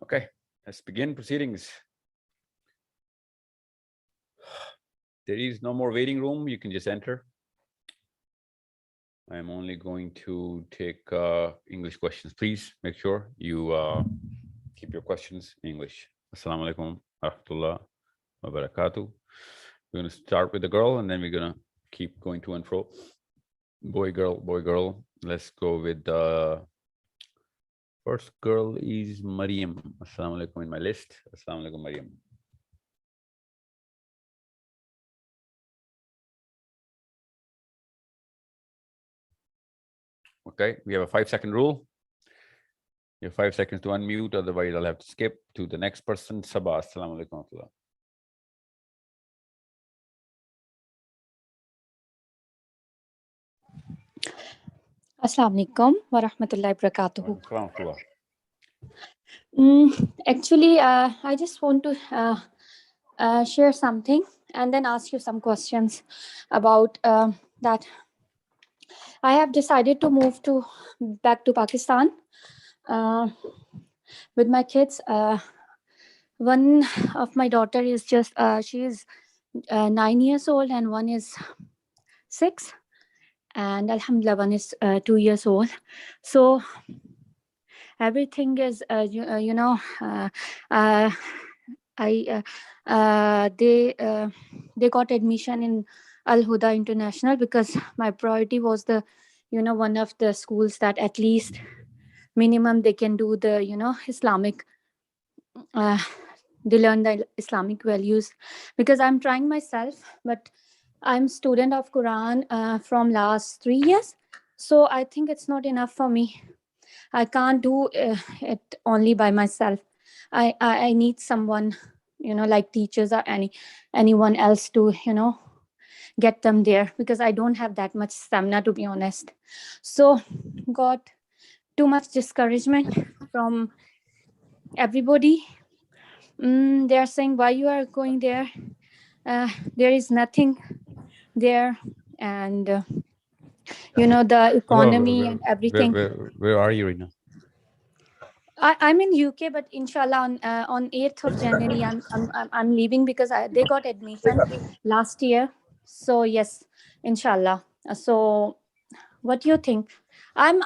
Okay, let's begin proceedings. There is no more waiting room. You can just enter. I'm only going to take English questions. Please make sure you keep your questions in English. Assalamu alaikum wa rahmatullah wa barakatuh. We're going to start with the girl and then we're going to keep going to and fro. Boy, girl, boy, girl. Let's go with first girl is Mariam. Assalamu alaikum in my list. Assalamu alaikum, Mariam. Okay, we have a 5-second rule. You have 5 seconds to unmute, otherwise I'll have to skip to the next person. Sabah, assalamu alaikum wa rahmatullah. Assalamu alaikum wa rahmatullahi wa barakatuhu. Wa alaikum assalam. Actually, I just want to share something and then ask you some questions about that. I have decided to move back to Pakistan with my kids. One of my daughter is just she is 9 years old and one is 6, and alhamdulillah one is 2 years old. So everything is they got admission in Al Huda International because my priority was the one of the schools that at least minimum they can do the Islamic they learn the Islamic values, because I'm trying myself, but I'm student of Quran from last 3 years, so I think it's not enough for me. I can't do it only by myself. I need someone, like teachers or anyone else to, get them there, because I don't have that much stamina, to be honest. So got too much discouragement from everybody. They are saying, why you are going there? There is nothing there, and the economy and everything. Where are you right now? I'm in UK, but inshallah on 8th of January I'm leaving, because they got admission last year. So yes, inshallah. So what do you think? I'm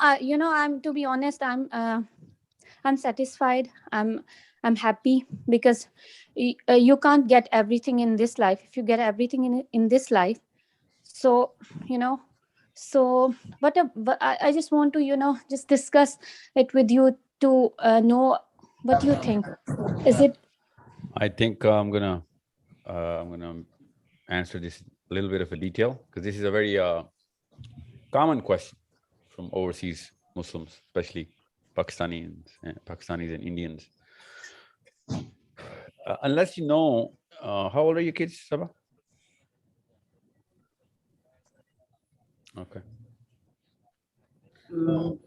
to be honest, I'm satisfied. I'm happy, because you can't get everything in this life. If you get everything in this life, so so but I just want to just discuss it with you to know what you think. Is it? I think I'm gonna answer this a little bit of a detail, because this is a very common question from overseas Muslims, especially Pakistanis and Indians. Unless you know, how old are your kids, Sabah? Okay. Hello.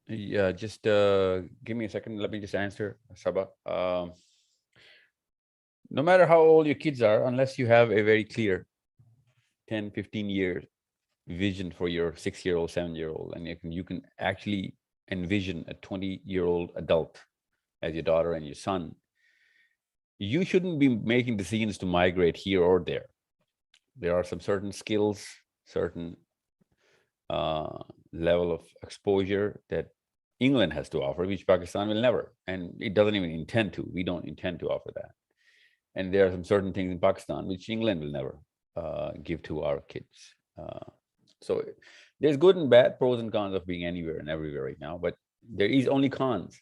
Yeah, just give me a second. Let me just answer, Sabah. No matter how old your kids are, unless you have a very clear 10, 15-year vision for your 6-year-old, 7-year-old, and you can actually envision a 20-year-old adult as your daughter and your son, you shouldn't be making decisions to migrate here or there. There are some certain skills, certain level of exposure that England has to offer, which Pakistan will never, and it doesn't even intend to. We don't intend to offer that. And there are some certain things in Pakistan which England will never give to our kids. So there's good and bad, pros and cons of being anywhere and everywhere right now, but there is only cons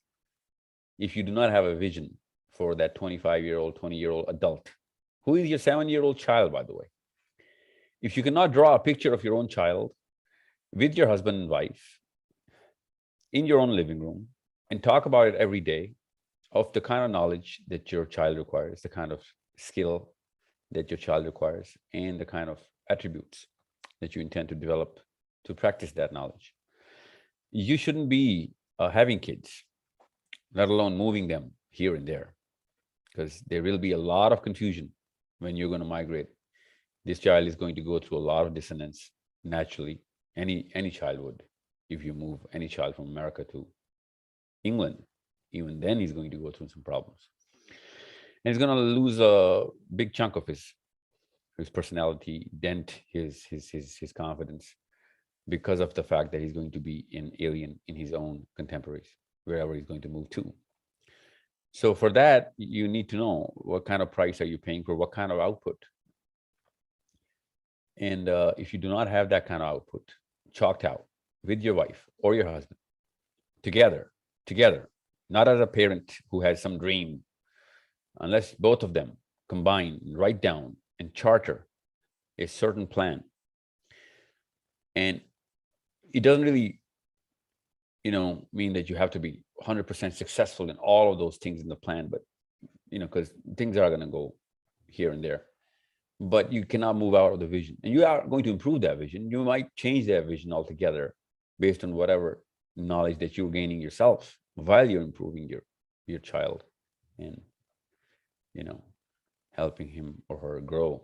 if you do not have a vision for that 25-year-old, 20-year-old adult, who is your 7-year-old child, by the way. If you cannot draw a picture of your own child with your husband and wife in your own living room and talk about it every day, of the kind of knowledge that your child requires, the kind of skill that your child requires, and the kind of attributes that you intend to develop to practice that knowledge, you shouldn't be having kids, let alone moving them here and there, because there will be a lot of confusion when you're going to migrate. This child is going to go through a lot of dissonance naturally. Any child would, if you move any child from America to England, even then he's going to go through some problems. And he's going to lose a big chunk of his personality, dent his confidence, because of the fact that he's going to be an alien in his own contemporaries, wherever he's going to move to. So for that, you need to know what kind of price are you paying for what kind of output. And if you do not have that kind of output chalked out with your wife or your husband, together, not as a parent who has some dream, unless both of them combine, write down and charter a certain plan. And it doesn't really, mean that you have to be 100% successful in all of those things in the plan, but, because things are going to go here and there, but you cannot move out of the vision. And you are going to improve that vision. You might change that vision altogether based on whatever knowledge that you're gaining yourself while you're improving your child and, helping him or her grow.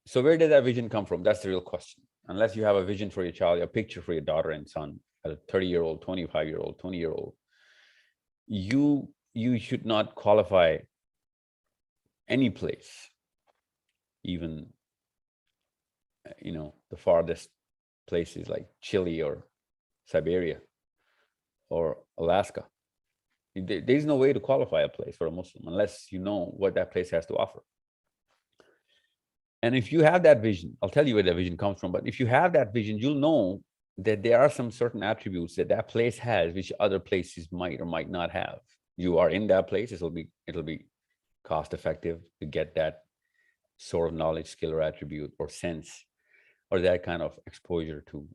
So where did that vision come from? That's the real question. Unless you have a vision for your child, a picture for your daughter and son, a 30-year-old, 25-year-old, 20-year-old, you should not qualify any place, even, the farthest places like Chile or Siberia or Alaska. There's no way to qualify a place for a Muslim unless you know what that place has to offer. And if you have that vision, I'll tell you where that vision comes from, but if you have that vision, you'll know that there are some certain attributes that that place has, which other places might or might not have. You are in that place, it'll be cost effective to get that sort of knowledge, skill, or attribute, or sense, or that kind of exposure to,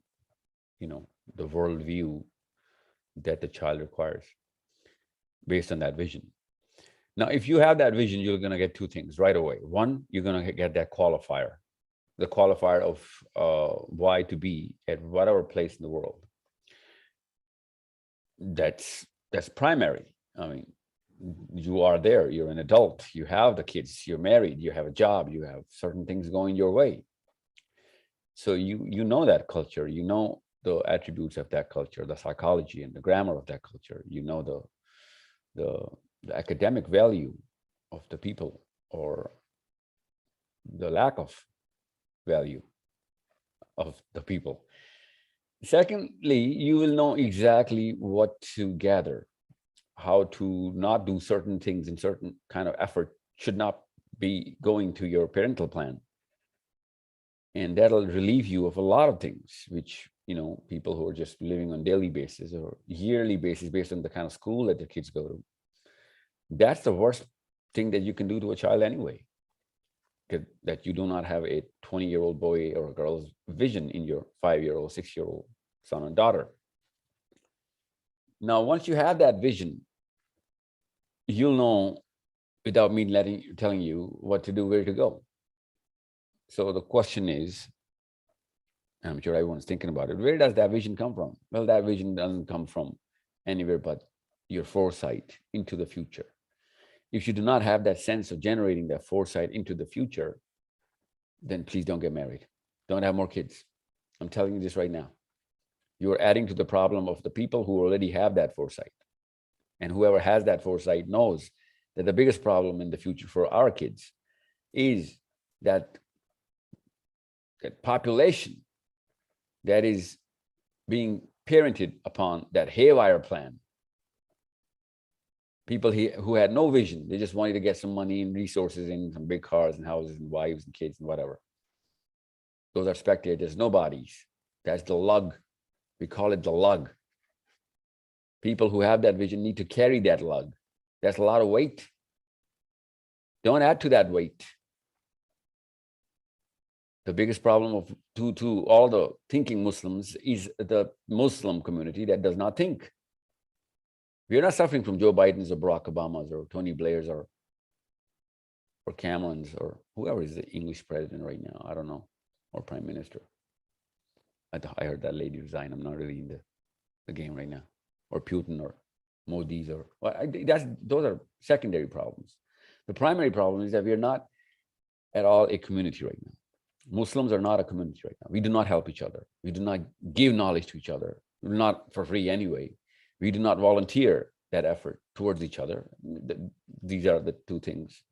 the worldview that the child requires based on that vision. Now, if you have that vision, you're going to get two things right away. One, you're going to get that qualifier, the qualifier of why to be at whatever place in the world. That's primary. I mean, you are there, you're an adult, you have the kids, you're married, you have a job, you have certain things going your way. So you know that culture, you know the attributes of that culture, the psychology and the grammar of that culture, you know the academic value of the people or the lack of value of the people. Secondly, you will know exactly what to gather, how to not do certain things, and certain kind of effort should not be going to your parental plan. And that'll relieve you of a lot of things, which, people who are just living on daily basis or yearly basis based on the kind of school that their kids go to. That's the worst thing that you can do to a child anyway, that you do not have a 20-year-old boy or a girl's vision in your 5-year-old, 6-year-old son or daughter. Now, once you have that vision, you'll know without me telling you what to do, where to go. So the question is, I'm sure everyone's thinking about it, where does that vision come from? Well, that vision doesn't come from anywhere but your foresight into the future. If you do not have that sense of generating that foresight into the future, then please don't get married. Don't have more kids. I'm telling you this right now. You're adding to the problem of the people who already have that foresight. And whoever has that foresight knows that the biggest problem in the future for our kids is that population that is being parented upon that haywire plan. People who had no vision, they just wanted to get some money and resources in some big cars and houses and wives and kids and whatever. Those are spectators, nobodies. That's the lug. We call it the lug. People who have that vision need to carry that lug. That's a lot of weight. Don't add to that weight. The biggest problem to all the thinking Muslims is the Muslim community that does not think. We're not suffering from Joe Biden's or Barack Obama's or Tony Blair's or Cameron's or whoever is the English president right now. I don't know, or prime minister. I heard that lady resign. I'm not really in the game right now. Or Putin or Modi's or those are secondary problems. The primary problem is that we are not at all a community right now. Muslims are not a community right now. We do not help each other. We do not give knowledge to each other. Not for free anyway. We do not volunteer that effort towards each other. These are the two things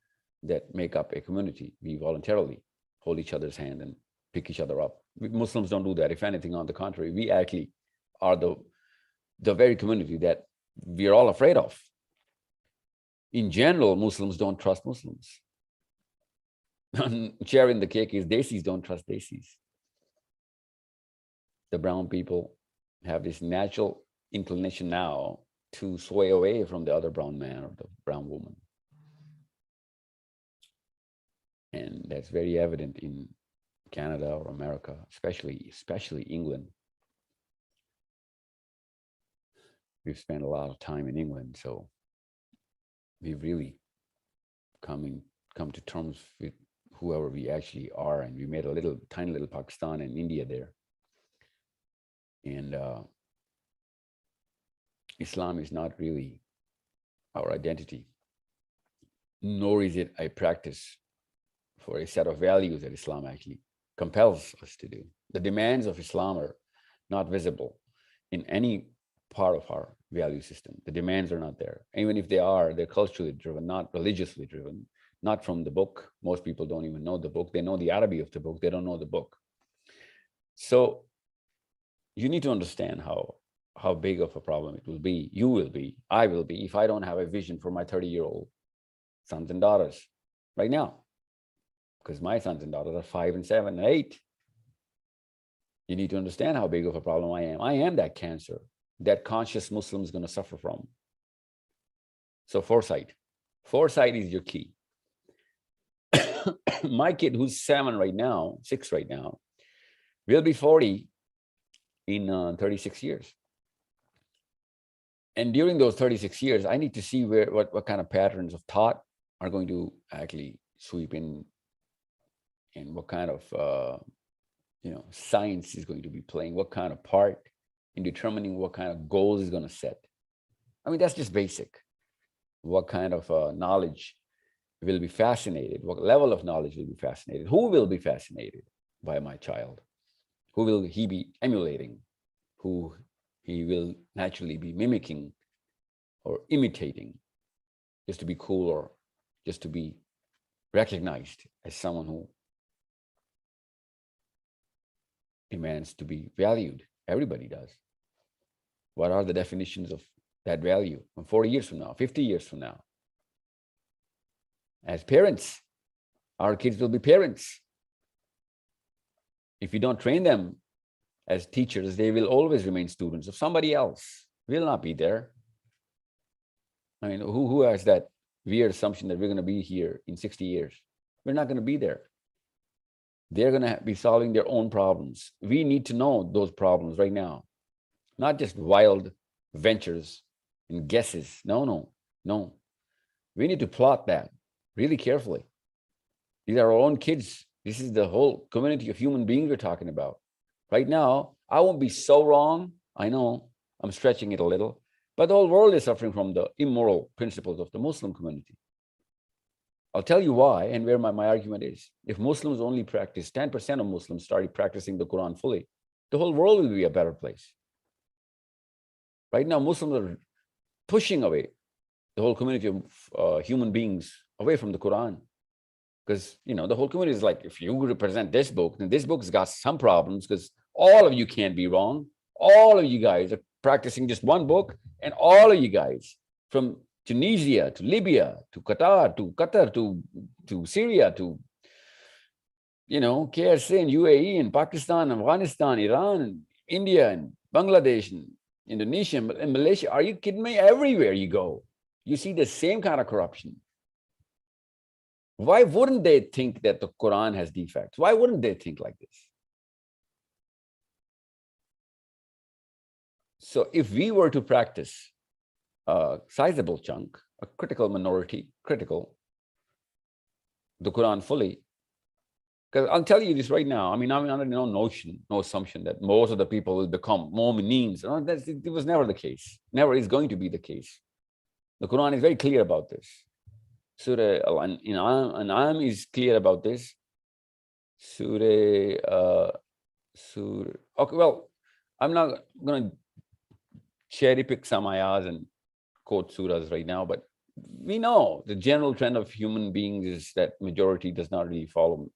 that make up a community. We voluntarily hold each other's hand and pick each other up. Muslims don't do that. If anything, on the contrary, we actually are the very community that we are all afraid of. In general, Muslims don't trust Muslims. Sharing the cake is Desis don't trust Desis. The brown people have this natural inclination now to sway away from the other brown man or the brown woman. And that's very evident in Canada or America, especially England. We've spent a lot of time in England, so we've really come to terms with whoever we actually are, and we made a tiny little Pakistan and India there. And Islam is not really our identity, nor is it a practice for a set of values that Islam actually compels us to do. The demands of Islam are not visible in any part of our value system. The demands are not there. Even if they are, they're culturally driven, not religiously driven, not from the book. Most people don't even know the book. They know the Arabic of the book. They don't know the book. So you need to understand how big of a problem it will be. You will be, I will be, if I don't have a vision for my 30-year-old sons and daughters right now. Because my sons and daughters are 5 and 7 and 8. You need to understand how big of a problem I am. I am that cancer that conscious Muslim is going to suffer from. So foresight. Foresight is your key. My kid, who's 6 right now, will be 40 in 36 years. And during those 36 years, I need to see what kind of patterns of thought are going to actually sweep in, and what kind of science is going to be playing, what kind of part in determining what kind of goals is going to set. I mean, that's just basic. What kind of knowledge will be fascinated? What level of knowledge will be fascinated? Who will be fascinated by my child? Who will he be emulating? Who he will naturally be mimicking or imitating, just to be cool or just to be recognized as someone who demands to be valued. Everybody does. What are the definitions of that value 40 years from now, 50 years from now? As parents, our kids will be parents. If you don't train them as teachers, they will always remain students of somebody else. Will not be there. I mean, who has that weird assumption that we're going to be here in 60 years? We're not going to be there. They're going to be solving their own problems. We need to know those problems right now, not just wild ventures and guesses. No. We need to plot that really carefully. These are our own kids. This is the whole community of human beings we're talking about. Right now, I won't be so wrong. I know I'm stretching it a little, but the whole world is suffering from the immoral principles of the Muslim community. I'll tell you why and where my argument is. If Muslims only practice, 10% of Muslims started practicing the Quran fully, the whole world will be a better place. Right now, Muslims are pushing away the whole community of human beings away from the Quran. Because, the whole community is like, if you represent this book, then this book's got some problems, because all of you can't be wrong. All of you guys are practicing just one book, and all of you guys, from Tunisia to Libya to Qatar to Syria to KSA and UAE and Pakistan, Afghanistan, Iran, India and Bangladesh and Indonesia and Malaysia. Are you kidding me? Everywhere you go, you see the same kind of corruption. Why wouldn't they think that the Quran has defects? Why wouldn't they think like this? So if we were to practice a sizable chunk, a critical minority, the Quran fully, because I'll tell you this right now, I'm under no notion, no assumption that most of the people will become mu'mineen. It was never the case. Never is going to be the case. The Quran is very clear about this. Surah Al-An'am is clear about this. Okay, well, I'm not going to cherry pick some ayahs and quote surahs right now, but we know the general trend of human beings is that majority does not really follow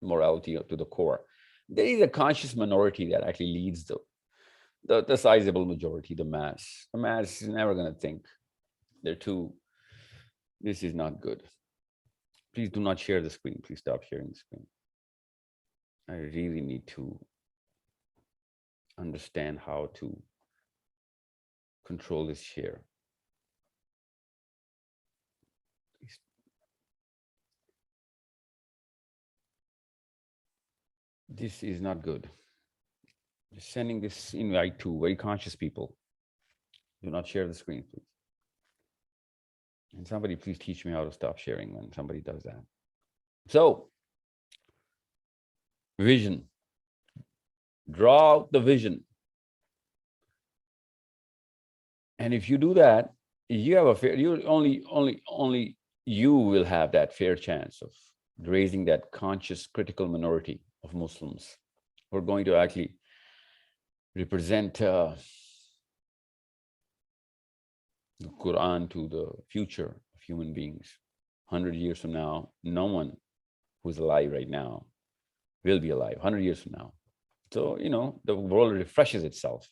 morality to the core. There is a conscious minority that actually leads the sizable majority, the mass. The mass is never going to think. They're too, this is not good. Please do not share the screen. Please stop sharing the screen. I really need to understand how to control this share. This is not good. Just sending this invite to very conscious people. Do not share the screen, please. And somebody please teach me how to stop sharing when somebody does that. So, vision. Draw out the vision. And if you do that, you have a fair, you only you will have that fair chance of raising that conscious critical minority of Muslims who are going to actually represent the Quran to the future of human beings. 100 years from now, no one who's alive right now will be alive 100 years from now. So, the world refreshes itself.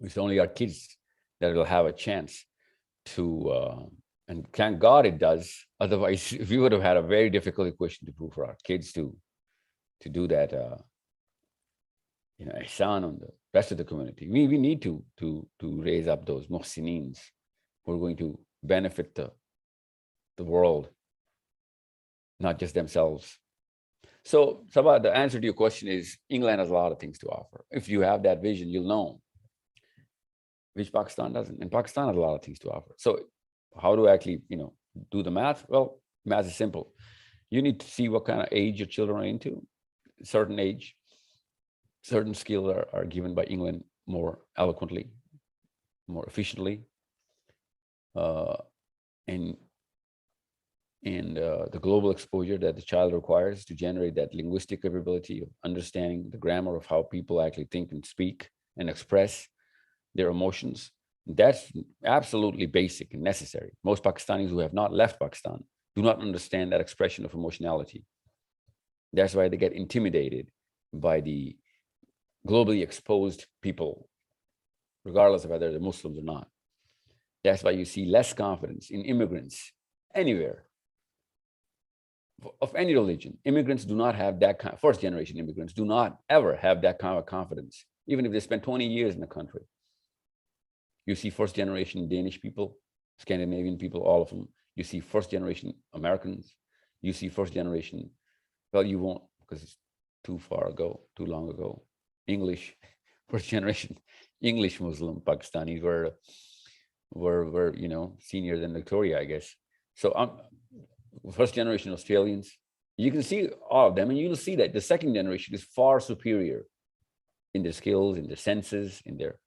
It's only our kids that will have a chance to, and thank God it does. Otherwise, we would have had a very difficult equation to prove for our kids to do that, ihsan on the rest of the community. We need to raise up those muhsinins who are going to benefit the world, not just themselves. So, Sabah, the answer to your question is England has a lot of things to offer. If you have that vision, you'll know, which Pakistan doesn't. And Pakistan has a lot of things to offer. So how do I actually, do the math? Well, math is simple. You need to see what kind of age your children are into. Certain age, certain skills are given by England more eloquently, more efficiently. And the global exposure that the child requires to generate that linguistic capability of understanding the grammar of how people actually think and speak and express their emotions. That's absolutely basic and necessary. Most Pakistanis who have not left Pakistan do not understand that expression of emotionality. That's why they get intimidated by the globally exposed people, regardless of whether they're Muslims or not. That's why you see less confidence in immigrants anywhere, of any religion. Immigrants do not have that kind, first generation immigrants do not ever have that kind of confidence, even if they spend 20 years in the country. You see first generation Danish people, Scandinavian people, all of them. You see first generation Americans. You see first generation, well, you won't because it's too long ago. English, first generation English Muslim Pakistanis were senior than Victoria, I guess. So first generation Australians, you can see all of them, and you'll see that the second generation is far superior in their skills, in their senses, in their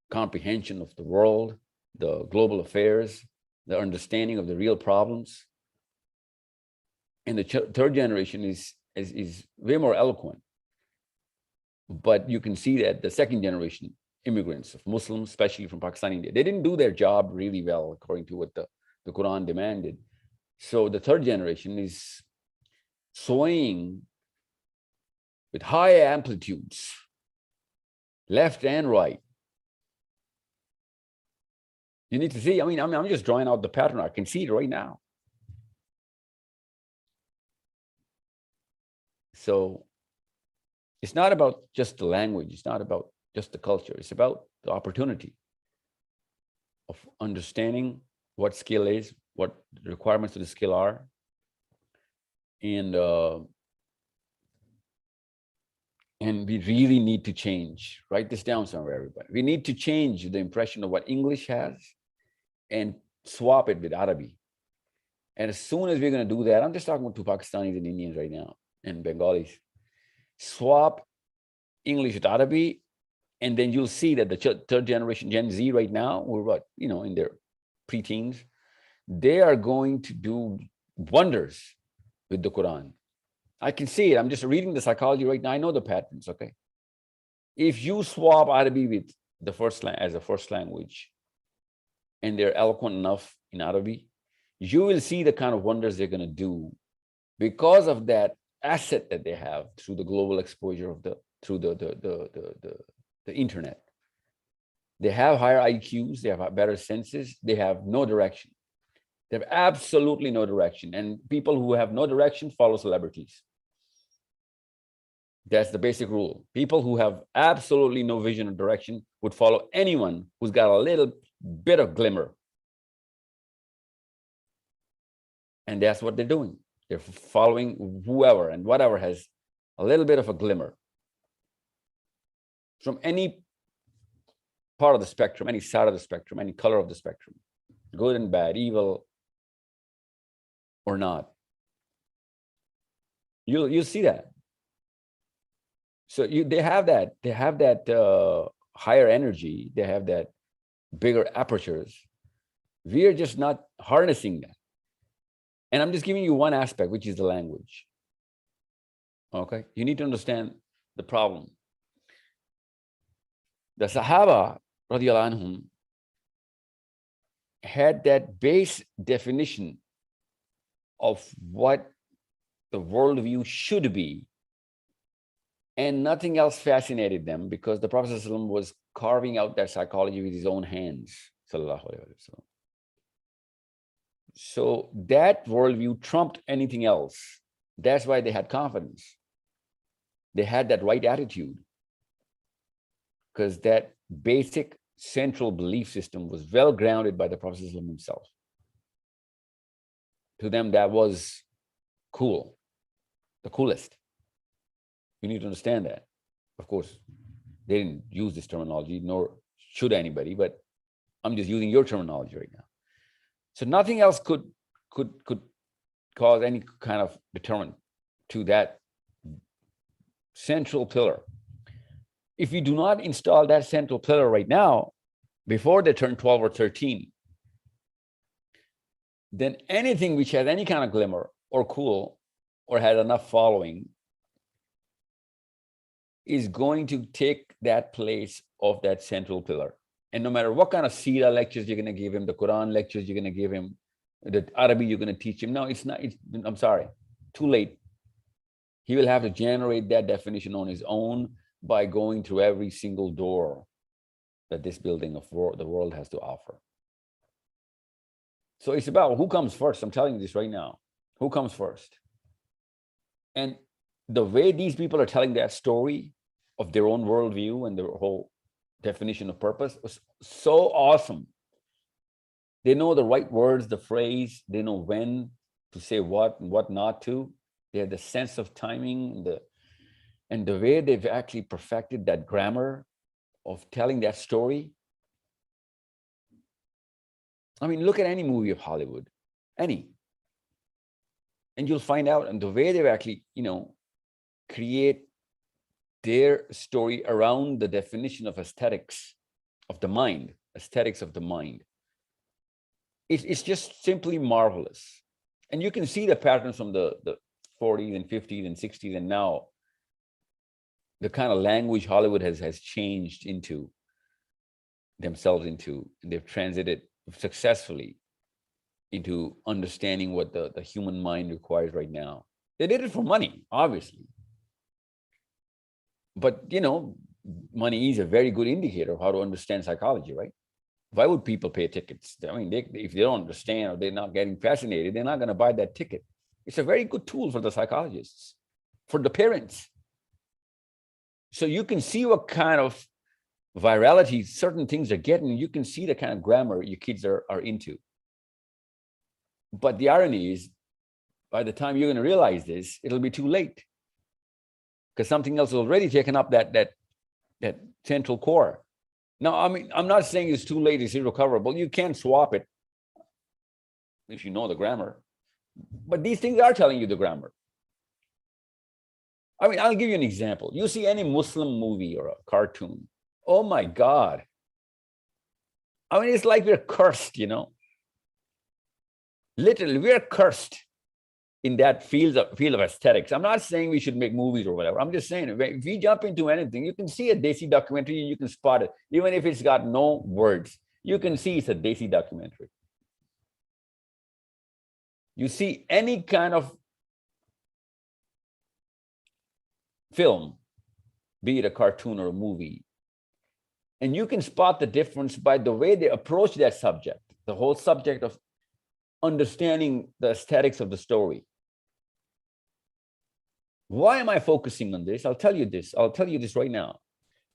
comprehension of the world, the global affairs, the understanding of the real problems. And the third generation is way more eloquent. But you can see that the second generation immigrants of Muslims, especially from Pakistan, India, they didn't do their job really well according to what the Quran demanded. So the third generation is swaying with high amplitudes, left and right. You need to see, I'm just drawing out the pattern. I can see it right now. So it's not about just the language. It's not about just the culture. It's about the opportunity of understanding what skill is, what the requirements of the skill are. And we really need to change. Write this down somewhere, everybody. We need to change the impression of what English has and swap it with Arabic. And as soon as we're going to do that, I'm just talking to Pakistanis and Indians right now, and Bengalis. Swap English with Arabic, and then you'll see that the third generation Gen Z right now, or in their preteens, they are going to do wonders with the Quran. I can see it. I'm just reading the psychology right now. I know the patterns, okay? If you swap Arabic as a first language, and they're eloquent enough in Arabic, you will see the kind of wonders they're going to do because of that asset that they have through the global exposure of the internet. They have higher IQs, they have better senses, they have no direction. They have absolutely no direction. And people who have no direction follow celebrities. That's the basic rule. People who have absolutely no vision or direction would follow anyone who's got a little bit of glimmer. And that's what they're doing. They're following whoever and whatever has a little bit of a glimmer from any part of the spectrum, any side of the spectrum, any color of the spectrum, good and bad, evil or not. You'll see that. So they have that higher energy, they have that bigger apertures. We are just not harnessing that. And I'm just giving you one aspect, which is the language. Okay, you need to understand the problem. The Sahaba, radiallahu anhum, had that base definition of what the worldview should be, and nothing else fascinated them, because the Prophet ﷺ was carving out that psychology with his own hands. So that worldview trumped anything else. That's why they had confidence. They had that right attitude, because that basic central belief system was well grounded by the Prophet ﷺ himself. To them, that was cool, the coolest. You need to understand that. Of course, they didn't use this terminology, nor should anybody, but I'm just using your terminology right now. So nothing else could cause any kind of deterrent to that central pillar. If we do not install that central pillar right now, before they turn 12 or 13, then anything which has any kind of glimmer or cool or has enough following is going to take that place of that central pillar. And no matter what kind of Sira lectures you're going to give him, the Quran lectures you're going to give him, the Arabic you're going to teach him, no, it's not. I'm sorry, too late. He will have to generate that definition on his own by going through every single door that this building of the world has to offer. So it's about who comes first. I'm telling you this right now. Who comes first? And the way these people are telling that story of their own worldview and their whole definition of purpose was so awesome. They know the right words, the phrase, they know when to say what and what not to. They have the sense of timing and the way they've actually perfected that grammar of telling that story. I mean, look at any movie of Hollywood, any. And you'll find out, and the way they've actually, create their story around the definition of aesthetics of the mind, aesthetics of the mind. It's just simply marvelous. And you can see the patterns from the 40s and 50s and 60s, and now the kind of language Hollywood has changed into themselves into, and they've transited successfully into understanding what the human mind requires right now. They did it for money, obviously. But, money is a very good indicator of how to understand psychology, right? Why would people pay tickets? I mean, if they don't understand or they're not getting fascinated, they're not going to buy that ticket. It's a very good tool for the psychologists, for the parents. So you can see what kind of virality certain things are getting. You can see the kind of grammar your kids are into. But the irony is, by the time you're going to realize this, it'll be too late, because something else has already taken up that central core. Now, I mean, I'm not saying it's too late, it's irrecoverable. You can swap it if you know the grammar. But these things are telling you the grammar. I mean, I'll give you an example. You see any Muslim movie or a cartoon, oh my God. I mean, it's like we're cursed, Literally, we're cursed. in that field of aesthetics. I'm not saying we should make movies or whatever. I'm just saying, if we jump into anything, you can see a Desi documentary and you can spot it. Even if it's got no words, you can see it's a Desi documentary. You see any kind of film, be it a cartoon or a movie, and you can spot the difference by the way they approach that subject, the whole subject of understanding the aesthetics of the story. Why am I focusing on this? I'll tell you this. I'll tell you this right now.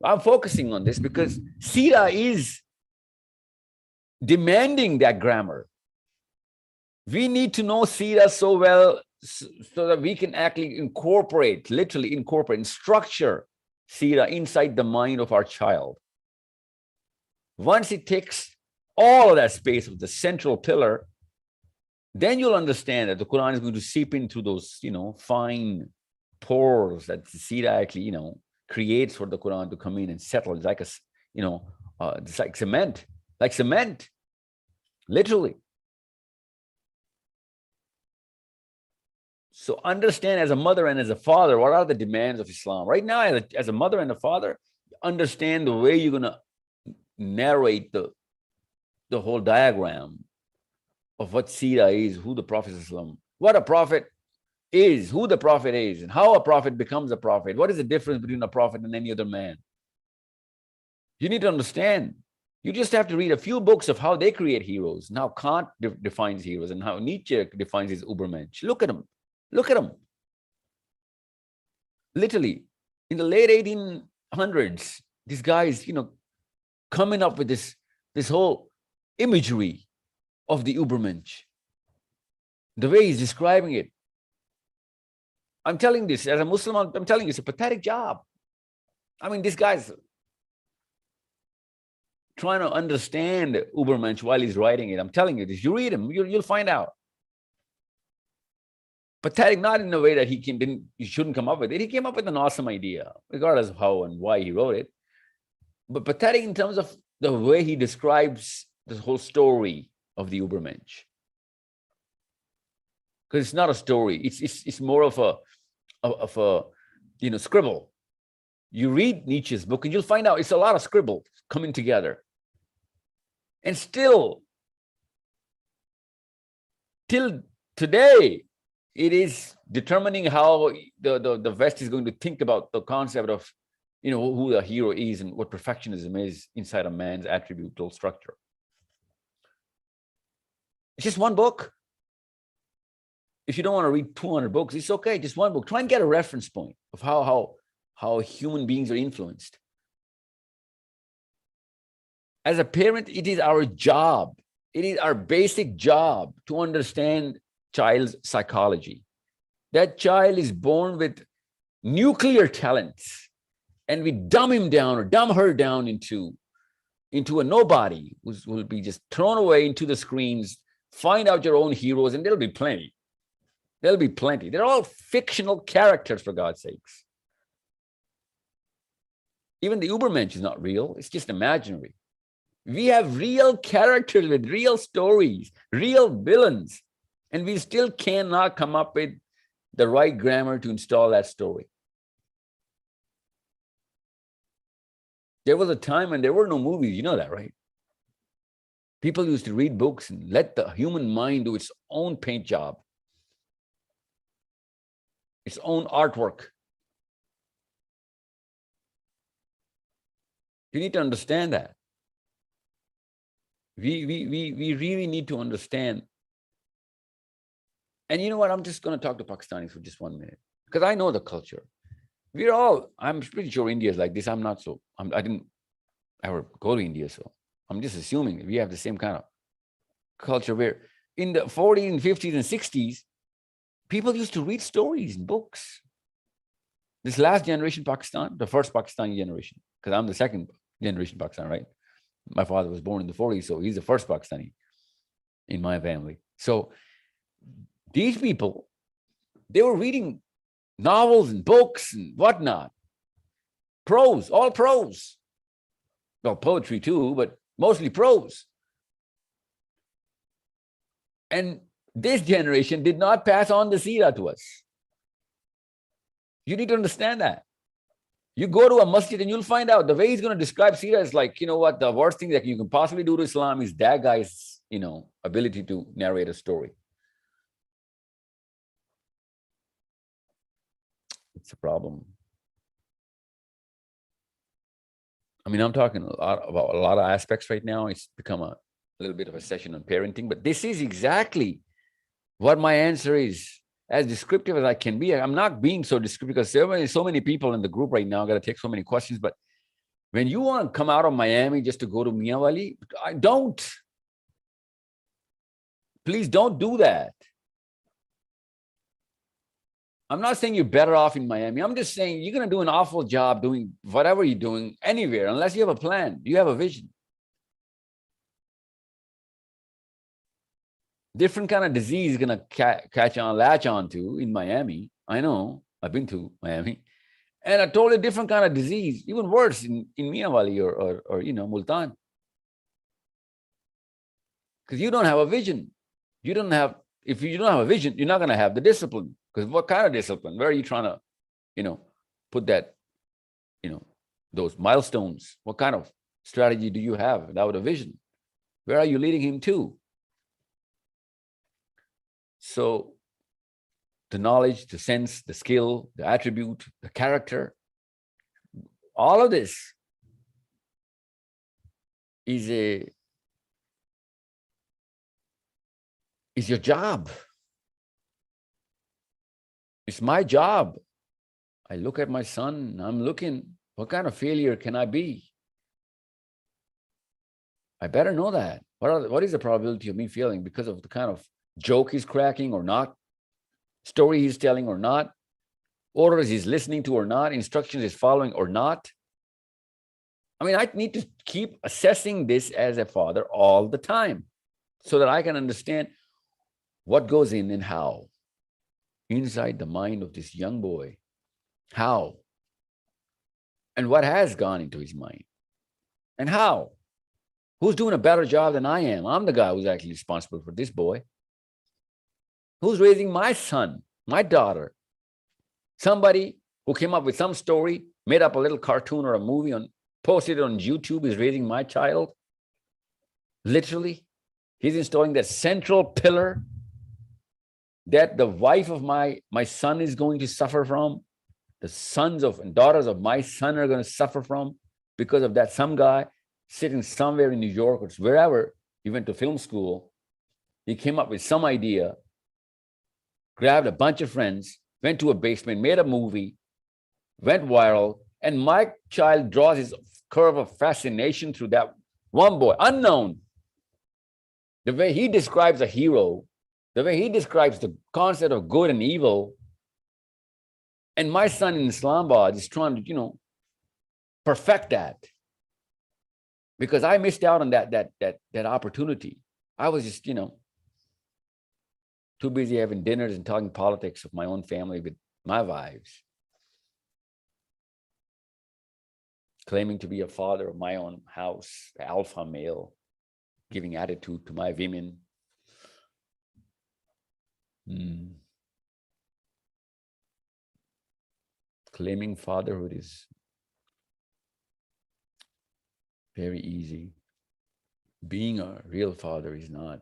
I'm focusing on this because Sira is demanding that grammar. We need to know Sira so well so that we can actually literally incorporate and structure Sira inside the mind of our child. Once it takes all of that space of the central pillar, then you'll understand that the Quran is going to seep into those, fine pores that the Sira actually, creates for the Quran to come in and settle. It's like it's like cement, literally. So understand as a mother and as a father, what are the demands of Islam? Right now, as a mother and a father, understand the way you're going to narrate the whole diagram of what Sira is, who the Prophet is, what a prophet is, who the prophet is, and how a prophet becomes a prophet. What is the difference between a prophet and any other man? You need to understand. You just have to read a few books of how they create heroes, and how Kant defines heroes, and how Nietzsche defines his Übermensch. Look at them. Look at them. Literally, in the late 1800s, these guys, coming up with this whole imagery of the Übermensch. The way he's describing it. I'm telling this as a Muslim, I'm telling you, it's a pathetic job. I mean, this guy's trying to understand Übermensch while he's writing it. I'm telling you this. You read him, you'll find out. Pathetic, not in a way that he shouldn't come up with it. He came up with an awesome idea, regardless of how and why he wrote it. But pathetic in terms of the way he describes the whole story of the Übermensch. Because it's not a story. It's more of a scribble. You read Nietzsche's book and you'll find out it's a lot of scribble coming together. And still, till today, it is determining how the West is going to think about the concept of, who the hero is and what perfectionism is inside a man's attributable structure. It's just one book. If you don't want to read 200 books, it's okay. Just one book. Try and get a reference point of how human beings are influenced. As a parent, it is our job. It is our basic job to understand child's psychology. That child is born with nuclear talents, and we dumb him down or dumb her down into a nobody who will be just thrown away into the screens. Find out your own heroes, and there'll be plenty. There'll be plenty. They're all fictional characters, for God's sakes. Even the Übermensch is not real. It's just imaginary. We have real characters with real stories, real villains, and we still cannot come up with the right grammar to install that story. There was a time when there were no movies. You know that, right? People used to read books and let the human mind do its own paint job, its own artwork. You need to understand that. We really need to understand. And you know what? I'm just going to talk to Pakistanis for just 1 minute, because I know the culture. I'm pretty sure India is like this. I didn't ever go to India, so I'm just assuming we have the same kind of culture where in the 40s and 50s and 60s, people used to read stories and books. This last generation Pakistan, the first Pakistani generation, because I'm the second generation Pakistan, right? My father was born in the 40s, so he's the first Pakistani in my family. So these people, they were reading novels and books and whatnot. Prose, all prose. Well, poetry too, but mostly prose. And This generation did not pass on the seerah to us. You need to understand that. You go to a masjid and you'll find out the way he's going to describe seerah is like, you know what, the worst thing that you can possibly do to Islam is that guy's, ability to narrate a story. It's a problem. I mean, I'm talking a lot about a lot of aspects right now. It's become a little bit of a session on parenting, but this is exactly what my answer is, as descriptive as I can be. I'm not being so descriptive because there are so many people in the group right now. I got to take so many questions. But when you want to come out of Miami just to go to Miyawali, don't. Please don't do that. I'm not saying you're better off in Miami. I'm just saying you're going to do an awful job doing whatever you're doing anywhere, unless you have a plan. You have a vision. Different kind of disease is going to latch on to in Miami. I know. I've been to Miami. And a totally different kind of disease, even worse in Miyawali or Multan. Because you don't have a vision. If you don't have a vision, you're not going to have the discipline. Because what kind of discipline? Where are you trying to, put that, those milestones? What kind of strategy do you have without a vision? Where are you leading him to? So the knowledge, the sense, the skill, the attribute, the character, all of this is your job. It's my job. I look at my son, I'm looking, what kind of failure can I be? I better know that. What is the probability of me failing because of the kind of joke he's cracking or not, story he's telling or not, orders he's listening to or not, instructions he's following or not? I mean, I need to keep assessing this as a father all the time so that I can understand what goes in and how inside the mind of this young boy. How? And what has gone into his mind? And how? Who's doing a better job than I am? I'm the guy who's actually responsible for this boy. Who's raising my son, my daughter? Somebody who came up with some story, made up a little cartoon or a movie, posted it on YouTube is raising my child? Literally. He's installing that central pillar that the wife of my son is going to suffer from. The sons of and daughters of my son are going to suffer from because of that some guy sitting somewhere in New York or wherever. He went to film school. He came up with some idea, grabbed a bunch of friends, went to a basement, made a movie, went viral, and my child draws his curve of fascination through that one boy, unknown. The way he describes a hero, the way he describes the concept of good and evil. And my son in Islamabad is trying to, perfect that. Because I missed out on that opportunity. I was just, too busy having dinners and talking politics of my own family with my wives. Claiming to be a father of my own house, alpha male, giving attitude to my women. Claiming fatherhood is very easy. Being a real father is not.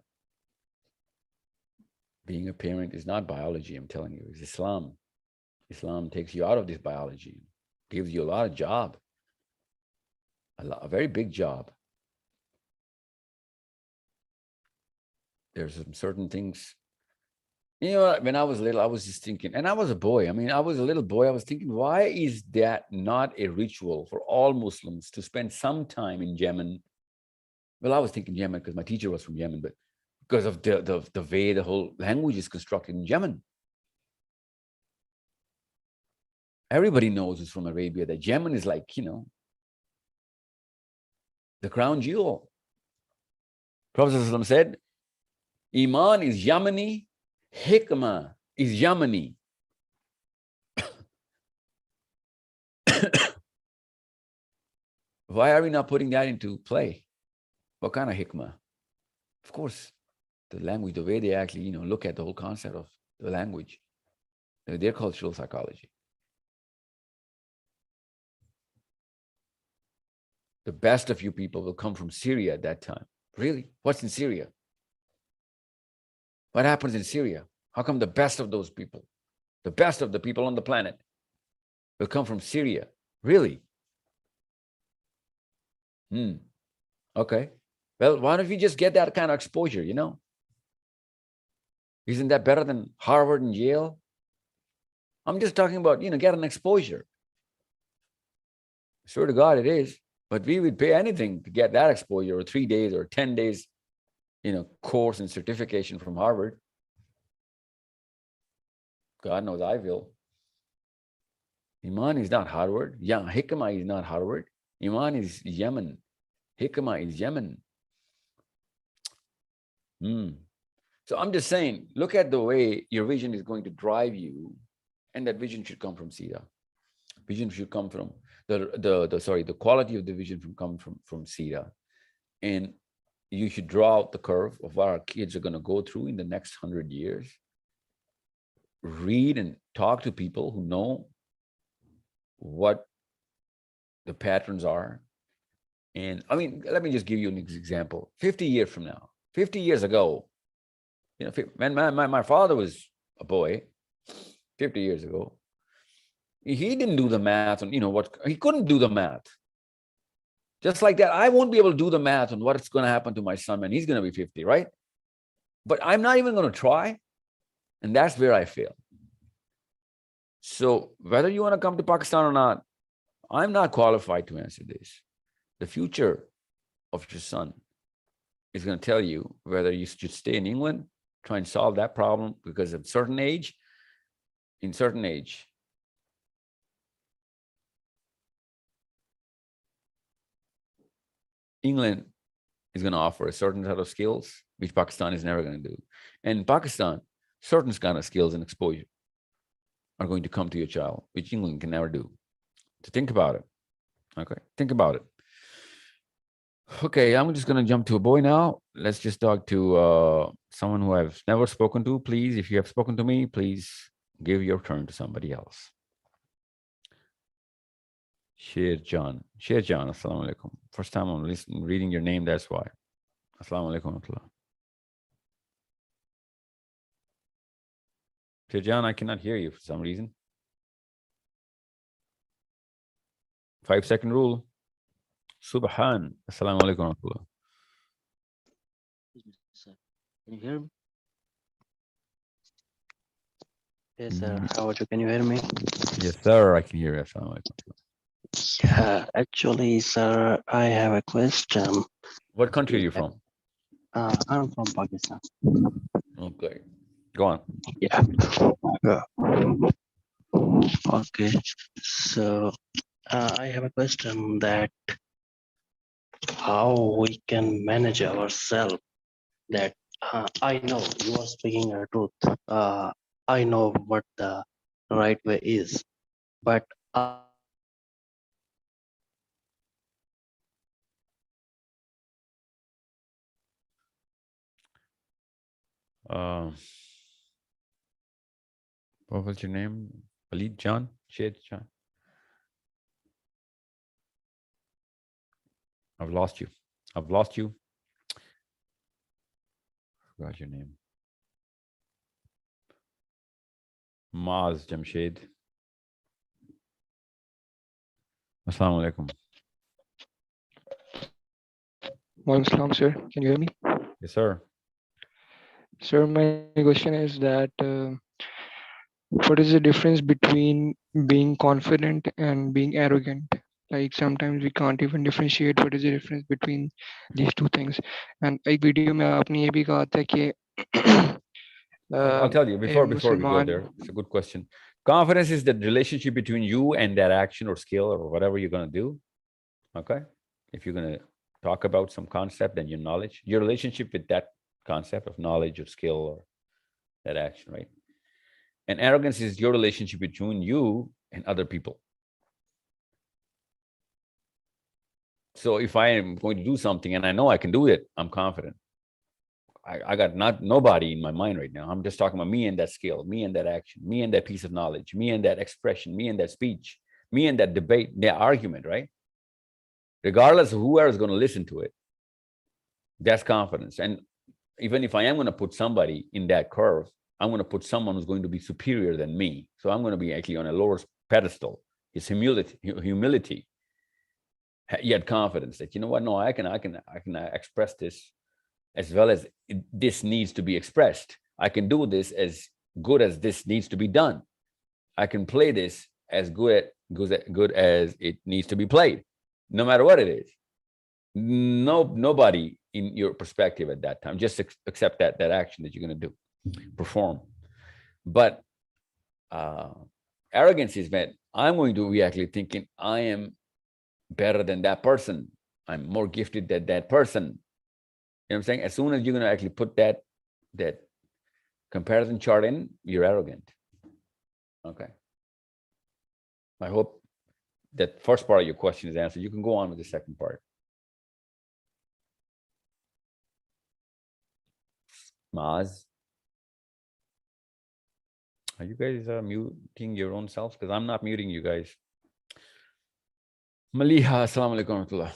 Being a parent is not biology, I'm telling you. It's Islam. Islam takes you out of this biology, gives you a lot of job, a very big job. There's some certain things. When I was little, I was just thinking, and I was a boy. I mean, I was a little boy. I was thinking, why is that not a ritual for all Muslims to spend some time in Yemen? Well, I was thinking Yemen because my teacher was from Yemen, but because of the way the whole language is constructed in Yemen. Everybody knows who's from Arabia that Yemen is like, the crown jewel. Prophet ﷺ said, Iman is Yemeni, Hikmah is Yemeni. Why are we not putting that into play? What kind of hikmah? Of course, the language, the way they actually, look at the whole concept of the language, their cultural psychology. The best of you people will come from Syria at that time. Really? What's in Syria? What happens in Syria? How come the best of those people, the best of the people on the planet, will come from Syria? Really? Okay. Well, why don't we just get that kind of exposure, Isn't that better than Harvard and Yale? I'm just talking about, get an exposure. I swear to God, it is. But we would pay anything to get that exposure, or 3 days or 10 days, course and certification from Harvard. God knows I will. Iman is not Harvard. Yeah, Hikmah is not Harvard. Iman is Yemen. Hikmah is Yemen. So I'm just saying, look at the way your vision is going to drive you, and that vision should come from Sira. Vision should come from the quality of the vision come from Sira. And you should draw out the curve of what our kids are going to go through in the next 100 years. Read and talk to people who know what the patterns are. And I mean, let me just give you an example. 50 years from now, 50 years ago, when my father was a boy, 50 years ago, he didn't do the math on, he couldn't do the math. Just like that, I won't be able to do the math on what's going to happen to my son when he's going to be 50, right? But I'm not even going to try. And that's where I fail. So whether you want to come to Pakistan or not, I'm not qualified to answer this. The future of your son is going to tell you whether you should stay in England, try and solve that problem, because at certain age, England is going to offer a certain set of skills which Pakistan is never going to do. And in Pakistan, certain kind of skills and exposure are going to come to your child, which England can never do. So think about it. Okay, think about it. Okay, I'm just going to jump to a boy now. Let's just talk to someone who I've never spoken to. Please, if you have spoken to me, please give your turn to somebody else. Sher Jan, assalamu alaikum. First time I'm reading your name, that's why. Assalamu alaikum. Sher Jan, I cannot hear you for some reason. 5-second rule. Subhan. Assalamu alaikum. Can you hear me? Yes, sir. How are you? Can you hear me? Yes, sir. I can hear you. Assalamu alaikum. Yeah, actually, sir, I have a question. What country are you from? I'm from Pakistan. Okay. Go on. Yeah. Okay. So I have a question that how we can manage ourselves. That I know you are speaking the truth. I know what the right way is, but What was your name? Walid John? Shed John? I've lost you. Forgot your name. Maz Jamshed. Assalamu alaikum. Walaikum salam, sir. Can you hear me? Yes, sir. Sir, my question is that what is the difference between being confident and being arrogant? Like sometimes we can't even differentiate what is the difference between these two things. And एक video में आपने ये भी कहा था कि I'll tell you before we go मुसलमान there. It's a good question. Confidence is the relationship between you and that action or skill or whatever you're going to do. Okay. If you're going to talk about some concept and your knowledge, your relationship with that concept of knowledge or skill or that action, right? And arrogance is your relationship between you and other people. So if I am going to do something and I know I can do it, I'm confident. I got nobody in my mind right now. I'm just talking about me and that skill, me and that action, me and that piece of knowledge, me and that expression, me and that speech, me and that debate, the argument, right? Regardless of whoever is going to listen to it, that's confidence. And even if I am going to put somebody in that curve, I'm going to put someone who's going to be superior than me. So I'm going to be actually on a lower pedestal. It's humility, yet confidence that, you know what? No, I can express this as well as this needs to be expressed. I can do this as good as this needs to be done. I can play this as good as it needs to be played, no matter what it is. Nobody in your perspective at that time, just accept that action that you're going to do, perform. But arrogance is that I'm going to be actually thinking I am better than that person. I'm more gifted than that person. You know what I'm saying? As soon as you're going to actually put that comparison chart in, you're arrogant. Okay. I hope that first part of your question is answered. You can go on with the second part. Maz, are you guys muting your own selves? Because I'm not muting you guys. Maliha, assalamu alaikum warahmatullah.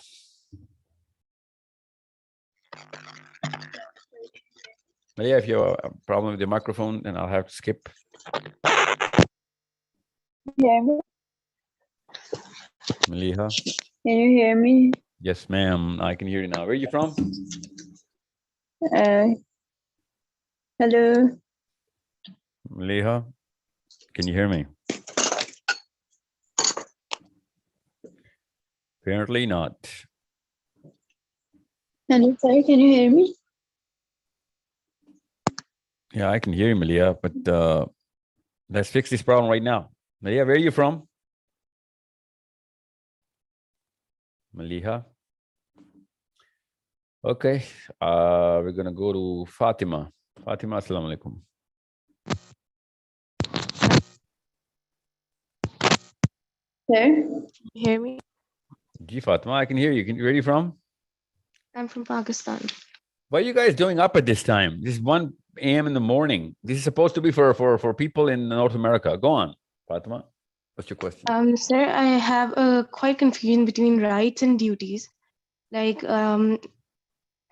Maliha, if you have a problem with the microphone, then I'll have to skip. Hear me? Maliha. Can you hear me? Yes, ma'am. I can hear you now. Where are you from? Hello. Maliha, can you hear me? Apparently not. Hello, sir. Can you hear me? Yeah, I can hear you, Maliha, but let's fix this problem right now. Maliha, where are you from? Maliha. Okay, we're gonna go to Fatima. Fatima, assalamu alaikum. Sir? Hear me? Gee, Fatima, I can hear you. Where are you from? I'm from Pakistan. What are you guys doing up at this time? This is 1 a.m. in the morning. This is supposed to be for people in North America. Go on, Fatima. What's your question? Sir, I have a quite confusion between rights and duties. Like,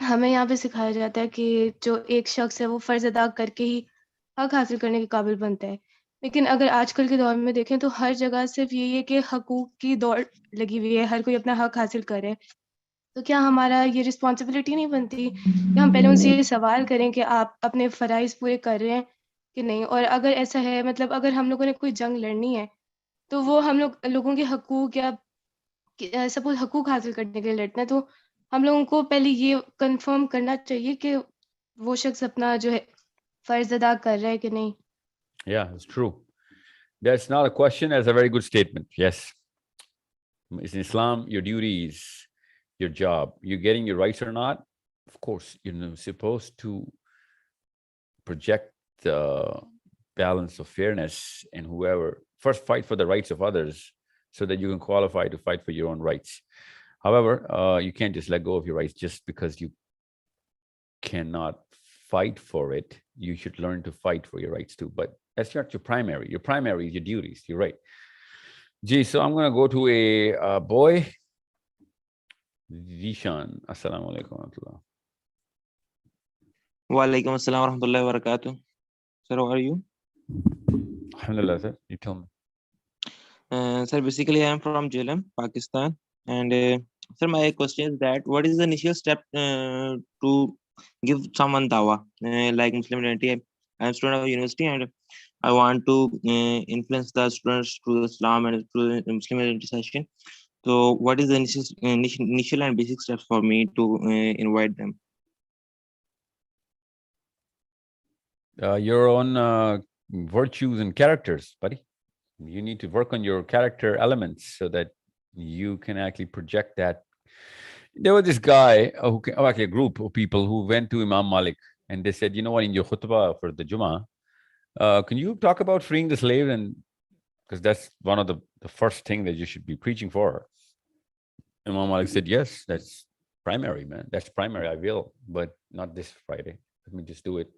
हमें यहाँ पे सिखाया जाता है कि जो एक शख्स है वो फर्ज अदा करके ही हक हासिल करने के काबिल बनता है। लेकिन अगर आजकल के दौर में देखें तो हर जगह सिर्फ यही है कि हकूक की दौड़ लगी हुई है, हर कोई अपना हक हासिल करे। तो क्या हमारा ये रिस्पॉन्सिबिलिटी नहीं बनती कि हम पहले उनसे ये सवाल करें कि आप अपने फ़राइज़ पूरे कर रहे हैं कि नहीं? और अगर ऐसा है, मतलब अगर हम लोगों ने कोई जंग लड़नी है, तो वो हम लोगों के हकूक या सपोज़ हकूक हासिल करने के लिए लड़ते हैं, तो हम लोगों को पहले ये कन्फर्म करना चाहिए कि वो शख्स अपना जो है फ़र्ज़ अदा कर रहा है कि नहीं? Yeah, it's true. That's not a question. That's a very good statement. Yes. It's in Islam, your duty is your job. You're getting your rights or not? Of course, you're supposed to project the balance of fairness and whoever first fight for the rights of others so that you can qualify to fight for your own rights. However, you can't just let go of your rights just because you cannot fight for it. You should learn to fight for your rights too, but that's not your primary. Your primary is your duties. You're right. Gee, so I'm going to go to a boy. Zishan. Assalamu alaikum wa rahmatullah. Walaikum assalam wa rahmatullahi wa barakatuh. Sir, how are you? Alhamdulillah, sir. You tell me. Sir, basically I am from JLM, Pakistan. And sir, my question is that what is the initial step to give someone dawah? Like Muslim identity, I am a student of university and I want to influence the students to Islam and to Muslim identity session. So what is the initial and basic steps for me to invite them? Your own virtues and characters, buddy. You need to work on your character elements so that you can actually project that. There was this guy actually a group of people who went to Imam Malik and they said, you know what, in your khutbah for the Jummah, can you talk about freeing the slaves? And because that's one of the first thing that you should be preaching for. Imam Malik said, yes, that's primary, man. That's primary. I will, but not this Friday. let me just do it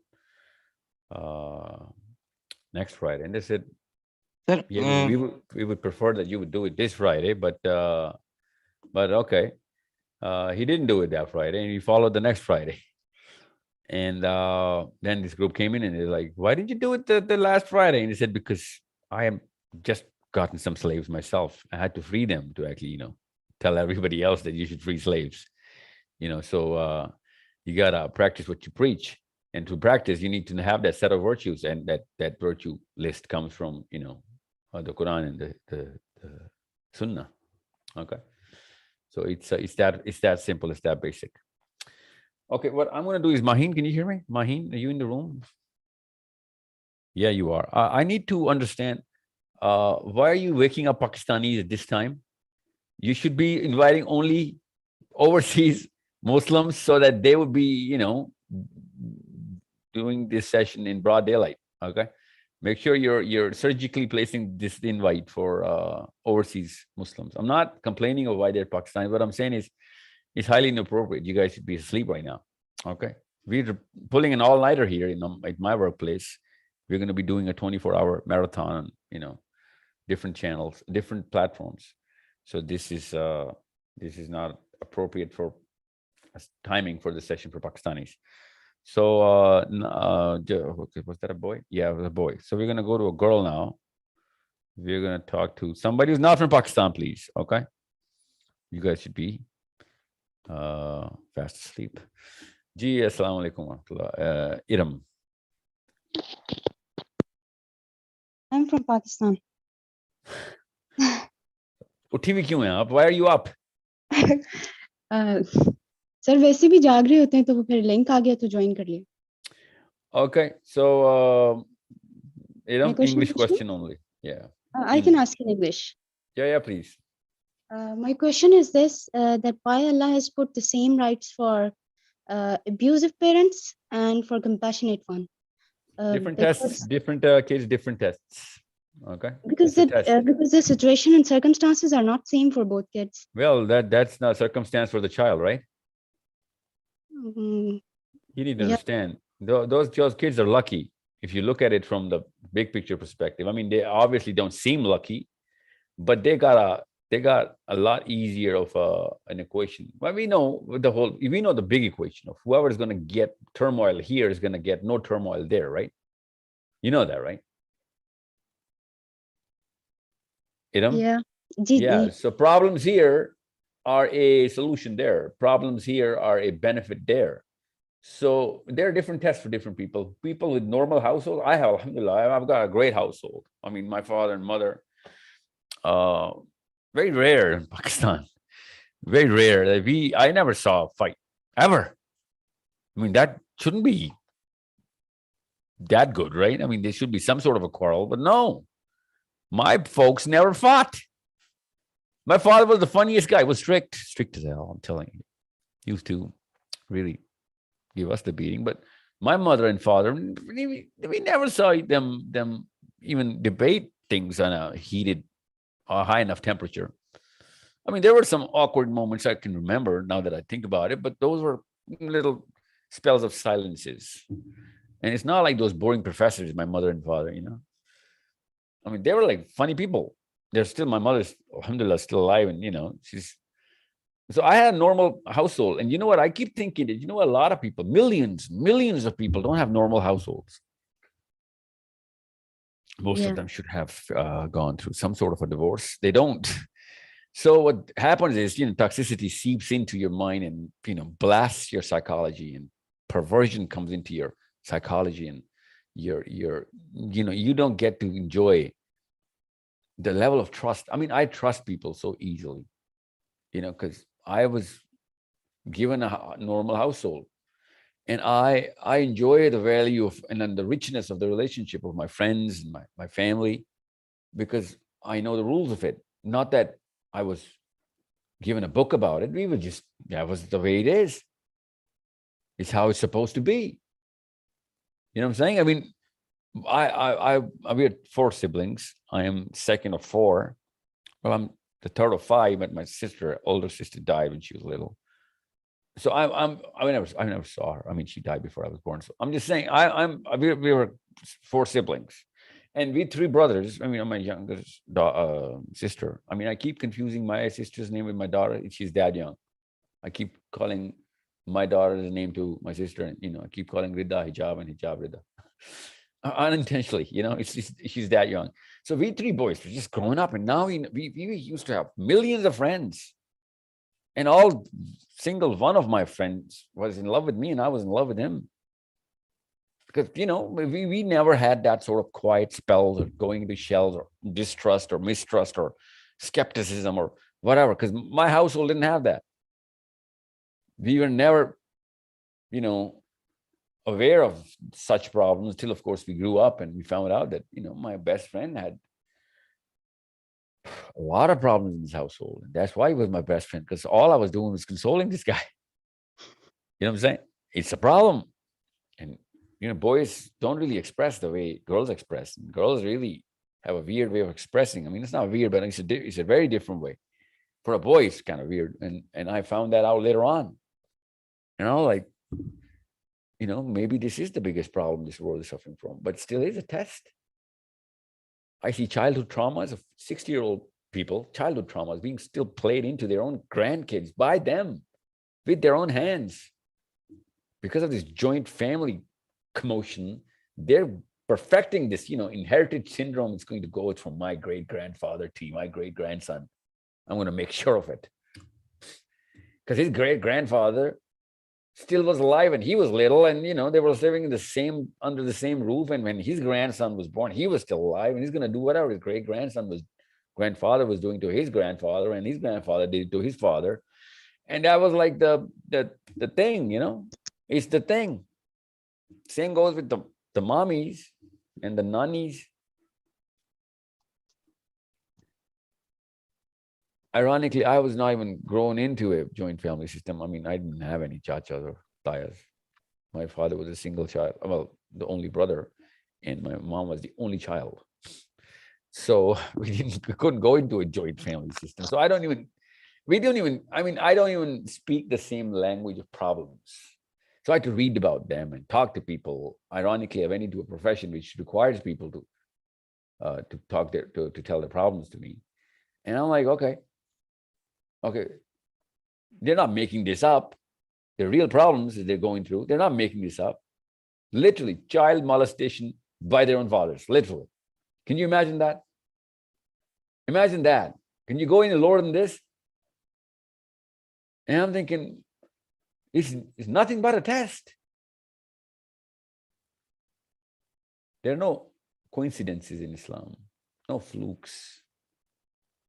next Friday. And they said, Sir, yeah, we would prefer that you would do it this Friday, but okay. He didn't do it that Friday, and he followed the next Friday. And then this group came in and they're like, why didn't you do it the last Friday? And he said, because I am just gotten some slaves myself. I had to free them to actually, tell everybody else that you should free slaves. So you gotta practice what you preach. And to practice, you need to have that set of virtues, and that virtue list comes from, the Quran and the Sunnah. Okay. So it's that simple, it's that basic. Okay, what I'm going to do is, Maheen, can you hear me? Maheen, are you in the room? Yeah, you are. I need to understand, why are you waking up Pakistanis at this time? You should be inviting only overseas Muslims so that they would be, doing this session in broad daylight. Okay. Make sure you're surgically placing this invite for overseas Muslims. I'm not complaining of why they're Pakistani. What I'm saying is, it's highly inappropriate. You guys should be asleep right now. Okay. We're pulling an all-nighter here at my workplace. We're going to be doing a 24-hour marathon, different channels, different platforms. So this is not appropriate for timing for the session for Pakistanis. So okay, was that a boy? Yeah, it was a boy. So we're going to go to a girl now. We're going to talk to somebody who's not from Pakistan, please. Okay. You guys should be fast asleep. Ji, assalamu alaikum warahmatullah. Iram. I'm from Pakistan. उठी भी क्यों हैं आप? Why are you up? Sir वैसे भी जाग रहे होते हैं तो वो फिर लिंक आ गया तो ज्वाइन कर लिया. Okay, so Iram, question English is question only. Yeah. I can ask in English. Yeah, please. My question is this: that why Allah has put the same rights for abusive parents and for compassionate one? Different because, tests, different kids, different tests. Okay. Because because the situation and circumstances are not same for both kids. Well, that's not circumstance for the child, right? Mm, You need to understand. Those kids are lucky if you look at it from the big picture perspective. I mean, they obviously don't seem lucky, but they got a lot easier of an equation. Well, we know the big equation of whoever is going to get turmoil here is going to get no turmoil there, right? You know that, right? Iram? yeah. Yeah. So problems here are a solution there. Problems here are a benefit there. So there are different tests for different people. People with normal household, alhamdulillah, I've got a great household. I mean, my father and mother, very rare in Pakistan. Very rare. I never saw a fight, ever. I mean, that shouldn't be that good, right? I mean, there should be some sort of a quarrel, but no. My folks never fought. My father was the funniest guy. He was strict as hell, I'm telling you. He used to really give us the beating. But my mother and father, we never saw them even debate things on a heated or high enough temperature. I mean, there were some awkward moments I can remember now that I think about it, but those were little spells of silences. And it's not like those boring professors, my mother and father, I mean, they were like funny people. They're still, my mother's, alhamdulillah, still alive. And, so I had a normal household. And you know what? I keep thinking that, a lot of people, millions of people don't have normal households. Most of them should have gone through some sort of a divorce. They don't. So what happens is, toxicity seeps into your mind and, blasts your psychology, and perversion comes into your psychology, and you don't get to enjoy the level of trust. I mean, I trust people so easily, because I was given a normal household, and I enjoy the value of and then the richness of the relationship of my friends and my family, because I know the rules of it. Not that I was given a book about it. We were just, that was the way it is. It's how it's supposed to be. You know what I'm saying? I mean, we had 4 siblings. I am second of 4. Well, I'm the third of 5, but my older sister died when she was little. So I never saw her. I mean, she died before I was born. So I'm just saying, we were four siblings, and we three brothers. I mean, I'm my youngest sister. I mean, I keep confusing my sister's name with my daughter. She's that young. I keep calling my daughter's name to my sister, and I keep calling Rida Hijab and Hijab Rida. Unintentionally, it's just, she's that young. So we three boys were just growing up, and now we used to have millions of friends, and all single one of my friends was in love with me, and I was in love with him. Because we never had that sort of quiet spells of going into shells or distrust or mistrust or skepticism or whatever. Because my household didn't have that. We were never, aware of such problems till, of course, we grew up and we found out that my best friend had a lot of problems in his household. And that's why he was my best friend, because all I was doing was consoling this guy. You know what I'm saying? It's a problem. And boys don't really express the way girls express. And girls really have a weird way of expressing. I mean, it's not weird, but it's a very different way. For a boy, it's kind of weird. And I found that out later on. Maybe this is the biggest problem this world is suffering from, but it still is a test. I see childhood traumas of 60-year-old people, childhood traumas being still played into their own grandkids by them with their own hands. Because of this joint family commotion, they're perfecting this, inherited syndrome. It's going to go from my great-grandfather to my great-grandson. I'm going to make sure of it. Because his great-grandfather still was alive and he was little, and they were living in under the same roof, and when his grandson was born, he was still alive, and he's going to do whatever his grandfather was doing to his grandfather, and his grandfather did to his father. And that was like the thing, it's the thing. Same goes with the mommies and the nannies. Ironically, I was not even grown into a joint family system. I mean, I didn't have any chachas or tayas. My father was a single child, well, the only brother, and my mom was the only child. So we couldn't go into a joint family system. So I don't even speak the same language of problems. So I had to read about them and talk to people. Ironically, I went into a profession which requires people to talk to tell their problems to me. And I'm like, okay, they're not making this up. The real problems that they're going through, they're not making this up. Literally, child molestation by their own fathers, literally. Can you imagine that? Imagine that. Can you go any lower than this? And I'm thinking, it's nothing but a test. There are no coincidences in Islam, no flukes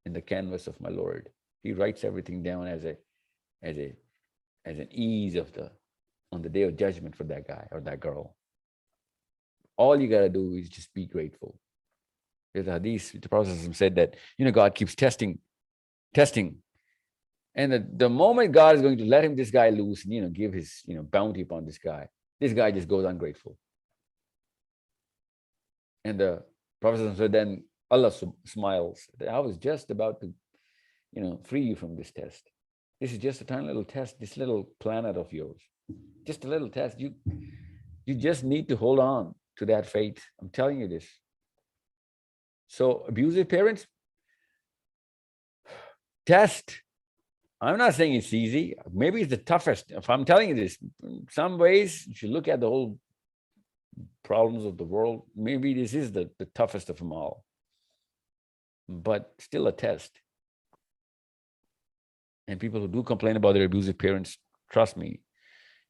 in the canvas of my Lord. He writes everything down as an ease on the day of judgment for that guy or that girl. All you gotta do is just be grateful. There's a hadith, the Prophet said that God keeps testing, and the moment God is going to let this guy loose and give his bounty upon this guy just goes ungrateful. And the Prophet said, then Allah smiles. I was just about to free you from this test. This is just a tiny little test, this little planet of yours. Just a little test. You just need to hold on to that faith. I'm telling you this. So abusive parents, test. I'm not saying it's easy. Maybe it's the toughest. If I'm telling you this, in some ways, if you look at the whole problems of the world, maybe this is the toughest of them all. But still a test. And people who do complain about their abusive parents, trust me,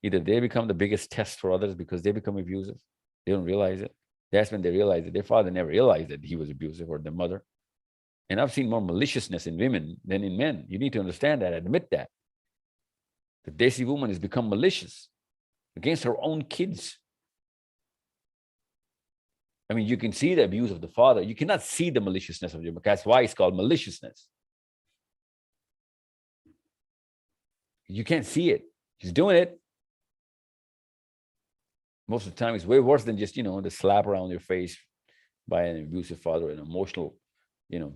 either they become the biggest test for others because they become abusive. They don't realize it. That's when they realize it. Their father never realized that he was abusive, or their mother. And I've seen more maliciousness in women than in men. You need to understand that, admit that. The Desi woman has become malicious against her own kids. I mean, you can see the abuse of the father. You cannot see the maliciousness of your, that's why it's called maliciousness. You can't see it. He's doing it. Most of the time, it's way worse than just, the slap around your face by an abusive father, an emotional,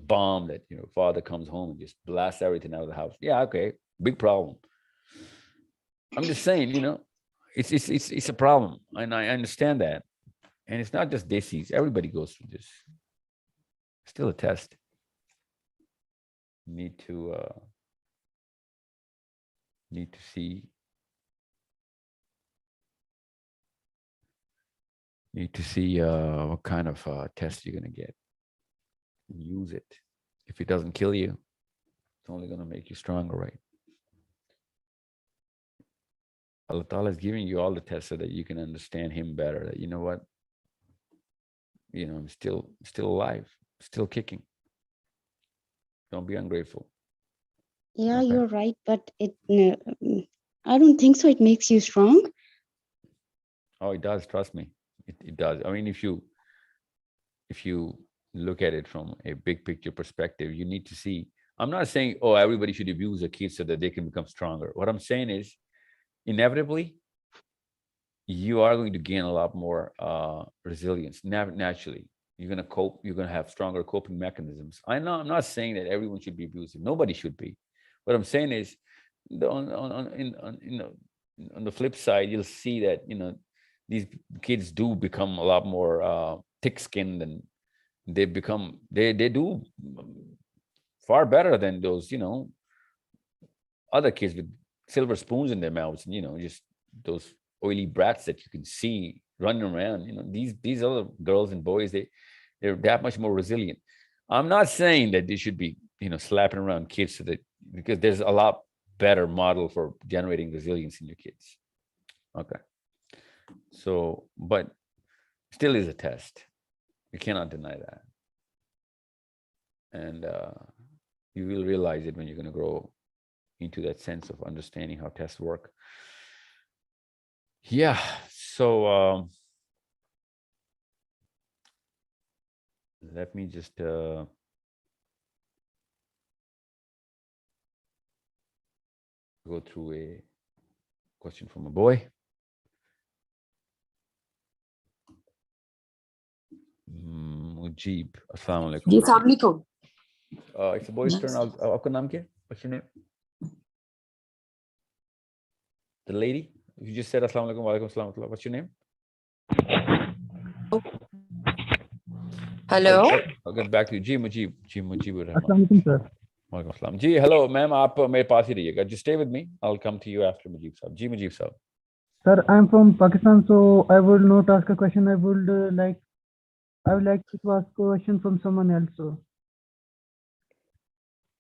bomb that, father comes home and just blasts everything out of the house. Yeah, okay, big problem. I'm just saying, it's a problem, and I understand that. And it's not just Desis. Everybody goes through this. Still a test. Need to see. Need to see what kind of test you're gonna get. And use it. If it doesn't kill you, it's only gonna make you stronger, right? Allah Ta'ala is giving you all the tests so that you can understand Him better. That you know what, I'm still alive, still kicking. Don't be ungrateful. Yeah, Okay. you're right, but I don't think so. It makes you strong. Oh, it does. Trust me, it does. I mean, if you look at it from a big picture perspective, you need to see. I'm not saying, oh, everybody should abuse a kid so that they can become stronger. What I'm saying is, inevitably, you are going to gain a lot more resilience naturally. You're going to cope. You're going to have stronger coping mechanisms. I'm not saying that everyone should be abusive. Nobody should be. What I'm saying is, on the flip side, you'll see that these kids do become a lot more thick-skinned, and they do far better than those other kids with silver spoons in their mouths, and just those oily brats that you can see running around. These other girls and boys, they're that much more resilient. I'm not saying that they should be slapping around kids because there's a lot better model for generating resilience in your kids. Okay. So, but still is a test. You cannot deny that. And you will realize it when you're going to grow into that sense of understanding how tests work. Yeah. So let me just go through a question from a boy. Mujib, Assalamu alaikum. जी अस्सलाम वालेकुम. It's a boy's turn. Aapka naam kya? What's your name? The lady? You just said Assalamu alaikum, wa alaikum assalam. What's your name? Hello. I'll get back to you. Ji Mujib. Assalamu alaikum, sir. Walaikum assalam. Ji, hello, ma'am. Aap mere paas hi rahiyega. Just stay with me. I'll come to you after Mujib sahab. Ji Mujib sahab. Sir, I'm from Pakistan, so I will not ask a question. I would like to ask a question from someone else. So.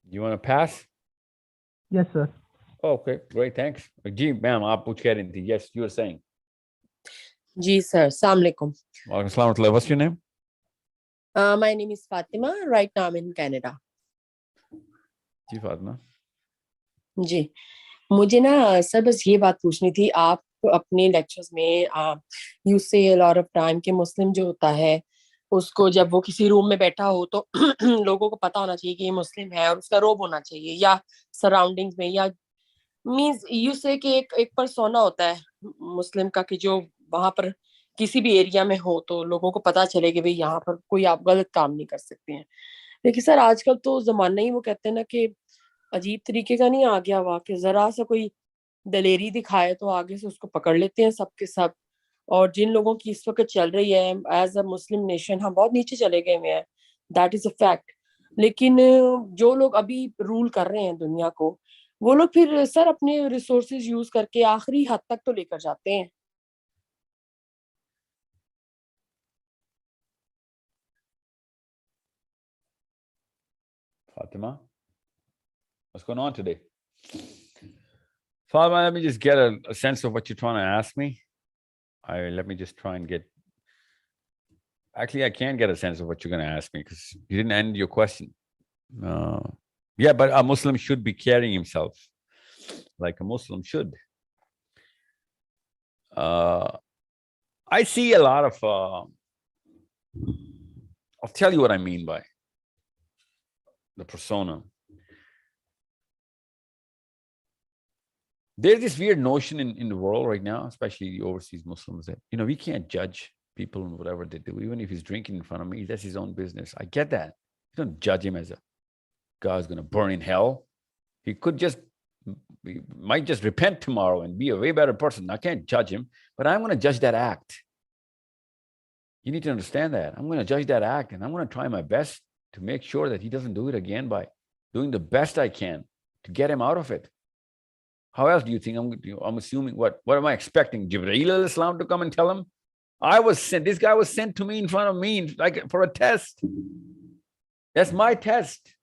You want to pass? Yes, sir. Oh, okay, great, thanks. Ji, ma'am, aap puch keh rahi thi. Yes, you were saying. Ji sir. Assalamu alaikum. Walaikum assalam. What's your name? My name is Fatima. Right now I'm in Canada. जी फातिमा. जी मुझे ना sir बस ये बात पूछनी थी. आप अपने lectures में यू से अ लॉट ऑफ टाइम कि मुस्लिम जो होता है उसको जब वो किसी रूम में बैठा हो तो लोगों को पता होना चाहिए कि ये मुस्लिम है और उसका रोब होना चाहिए या सराउंडिंग्स में या मींस यू से कि एक पर्सोना होता है मुस्लिम का कि जो वहां पर किसी भी एरिया में हो तो लोगों को पता चले कि भाई यहाँ पर कोई आप गलत काम नहीं कर सकते हैं. लेकिन सर आजकल तो जमाना ही वो कहते हैं ना कि अजीब तरीके का नहीं आ गया हुआ कि जरा सा कोई दलेरी दिखाए तो आगे से उसको पकड़ लेते हैं सबके सब. और जिन लोगों की इस वक्त चल रही है एज अ मुस्लिम नेशन हम बहुत नीचे चले गए हुए हैं. That is a fact. लेकिन जो लोग अभी रूल कर रहे हैं दुनिया को वो लोग फिर सर अपने रिसोर्सेज यूज करके आखिरी हद तक तो लेकर जाते हैं. Fatima, what's going on today? Fatima, let me just get a sense of what you're trying to ask me. Let me just try and get. Actually, I can't get a sense of what you're going to ask me because you didn't end your question. Yeah, but a Muslim should be carrying himself like a Muslim should. I see a lot of. I'll tell you what I mean by the persona. There's this weird notion in the world right now, especially the overseas Muslims, that we can't judge people and whatever they do. Even if he's drinking in front of me, that's his own business. I get that. You don't judge him as a guy's going to burn in hell. He could just he might just repent tomorrow and be a way better person. I can't judge him, but I'm going to judge that act. You need to understand that. I'm going to judge that act, and I'm going to try my best to make sure that he doesn't do it again by doing the best I can to get him out of it. How else do you think I'm assuming? What am I expecting? Jibreel al-Islam to come and tell him? This guy was sent to me in front of me, like for a test. That's my test.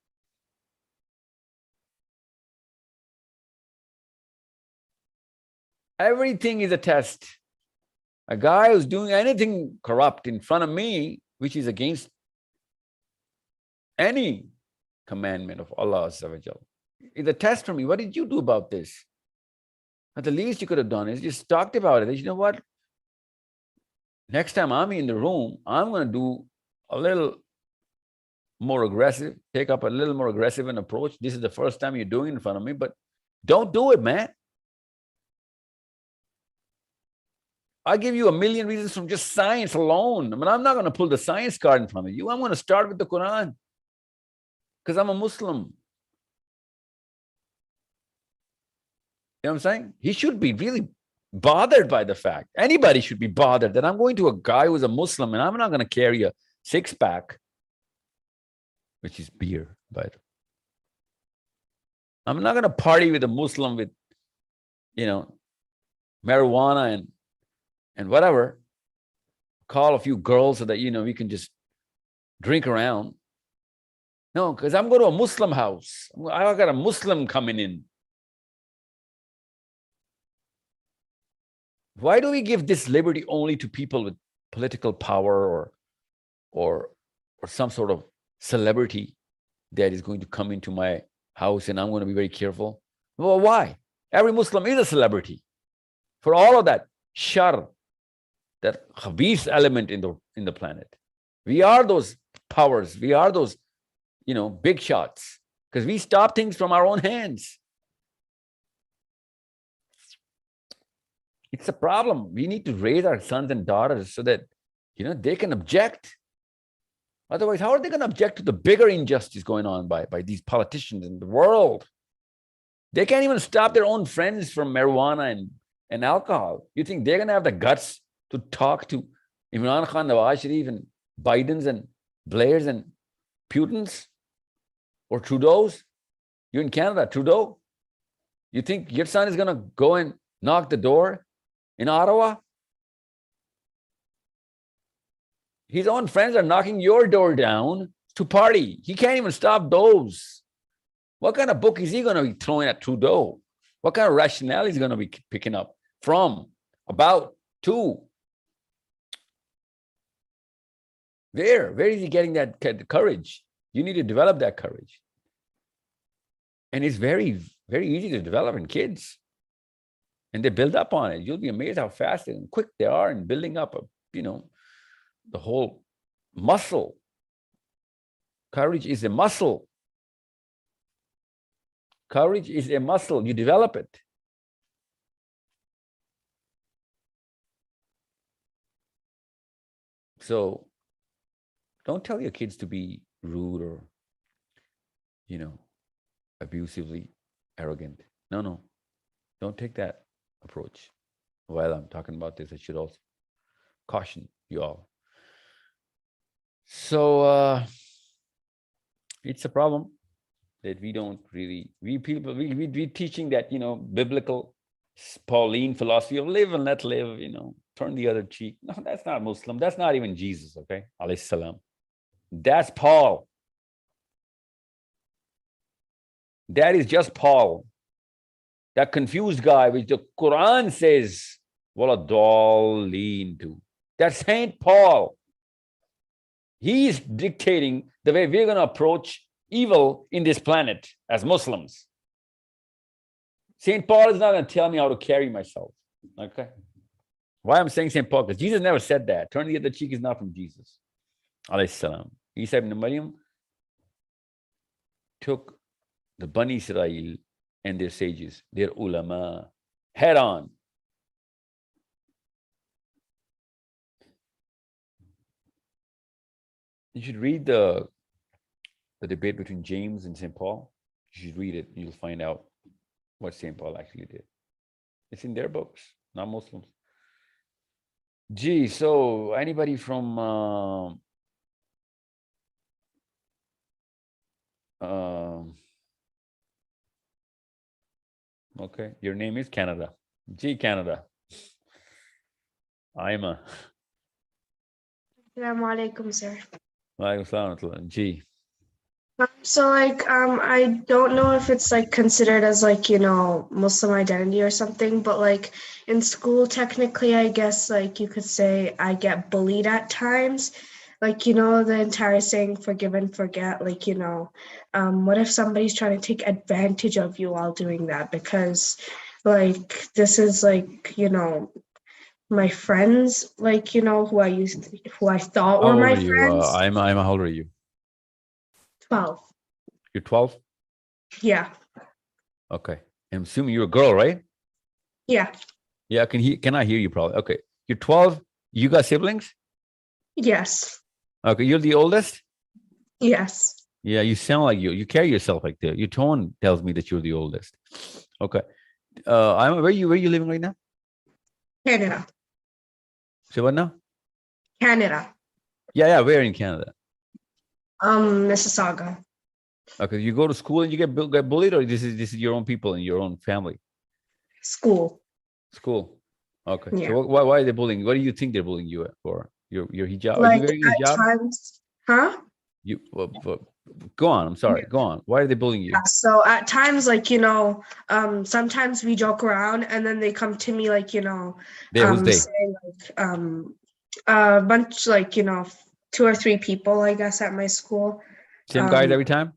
Everything is a test. A guy who's doing anything corrupt in front of me, which is against any commandment of Allah, is a test for me. What did you do about this? At the least you could have done is just talked about it. You know what? Next time I'm in the room, I'm going to do a little more aggressive, take up a little more aggressive an approach. This is the first time you're doing it in front of me, but don't do it, man. I give you a million reasons from just science alone. I mean, I'm not going to pull the science card in front of you. I'm going to start with the Quran because I'm a Muslim. You know what I'm saying? He should be really bothered by the fact. Anybody should be bothered that I'm going to a guy who's a Muslim and I'm not going to carry a six-pack, which is beer, but I'm not going to party with a Muslim with, marijuana and whatever, call a few girls so that, we can just drink around. No, because I'm going to a Muslim house. I got a Muslim coming in. Why do we give this liberty only to people with political power or some sort of celebrity that is going to come into my house and I'm going to be very careful? Well, why? Every Muslim is a celebrity. For all of that shar, that khabith element in the planet. We are those powers. We are those, big shots because we stop things from our own hands. It's a problem. We need to raise our sons and daughters so that, they can object. Otherwise, how are they going to object to the bigger injustice going on by these politicians in the world? They can't even stop their own friends from marijuana and alcohol. You think they're going to have the guts to talk to Imran Khan, Nawaz Sharif, and Bidens and Blairs and Putins or Trudeau's? You're in Canada, Trudeau. You think your son is going to go and knock the door in Ottawa? His own friends are knocking your door down to party. He can't even stop those. What kind of book is he going to be throwing at Trudeau? What kind of rationale is he going to be picking up from, about, to? Where is he getting that courage? You need to develop that courage. And it's very, very easy to develop in kids. And they build up on it. You'll be amazed how fast and quick they are in building up, the whole muscle. Courage is a muscle. Courage is a muscle. You develop it. So don't tell your kids to be rude or, abusively arrogant. No. Don't take that approach. While I'm talking about this, I should also caution you all. So it's a problem that we don't really, we teaching that, biblical Pauline philosophy of live and let live, turn the other cheek. No, that's not Muslim. That's not even Jesus, okay? Alayhi salam. That's Paul. That is just Paul. That confused guy, which the Quran says, wala dallin to. That's Saint Paul. He's dictating the way we're going to approach evil in this planet as Muslims. Saint Paul is not going to tell me how to carry myself. Okay? Why I'm saying Saint Paul? Because Jesus never said that. Turn the other cheek is not from Jesus. Alayhi salam. Isa ibn Maryam took the Bani Israel and their sages, their ulama, head on. You should read the debate between James and St. Paul. You should read it. You'll find out what St. Paul actually did. It's in their books, not Muslims. Gee, so anybody from okay, your name is Canada. Gee, Canada. I'm a Assalamu alaikum, sir. Gee. So like I don't know if it's like considered as like, you know, Muslim identity or something, but like in school technically I guess like you could say I get bullied at times. Like, you know, the entire saying forgive and forget, like, you know, what if somebody's trying to take advantage of you while doing that? Because like this is like, you know, my friends, like, you know, who I thought How were old my are you? friends. How old are you? 12. You're 12? Yeah. Okay. I'm assuming you're a girl, right? Yeah. Yeah, can I hear you probably? Okay. You're 12. You got siblings? Yes. Okay, you're the oldest? Yes. Yeah, you sound like you carry yourself like that. Your tone tells me that you're the oldest. Okay. Where you living right now? Canada. Say what now? Canada. Yeah, where in Canada? Mississauga. Okay, you go to school and you get bullied, or this is your own people in your own family? School. School. Okay. Yeah. So why are they bullying you? What do you think they're bullying you for? Your hijab? Are you Like wearing a at hijab? times, huh? You go on. I'm sorry. Go on. Why are they bullying you? Yeah, so at times, like, you know, sometimes we joke around and then they come to me like, you know, Who's they? saying like a bunch like, you know, 2 or 3 people, I guess, at my school. Same guys every time?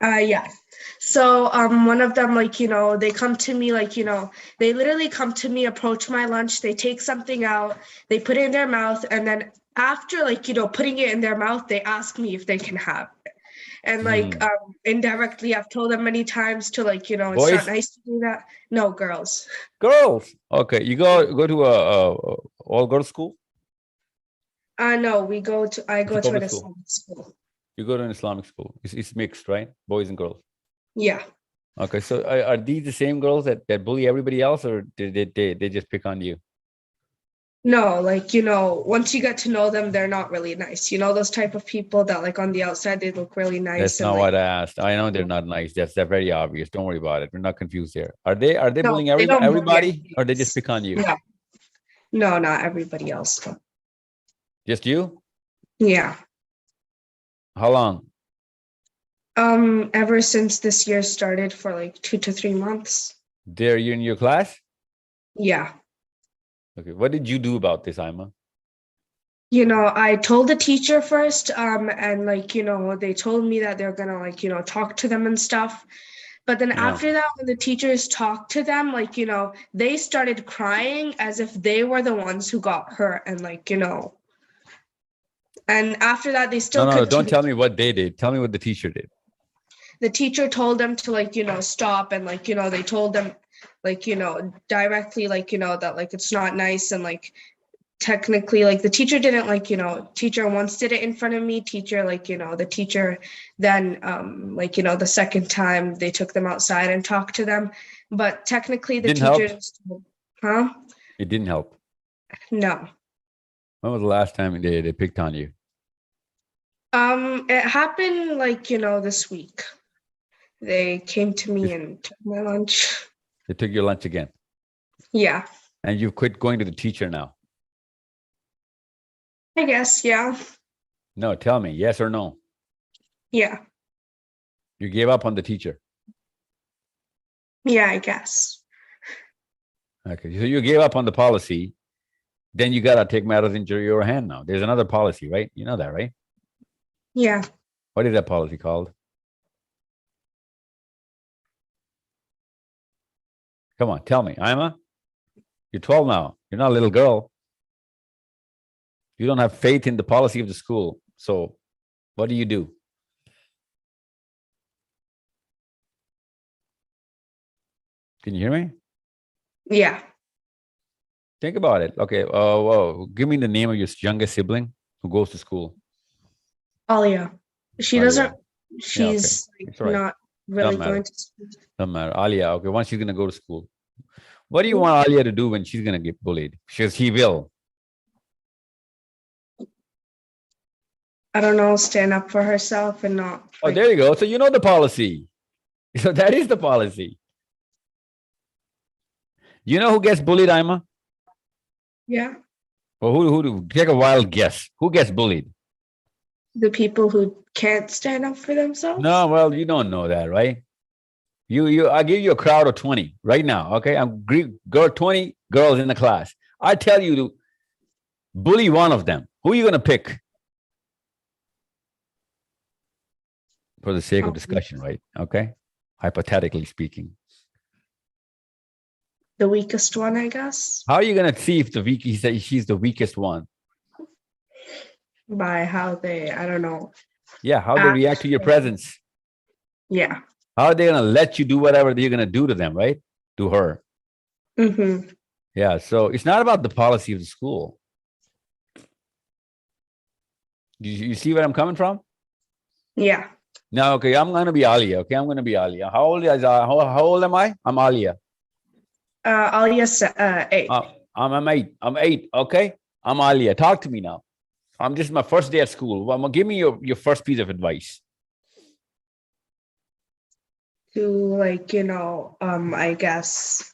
Yeah. So one of them, like, you know, they come to me like, you know, they literally come to me, approach my lunch, they take something out, they put it in their mouth, and then after, like, you know, putting it in their mouth, they ask me if they can have it. And like indirectly, I've told them many times to, like, you know, it's not Boys? nice to do that. No, girls. Girls. Okay. You go to a all girls school? No, I go a to an public school. Islamic school. You go to an Islamic school. It's mixed, right? Boys and girls. Yeah. Okay. So are these the same girls that bully everybody else, or they just pick on you? No, like, you know, once you get to know them, they're not really nice. You know, those type of people that like on the outside, they look really nice. That's and not like, what I asked. I know they're not nice. They're very obvious. Don't worry about it. We're not confused there. Are they No, bullying they don't bully everybody, or they just pick on you? Yeah. No, not everybody else. Just you? Yeah. How long? Ever since this year started for like 2 to 3 months. They're you in your class? Yeah. Okay. What did you do about this, Ima? You know, I told the teacher first, and like, you know, they told me that they're gonna like, you know, talk to them and stuff. But then Yeah. after that, when the teachers talked to them, like, you know, they started crying as if they were the ones who got hurt, and like, you know, and after that, they still No, don't continued. tell me what they did. Tell me what the teacher did. The teacher told them to like, you know, stop, and like, you know, they told them like, you know, directly, like, you know, that like it's not nice, and like technically like the teacher didn't like, you know, teacher once did it in front of me, teacher like, you know, the teacher then like, you know, the second time they took them outside and talked to them, but technically the Didn't teacher help? just, huh? It didn't help. No. When was the last time they picked on you? It happened like, you know, this week. They came to me and took my lunch. They took your lunch again. Yeah. And you've quit going to the teacher now. I guess, yeah. No, tell me, yes or no? Yeah. You gave up on the teacher. Yeah, I guess. Okay, so you gave up on the policy. Then you gotta take matters into your hand now. There's another policy, right? You know that, right? Yeah. What is that policy called? Come on, tell me. Ima, you're 12 now. You're not a little girl. You don't have faith in the policy of the school. So what do you do? Can you hear me? Yeah. Think about it. Okay. Whoa. Give me the name of your youngest sibling who goes to school. Alia. She Alia. doesn't, Yeah, okay. she's like It's all right. not, really matter. going to school. Doesn't matter. Alia, okay, once she's gonna go to school. What do you want Alia to do when she's gonna get bullied? Because he will. I don't know, stand up for herself and not. Oh, there you go. So you know the policy. So that is the policy. You know who gets bullied, Ima? Yeah. Or who take a wild guess? Who gets bullied? The people who can't stand up for themselves. No, well, you don't know that, right? I give you a crowd of 20 right now. Okay. 20 girls in the class. I tell you to bully one of them. Who are you gonna pick? For the sake of discussion, right? Okay. Hypothetically speaking. The weakest one, I guess. How are you gonna see if she's the weakest one? By how they, I don't know. Yeah, how they react to your presence. Yeah. How are they gonna let you do whatever you're gonna do to them, right? To her. Mm-hmm. Yeah, so it's not about the policy of the school. You see where I'm coming from? Yeah. Now, okay, I'm gonna be Alia. Okay, I'm gonna be Alia. How old am I? I'm Alia. Alia's 8. I'm 8. I'm 8. Okay, I'm Alia. Talk to me now. I'm just my first day at school. Well, give me your first piece of advice. To like, I guess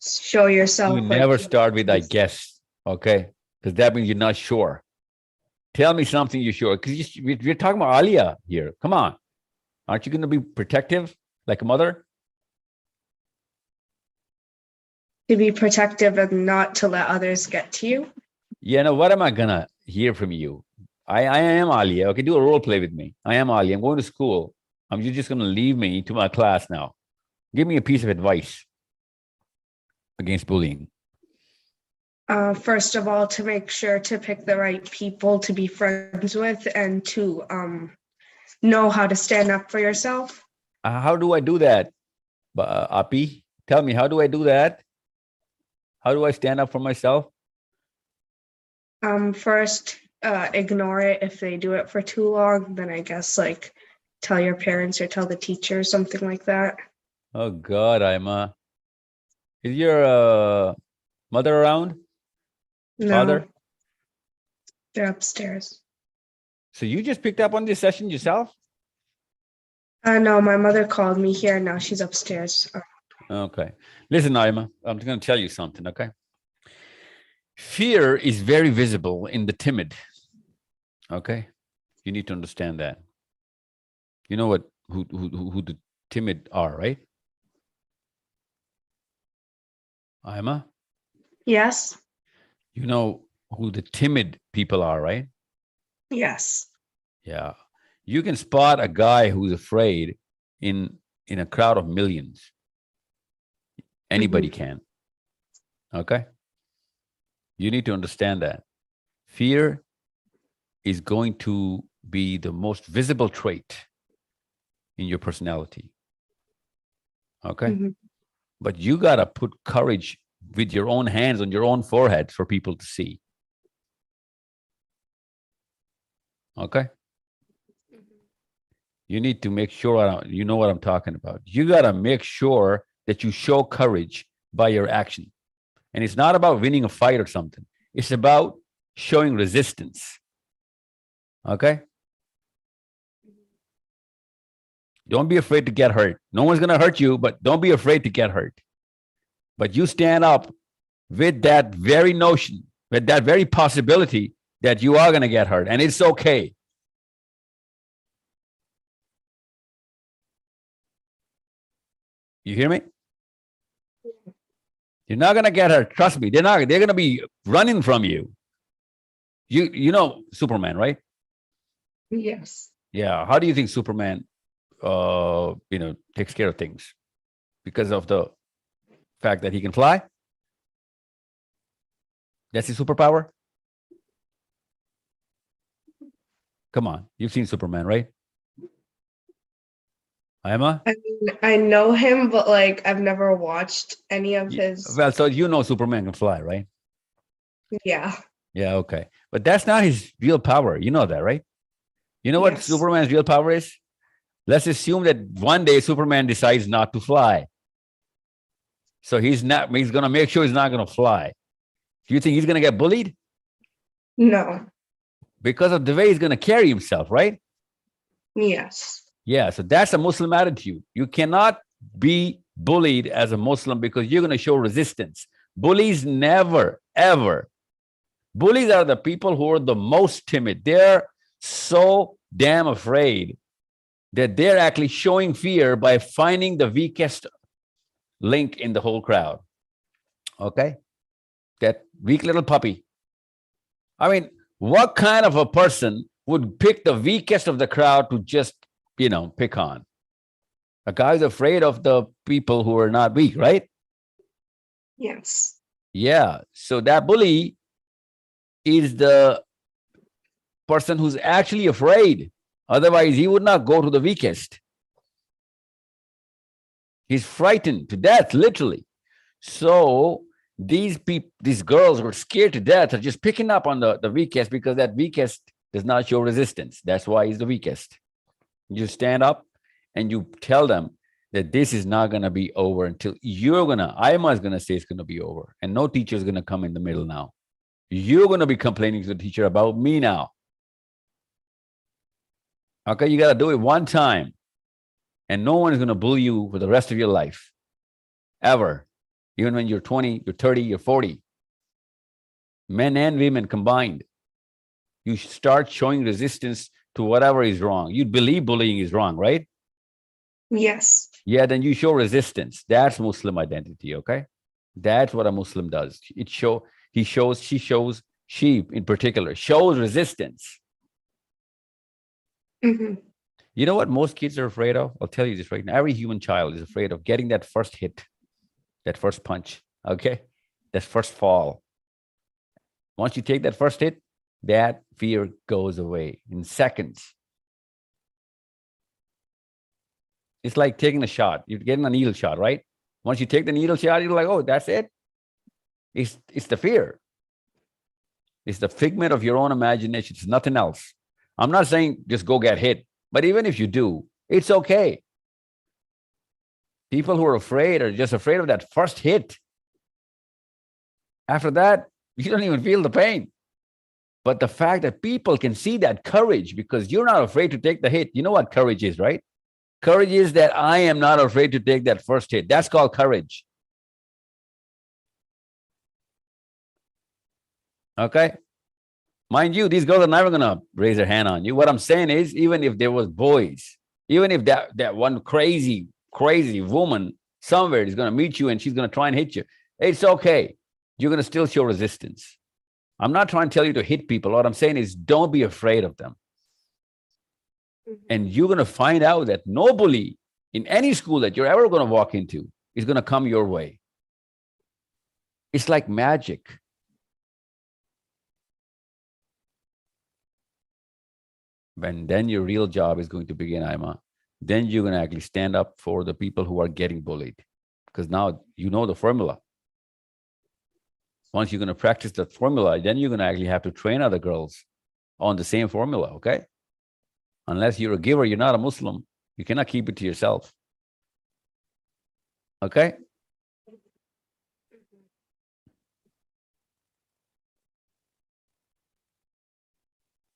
show yourself. You like, never start with I guess, okay? Because that means you're not sure. Tell me something you're sure. Because we're talking about Alia here. Come on. Aren't you going to be protective like a mother? To be protective and not to let others get to you. Yeah, no, what am I going to hear from you? I am Alia. Okay, do a role play with me. I am Alia. I'm going to school. You're just going to leave me to my class now. Give me a piece of advice against bullying. First of all, to make sure to pick the right people to be friends with and to know how to stand up for yourself. How do I do that, Api? Tell me, how do I do that? How do I stand up for myself? First, ignore it. If they do it for too long, then I guess like tell your parents or tell the teacher, something like that. Oh God, is your mother around? No, Father? they're upstairs. So you just picked up on this session yourself? No, my mother called me here. Now she's upstairs. Okay. Listen, Naima, I'm going to tell you something, okay? Fear is very visible in the timid, okay? You need to understand that. You know who the timid are, right? Naima? Yes. You know who the timid people are, right? Yes. Yeah. You can spot a guy who's afraid in a crowd of millions. Anybody can. Okay? You need to understand that. Fear is going to be the most visible trait in your personality. Okay? But you got to put courage with your own hands on your own forehead for people to see. Okay? You need to make sure you know what I'm talking about. You got to make sure that you show courage by your action. And it's not about winning a fight or something. It's about showing resistance. Okay? Don't be afraid to get hurt. No one's going to hurt you, but don't be afraid to get hurt. But you stand up with that very notion, with that very possibility that you are going to get hurt, and it's okay. You hear me? You're not going to get hurt. Trust me. They're going to be running from you. You know Superman, right? Yes. Yeah. How do you think Superman, takes care of things? Because of the fact that he can fly? That's his superpower? Come on. You've seen Superman, right? Emma? I mean, I know him, but like I've never watched any of his. Well, so you know Superman can fly, right? Yeah. Yeah, okay. But that's not his real power. You know that, right? You know what Yes. Superman's real power is? Let's assume that one day Superman decides not to fly. So he's going to make sure he's not going to fly. Do you think he's going to get bullied? No. Because of the way he's going to carry himself, right? Yes. Yeah, so that's a Muslim attitude. You cannot be bullied as a Muslim because you're going to show resistance. Bullies never, ever. Bullies are the people who are the most timid. They're so damn afraid that they're actually showing fear by finding the weakest link in the whole crowd. Okay? That weak little puppy. I mean, what kind of a person would pick the weakest of the crowd to just, pick on? A guy who's afraid of the people who are not weak, right? Yes. Yeah. So that bully is the person who's actually afraid. Otherwise, he would not go to the weakest. He's frightened to death, literally. So these girls who are scared to death are just picking up on the weakest because that weakest does not show resistance. That's why he's the weakest. You stand up and you tell them that this is not going to be over until Aima is going to say it's going to be over. And no teacher is going to come in the middle now. You're going to be complaining to the teacher about me now. Okay, you got to do it one time. And no one is going to bully you for the rest of your life. Ever. Even when you're 20, you're 30, you're 40. Men and women combined. You start showing resistance to whatever is wrong. You believe bullying is wrong, right? Yes. Yeah, then you show resistance. That's Muslim identity, okay? That's what a Muslim does. She in particular, shows resistance. Mm-hmm. You know what most kids are afraid of? I'll tell you this right now. Every human child is afraid of getting that first hit, that first punch, okay? That first fall. Once you take that first hit, that fear goes away in seconds. It's like taking a shot. You're getting a needle shot, right? Once you take the needle shot, you're like, oh, that's it. It's the fear. It's the figment of your own imagination. It's nothing else. I'm not saying just go get hit, but even if you do, it's okay. People who are afraid are just afraid of that first hit. After that, you don't even feel the pain. But the fact that people can see that courage because you're not afraid to take the hit. You know what courage is, right? Courage is that I am not afraid to take that first hit. That's called courage. Okay? Mind you, these girls are never going to raise their hand on you. What I'm saying is, even if there was boys, even if that one crazy woman somewhere is going to meet you and she's going to try and hit you, it's okay. You're going to still show resistance. I'm not trying to tell you to hit people. What I'm saying is don't be afraid of them. And you're going to find out that no bully in any school that you're ever going to walk into is going to come your way. It's like magic. And then your real job is going to begin, Aima. Then you're going to actually stand up for the people who are getting bullied. Because now you know the formula. Once you're going to practice that formula, then you're going to actually have to train other girls on the same formula, okay? Unless you're a giver, you're not a Muslim. You cannot keep it to yourself. Okay?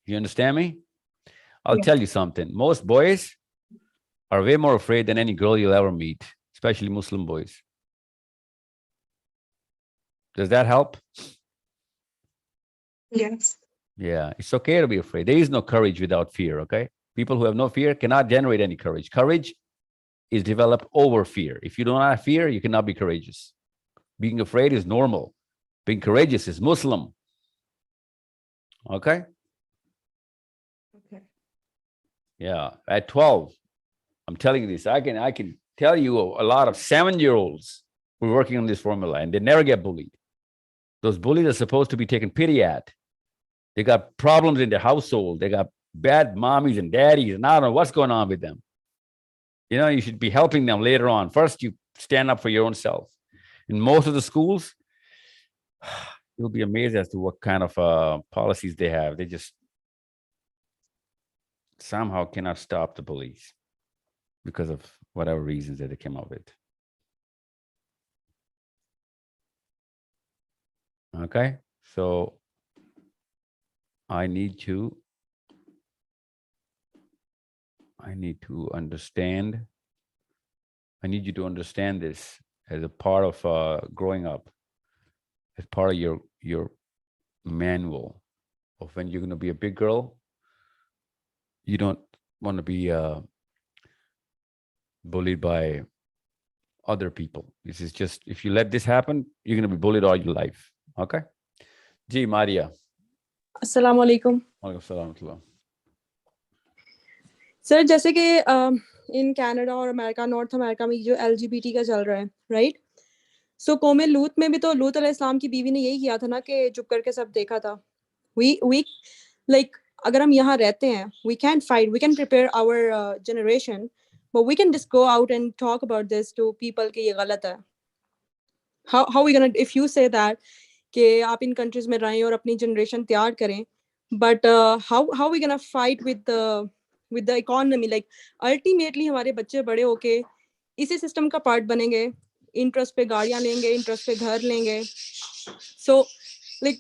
You understand me? I'll tell you something. Most boys are way more afraid than any girl you'll ever meet, especially Muslim boys. Does that help? Yes. Yeah, it's okay to be afraid. There is no courage without fear, okay? People who have no fear cannot generate any courage. Courage is developed over fear. If you don't have fear, you cannot be courageous. Being afraid is normal. Being courageous is Muslim. Okay? Okay. Yeah, at 12, I'm telling you this. I can tell you a lot of 7-year-olds who are working on this formula and they never get bullied. Those bullies are supposed to be taken pity at. They got problems in their household. They got bad mommies and daddies, and I don't know what's going on with them. You know, you should be helping them later on. First, you stand up for your own self. In most of the schools, you'll be amazed as to what kind of policies they have. They just somehow cannot stop the bullies. because of whatever reasons that they came up with. Okay, so I need to understand. I need you to understand this as a part of growing up, as part of your manual of when you're going to be a big girl. You don't want to be bullied by other people. This is just, if you let this happen, you're going to be bullied all your life. Okay? Ji, Maria. अस्सलाम वालेकुम Alaikum. Sir, जैसे कि in Canada और America, north America में जो LGBT का चल रहा है, राइट? सो कौमे लूत में भी तो लूत अलैहिस्सलाम की बीवी ने यही किया था ना कि चुप करके सब देखा था. वी लाइक अगर हम यहाँ रहते हैं, we can fight, we can prepare our generation, but we can just go out and talk about this to people कि ये गलत है. How we gonna, if you say that कि आप इन कंट्रीज में रहें और अपनी जनरेशन तैयार करें, but how we gonna fight with the economy? Like ultimately हमारे बच्चे बड़े होके इसी सिस्टम का पार्ट बनेंगे, इंटरेस्ट पे गाड़ियां लेंगे, इंटरेस्ट पे घर लेंगे. So like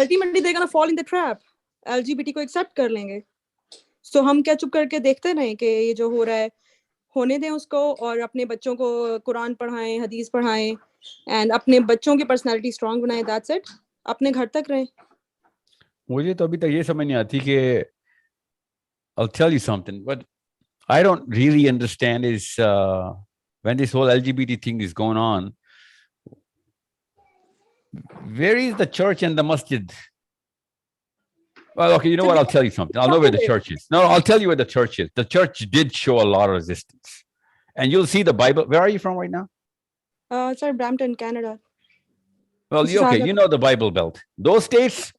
ultimately they're gonna fall in the trap. LGBT को एक्सेप्ट कर लेंगे. So हम क्या चुप करके देखते रहें कि ये जो हो रहा है, होने दें उसको और अपने बच्चों को कुरान पढ़ाएं, हदीस पढ़ाएं एंड अपने बच्चों की पर्सनालिटी स्ट्रांग बनाएं. That's it. अपने घर तक रहें. मुझे तो अभी तक ये समझ नहीं आती कि I'll tell you something. What I don't really understand is when this whole LGBT thing is going on, where is the church and the masjid? Well, okay, you know what? I'll tell you something. I'll know where the church is. No, I'll tell you where the church is. The church did show a lot of resistance. And you'll see the Bible. Where are you from right now? Sorry, Brampton, Canada. Well, okay, you know the Bible Belt. Those states,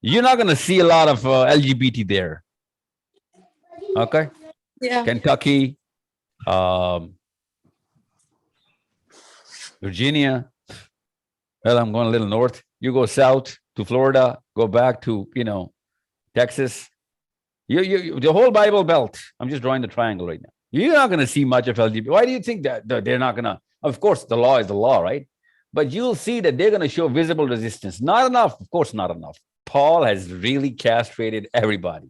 you're not going to see a lot of LGBT there. Okay? Yeah. Kentucky, Virginia. Well, I'm going a little north. You go south to Florida, go back to, Texas. The whole Bible Belt. I'm just drawing the triangle right now. You're not going to see much of LGBT. Why do you think that they're not going to? Of course, the law is the law, right? But you'll see that they're going to show visible resistance. Not enough. Of course, not enough. Paul has really castrated everybody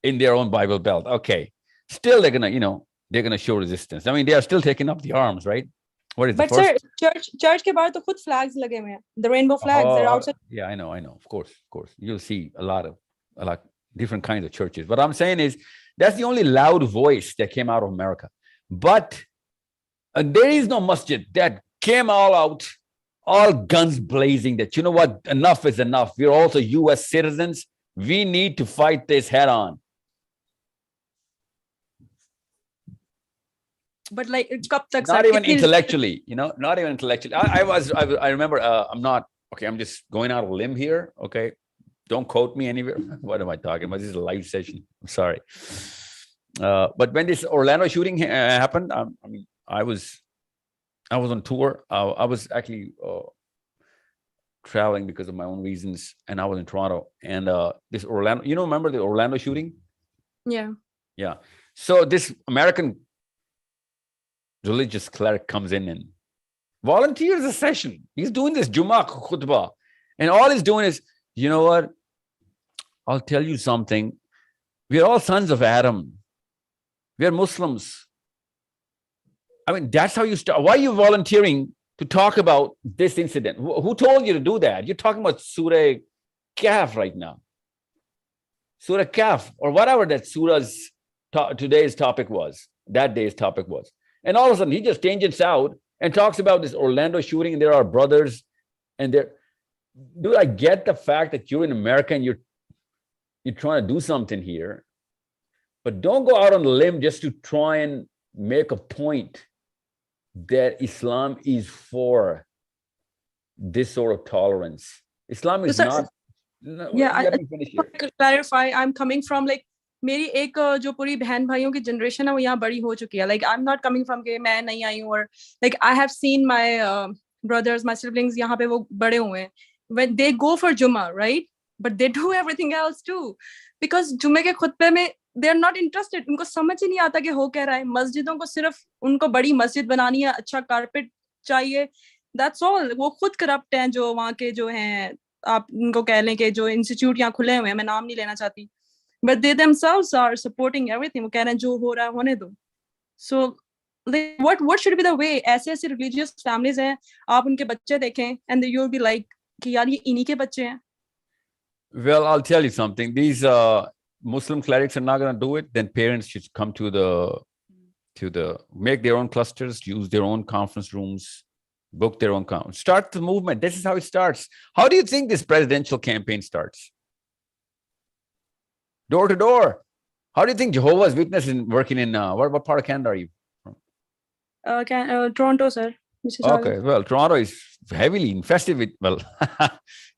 in their own Bible Belt. Okay. Still, they're going to, they're going to show resistance. I mean, they are still taking up the arms, right? What is but the first? Sir, church के बाहर तो खुद flags लगे हुए हैं. The rainbow flags. They're outside. Yeah, I know. Of course. You'll see a lot different kinds of churches. What I'm saying is that's the only loud voice that came out of America. But there is no masjid that came all out, all guns blazing, that, you know what, enough is enough. We're also US citizens. We need to fight this head on. But like, not even intellectually, not even intellectually. I remember, I'm just going out of a limb here. Okay. Don't quote me anywhere. What am I talking about? This is a live session. I'm sorry. But when this Orlando shooting happened, I was on tour. I was actually traveling because of my own reasons, and I was in Toronto. And this Orlando, remember the Orlando shooting? Yeah. Yeah. So this American religious cleric comes in and volunteers a session. He's doing this Jummah khutbah, and all he's doing is, you know what? I'll tell you something. We're all sons of Adam. We're Muslims. I mean, that's how you start. Why are you volunteering to talk about this incident? Who told you to do that? You're talking about Surah Kahf right now. Surah Kahf, or whatever that surah's today's topic was, that day's topic was. And all of a sudden, he just tangents out and talks about this Orlando shooting, and there are brothers, and they're... Dude, I get the fact that you're in America and you're trying to do something here, but don't go out on the limb just to try and make a point that Islam is for this sort of tolerance. Islam is not. Yeah, I to clarify. I'm coming from like मेरी एक जो पूरी बहन भाइयों की generation है वो यहाँ बड़ी हो चुकी है. Like I'm not coming from के मैं नहीं आई हूँ, और like I have seen my brothers, my siblings यहाँ पे वो बड़े हुए हैं. When they go for Jummah, right? But they do everything else too, because Jummah के खुतबे में they're not interested. उनको समझ ही नहीं आता कि हो क्या रहा है. मस्जिदों को सिर्फ उनको बड़ी मस्जिद बनानी है, अच्छा कारपेट चाहिए, that's all. वो खुद करप्ट हैं जो वहाँ के जो हैं, आप उनको कह लें कि जो इंस्टीट्यूट यहाँ खुले हुए हैं, मैं नाम नहीं लेना चाहती, but they themselves are supporting everything. वो कह रहे हैं जो हो रहा है होने दो. So like what should be the way? ऐसे religious families हैं, आप उनके बच्चे देखें and you'll be like कि यार ये इन्हीं के बच्चे हैं. Well, I'll tell you something. These Muslim clerics are not going to do it. Then parents should come to the make their own clusters, use their own conference rooms, book their own conference, start the movement. This is how it starts. How do you think this presidential campaign starts? Door to door. How do you think Jehovah's Witness is working in what part of Canada are you from? Toronto, sir. Mrs. Sahil. Okay, well, Toronto is heavily infested with, well,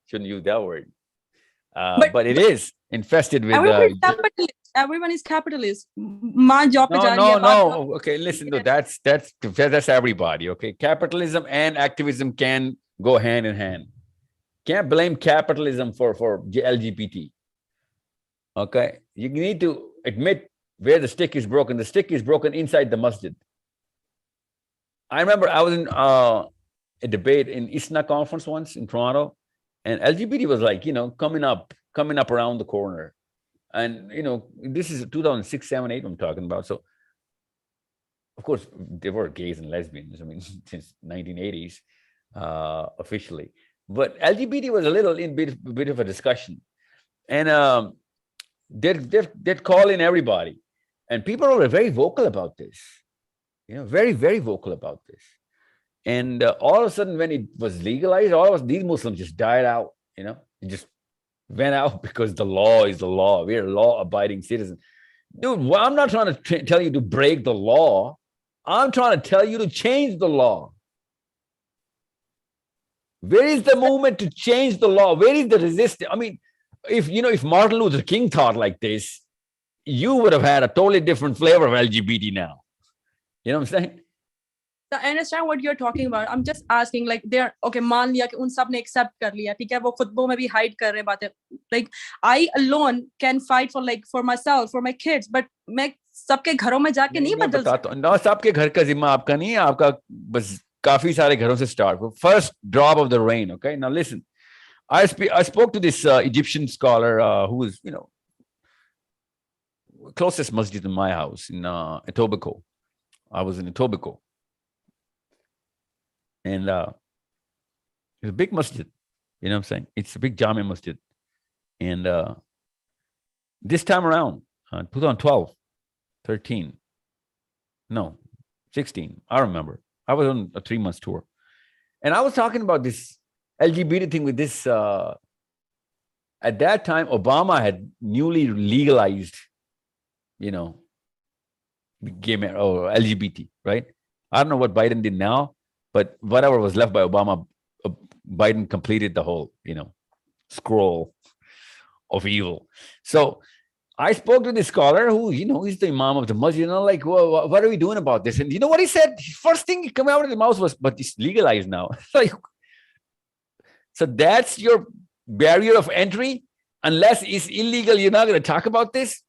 shouldn't use that word. But it is infested with. Everyone is capitalist. माँ job पे जा रही है. No. Okay, listen. No, that's everybody. Okay, capitalism and activism can go hand in hand. Can't blame capitalism for LGBT. Okay, you need to admit where the stick is broken. The stick is broken inside the masjid. I remember I was in a debate in ISNA conference once in Toronto, and LGBT was like, coming up around the corner. And, this is 2006, 7, 8 I'm talking about. So, of course, there were gays and lesbians, I mean, since 1980s, officially. But LGBT was a little bit of a discussion. And they'd call in everybody. And people were very vocal about this. Very, very vocal about this. And all of a sudden, when it was legalized, all of us, these Muslims just died out, it just went out because the law is the law. We're law-abiding citizens. Dude, well, I'm not trying to tell you to break the law. I'm trying to tell you to change the law. Where is the movement to change the law? Where is the resistance? I mean, if Martin Luther King thought like this, you would have had a totally different flavor of LGBT now. You know what I'm saying? I understand what you're talking about. I'm just asking, like, they're okay. मान लिया कि उन सब ने accept कर लिया, ठीक है? वो खुतबों में भी hide कर रहे बातें. Like, I alone can fight for myself, for my kids, but मैं सबके घरों में जाके नहीं बदल सकता. No, सबके घर का जिम्मा आपका नहीं है, आपका बस काफी सारे घरों से start. First drop of the rain. Okay, now listen. I spoke to this Egyptian scholar who was, closest masjid in my house in Etobicoke. I was in Etobicoke. And it's a big masjid, you know what I'm saying? It's a big Jami masjid. And this time around, 2012, 13, no, 16, I remember. I was on a 3-month tour. And I was talking about this LGBT thing with this, at that time, Obama had newly legalized, gay marriage or LGBT, right? I don't know what Biden did now, but whatever was left by Obama, Biden completed the whole, scroll of evil. So I spoke to this scholar who, he's the imam of the masjid, like, well, what are we doing about this? And you know what he said? First thing he came out of his mouth was, but it's legalized now. Like, so that's your barrier of entry? Unless it's illegal, you're not going to talk about this?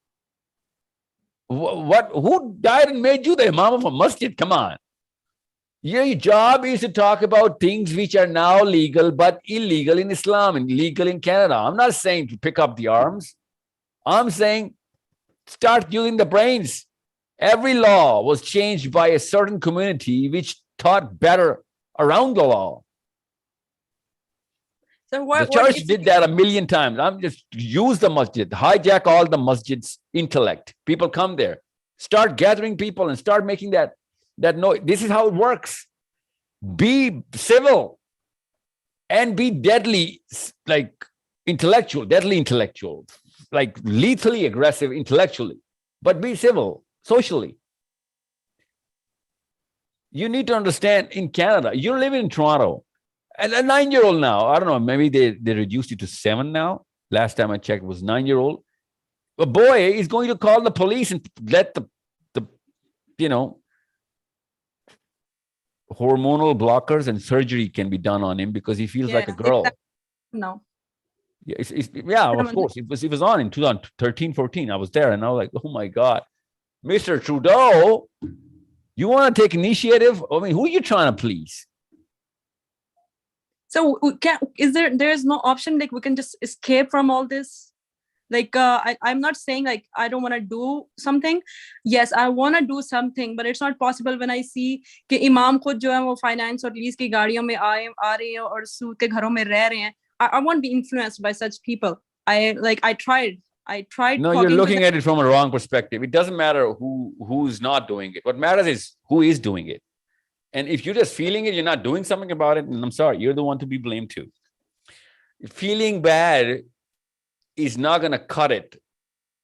Who died and made you the imam of a masjid? Come on. Your job is to talk about things which are now legal, but illegal in Islam and legal in Canada. I'm not saying to pick up the arms. I'm saying start using the brains. Every law was changed by a certain community which thought better around the law. So the church did that a million times. I'm just use the masjid, hijack all the masjid's intellect. People come there, start gathering people and start making that noise. This is how it works. Be civil and be deadly, like deadly intellectual, like lethally aggressive intellectually, but be civil socially. You need to understand in Canada, you're living in Toronto. And a 9-year-old now, I don't know, maybe they reduced it to 7 now. Last time I checked, it was 9-year-old. A boy is going to call the police and let the hormonal blockers and surgery can be done on him because he feels like a girl. No. Yeah, of course. It was on in 2013, 14. I was there and I was like, oh my God, Mr. Trudeau, you want to take initiative? I mean, who are you trying to please? So there's no option like we can just escape from all this? Like I'm not saying like I don't want to do something. Yes, I want to do something, but it's not possible when I see कि इमाम खुद जो है वो finance और lease की गाड़ियों में आ रहे हैं और सूद के घरों में रह रहे हैं. I won't be influenced by such people. I tried. No, you're looking at it from a wrong perspective. It doesn't matter who's not doing it. What matters is who is doing it. And if you're just feeling it, you're not doing something about it, and I'm sorry, you're the one to be blamed too. Feeling bad is not going to cut it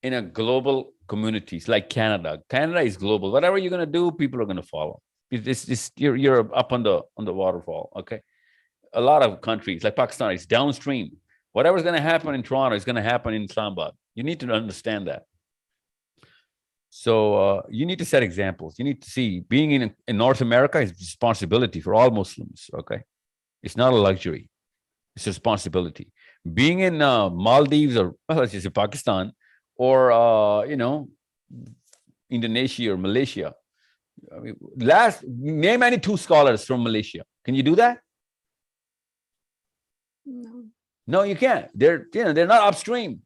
in a global communities like Canada. Canada is global. Whatever you're going to do, people are going to follow. You're up on the waterfall. Okay. A lot of countries like Pakistan is downstream. Whatever's going to happen in Toronto is going to happen in Islamabad. You need to understand that. So you need to set examples. You need to see being in North America is responsibility for all Muslims. Okay. It's not a luxury. It's a responsibility. Being in Maldives or let's just say Pakistan or Indonesia or Malaysia. I mean, name any 2 scholars from Malaysia. Can you do that? No, you can't. They're not upstream.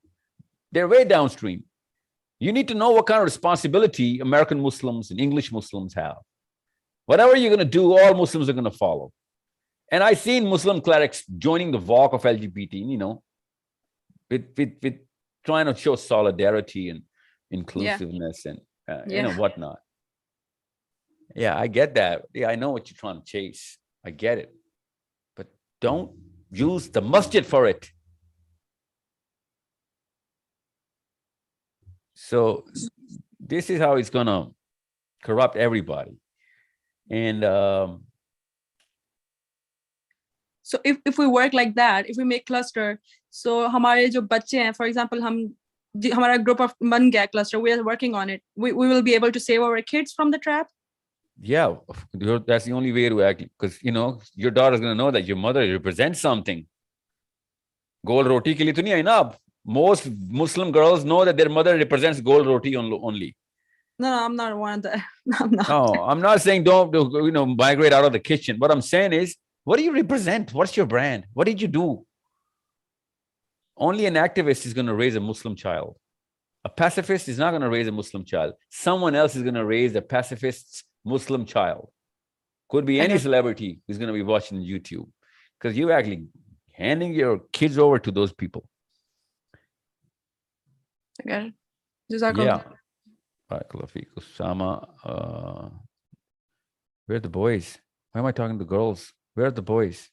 They're way downstream. You need to know what kind of responsibility American Muslims and English Muslims have. Whatever you're going to do, all Muslims are going to follow. And I've seen Muslim clerics joining the walk of LGBT, with trying to show solidarity and inclusiveness and whatnot. Yeah, I get that. Yeah, I know what you're trying to chase. I get it. But don't use the masjid for it. So this is how it's going to corrupt everybody. And so if we work like that, if we make cluster, so हमारे जो बच्चे हैं, for example, हमारा group of बन गया cluster, we are working on it. We will be able to save our kids from the trap. Yeah, that's the only way to act, because your daughter's going to know that your mother represents something. Gold roti ke liye to nahi hai na. Most Muslim girls know that their mother represents gold roti only. No, I'm not one of the. No, I'm not saying don't migrate out of the kitchen. What I'm saying is, what do you represent? What's your brand? What did you do? Only an activist is going to raise a Muslim child. A pacifist is not going to raise a Muslim child. Someone else is going to raise a pacifist's Muslim child. Could be any celebrity who's going to be watching YouTube, because you're actually handing your kids over to those people. Okay. Yeah. Usama, where are the boys? Why am I talking to girls? Where are the boys?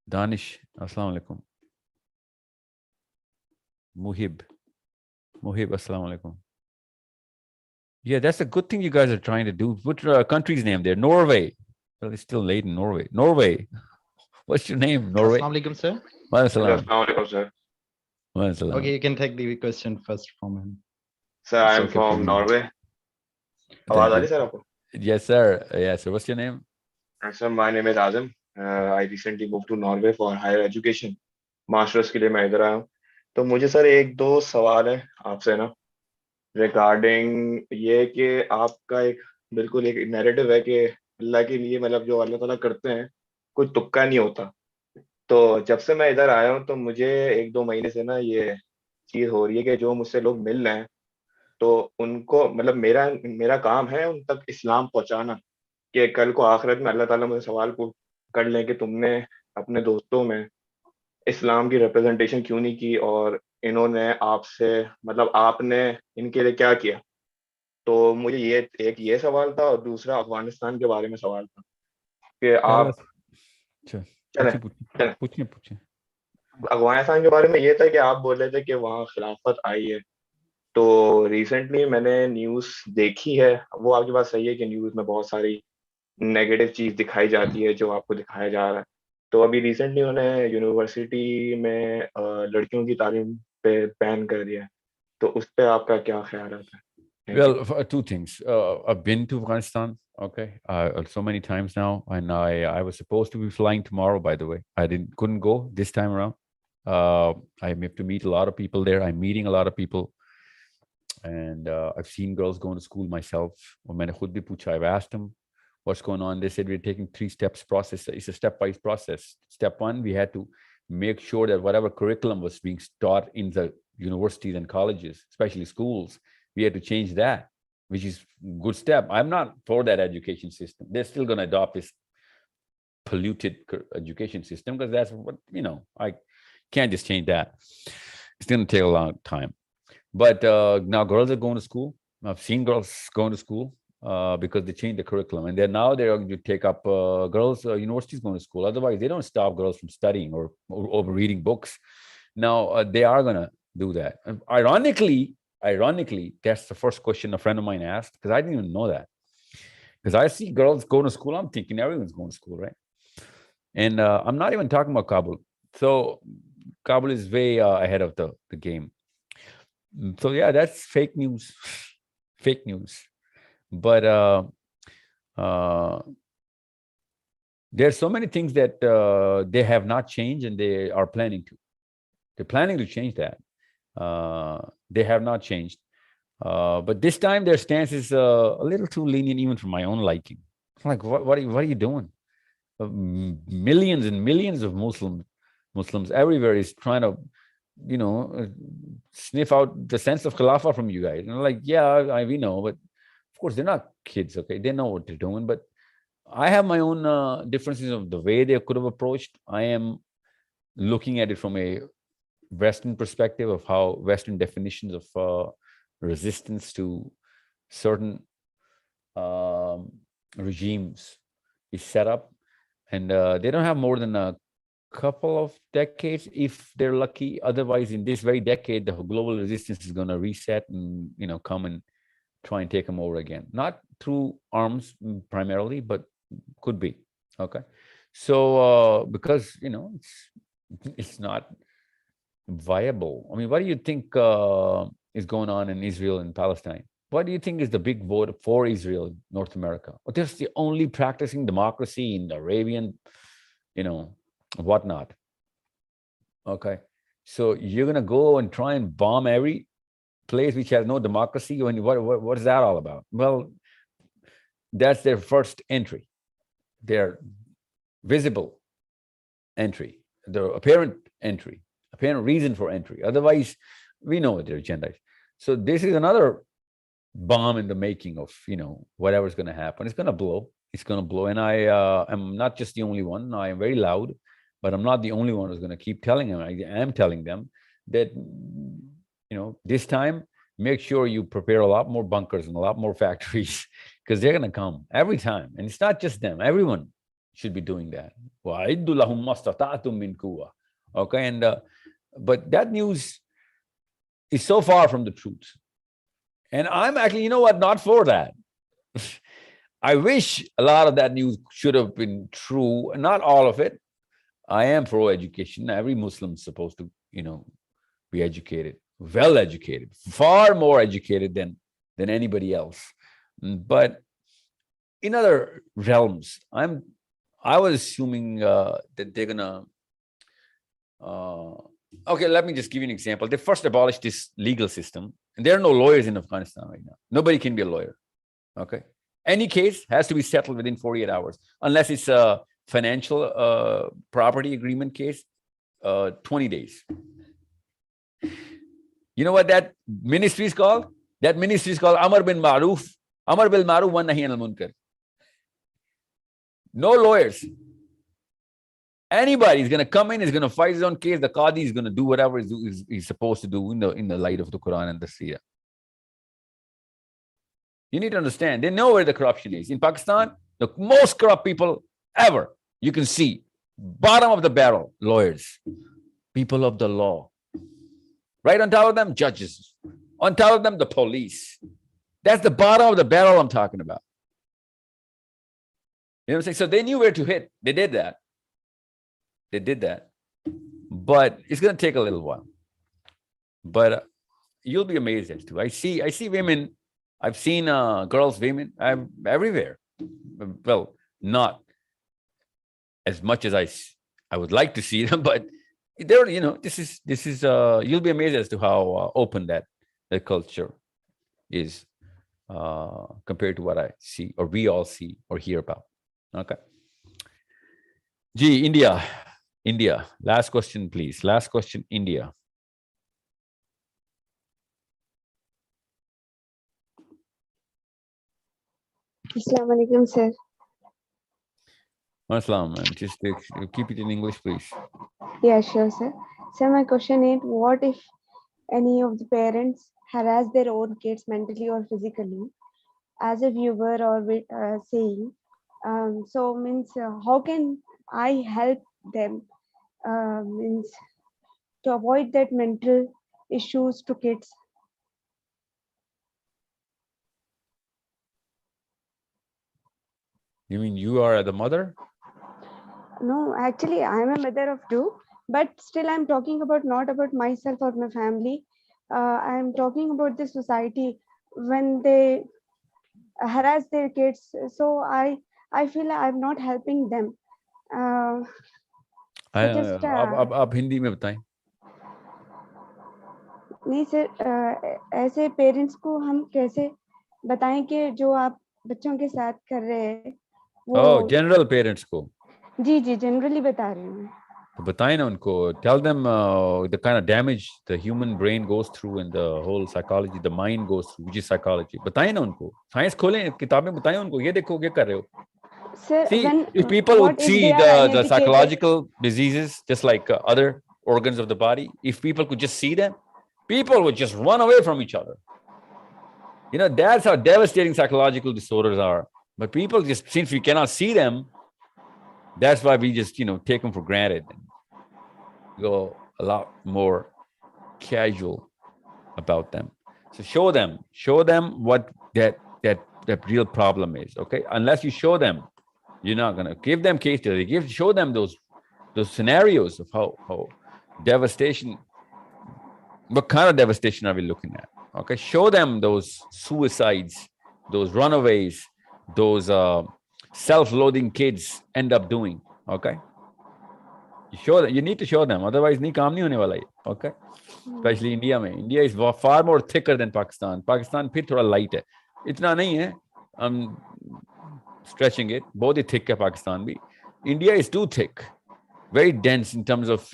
Danish, assalamu alaikum. Muhib, assalamu alaikum. Yeah, that's a good thing you guys are trying to do. What country's name there? Norway. Well, it's still late in Norway. Norway. What's your name? Norway. Assalamu alaikum, sir. Assalamu alaikum, sir. Okay, you can take the question first from him. Sir, I'm from Norway. Yes, sir. Yes, sir. What's your name? Sir, my name is Azam. I recently moved to Norway for higher education. Masters के लिए मैं इधर आया हूँ. तो मुझे sir 1-2 सवाल है आपसे ना, रिगार्डिंग ये कि आपका एक बिल्कुल एक नैरेटिव है कि अल्लाह के लिए मतलब जो अल्लाह ताला करते हैं कोई तुक्का नहीं होता. तो जब से मैं इधर आया हूँ तो मुझे 1-2 महीने से ना ये चीज हो रही है कि जो मुझसे लोग मिल रहे हैं तो उनको मतलब मेरा काम है उन तक इस्लाम पहुंचाना, कि कल को आखिरत में अल्लाह ताला मुझे सवाल कर लें कि तुमने अपने दोस्तों में इस्लाम की रिप्रेजेंटेशन क्यों नहीं की और इन्होंने आपसे मतलब आपने इनके लिए क्या किया. तो मुझे ये सवाल था और दूसरा अफगानिस्तान के बारे में सवाल था कि आप पूछिए. अफगानिस्तान के बारे में ये था कि आप बोल रहे थे कि वहाँ खिलाफत आई है. तो रिसेंटली मैंने न्यूज़ देखी है, वो आपकी बात सही है कि न्यूज़ में बहुत सारी नेगेटिव चीज दिखाई जाती है जो आपको दिखाया जा रहा है. तो अभी रिसेंटली उन्होंने यूनिवर्सिटी में लड़कियों की तालीम पे बैन कर दिया है, तो उस पे आपका क्या ख्याल है? Well, 2 things. I've been to Afghanistan Okay, so many times now, and I was supposed to be flying tomorrow. By the way, I couldn't go this time around. I have to meet a lot of people there. I'm meeting a lot of people, and I've seen girls going to school myself. और मैंने खुद भी पूछा, I've asked them what's going on. They said we're taking 3 steps process. It's a stepwise process. Step one, we had to make sure that whatever curriculum was being taught in the universities and colleges, especially schools, we had to change that, which is good step. I'm not for that education system. They're still going to adopt this polluted education system because that's what, I can't just change that. It's going to take a long time. But now girls are going to school. I've seen girls going to school because they changed the curriculum. And now they're going to take up girls, universities going to school. Otherwise, they don't stop girls from studying or reading books. Now, they are going to do that. And ironically, that's the first question a friend of mine asked, because I didn't even know that. Because I see girls going to school, I'm thinking everyone's going to school, right? And I'm not even talking about Kabul. So Kabul is way ahead of the game. So yeah, that's fake news. Fake news. But there's so many things that they have not changed, and they are planning to. They're planning to change that. They have not changed. But this time their stance is a little too lenient, even for my own liking. Like, what are you doing? Millions and millions of Muslims everywhere is trying to, sniff out the sense of Khilafah from you guys. And like, yeah, we know, but of course they're not kids, okay? They know what they're doing, but I have my own differences of the way they could have approached. I am looking at it from a Western perspective of how Western definitions of resistance to certain regimes is set up. And they don't have more than a couple of decades, if they're lucky. Otherwise, in this very decade, the global resistance is going to reset and, come and try and take them over again. Not through arms primarily, but could be. Okay. So, because, it's not viable. I mean, what do you think is going on in Israel and Palestine? What do you think is the big vote for Israel in North America? Well, that's the only practicing democracy in the Arabian, whatnot. Okay. So you're going to go and try and bomb every place which has no democracy? What is that all about? Well, that's their first entry, their visible entry, their apparent entry, apparent reason for entry. Otherwise, we know what their agenda is. So this is another bomb in the making of, whatever's going to happen. It's going to blow. It's going to blow. And I am not just the only one. I am very loud, but I'm not the only one who's going to keep telling them. I am telling them that, this time, make sure you prepare a lot more bunkers and a lot more factories, because they're going to come every time. And it's not just them. Everyone should be doing that. Okay. And, but that news is so far from the truth. And I'm actually, not for that. I wish a lot of that news should have been true. Not all of it. I am pro education. Every Muslim is supposed to, be educated, well educated, far more educated than anybody else. But in other realms, I was assuming that they're gonna. Okay, let me just give you an example. They first abolished this legal system, and there are no lawyers in Afghanistan right now. Nobody can be a lawyer. Okay, any case has to be settled within 48 hours, unless it's a financial property agreement case. 20 days. You know what that ministry is called? That ministry is called Amar bil Ma'ruf wa Nahy anil Munkar. No lawyers. Anybody is going to come in, is going to fight his own case. The Qadi is going to do whatever he's supposed to do in the light of the Quran and the Sirah. You need to understand, they know where the corruption is. In Pakistan, the most corrupt people ever, you can see, bottom of the barrel, lawyers, people of the law. Right on top of them, judges. On top of them, the police. That's the bottom of the barrel I'm talking about. You know what I'm saying? So they knew where to hit. They did that. They did that. But it's going to take a little while. But you'll be amazed as to. I see women. I've seen girls, women. I'm everywhere. well, not as much as I would like to see them, but there, this is you'll be amazed as to how open that culture is compared to what I see or we all see or hear about. Okay. Gee, India. Last question, please. Last question, India. Assalamu alaikum, sir. Assalam, man. Just keep it in English, please. Yeah, sure, sir. So my question is, what if any of the parents harass their own kids mentally or physically, as a viewer or saying, so means how can I help them, means to avoid that mental issues to kids? You mean you are the mother? No, actually, I'm a mother of two, but still I'm talking about not about myself or my family. I'm talking about the society when they harass their kids. So I feel I'm not helping them. So just आप हिंदी में बताएं. नहीं sir, ऐसे parents को हम कैसे बताएं कि जो आप बच्चों के साथ कर रहे हैं वो जनरल पेरेंट्स को. जी जी जनरली बता रही हूँ. तो बताएं ना उनको. Tell them the kind of damage the human brain goes through and the whole psychology, the mind goes through, which is psychology. बताएं ना उनको. साइंस खोलें, किताबें बताएं उनको. ये देखो क्या कर रहे हो. Sir, see, when, if people would if see they are the uneducated, psychological diseases just like other organs of the body, if people could just see them, people would just run away from each other. That's how devastating psychological disorders are. But people just, since we cannot see them, that's why we just, take them for granted and go a lot more casual about them. So show them what that real problem is. Okay. Unless you show them, you're not gonna give them case study. Show them those scenarios of how devastation. What kind of devastation are we looking at? Okay, show them those suicides, those runaways, those self-loathing kids end up doing. Okay, you need to show them. Otherwise, nahi kaam nahi hone wala hai. Okay, especially India mein. India is far more thicker than Pakistan. Pakistan phir thoda light hai. Itna nahi hai. I'm stretching it. Both is thick hai Pakistan bhi. India is too thick, very dense in terms of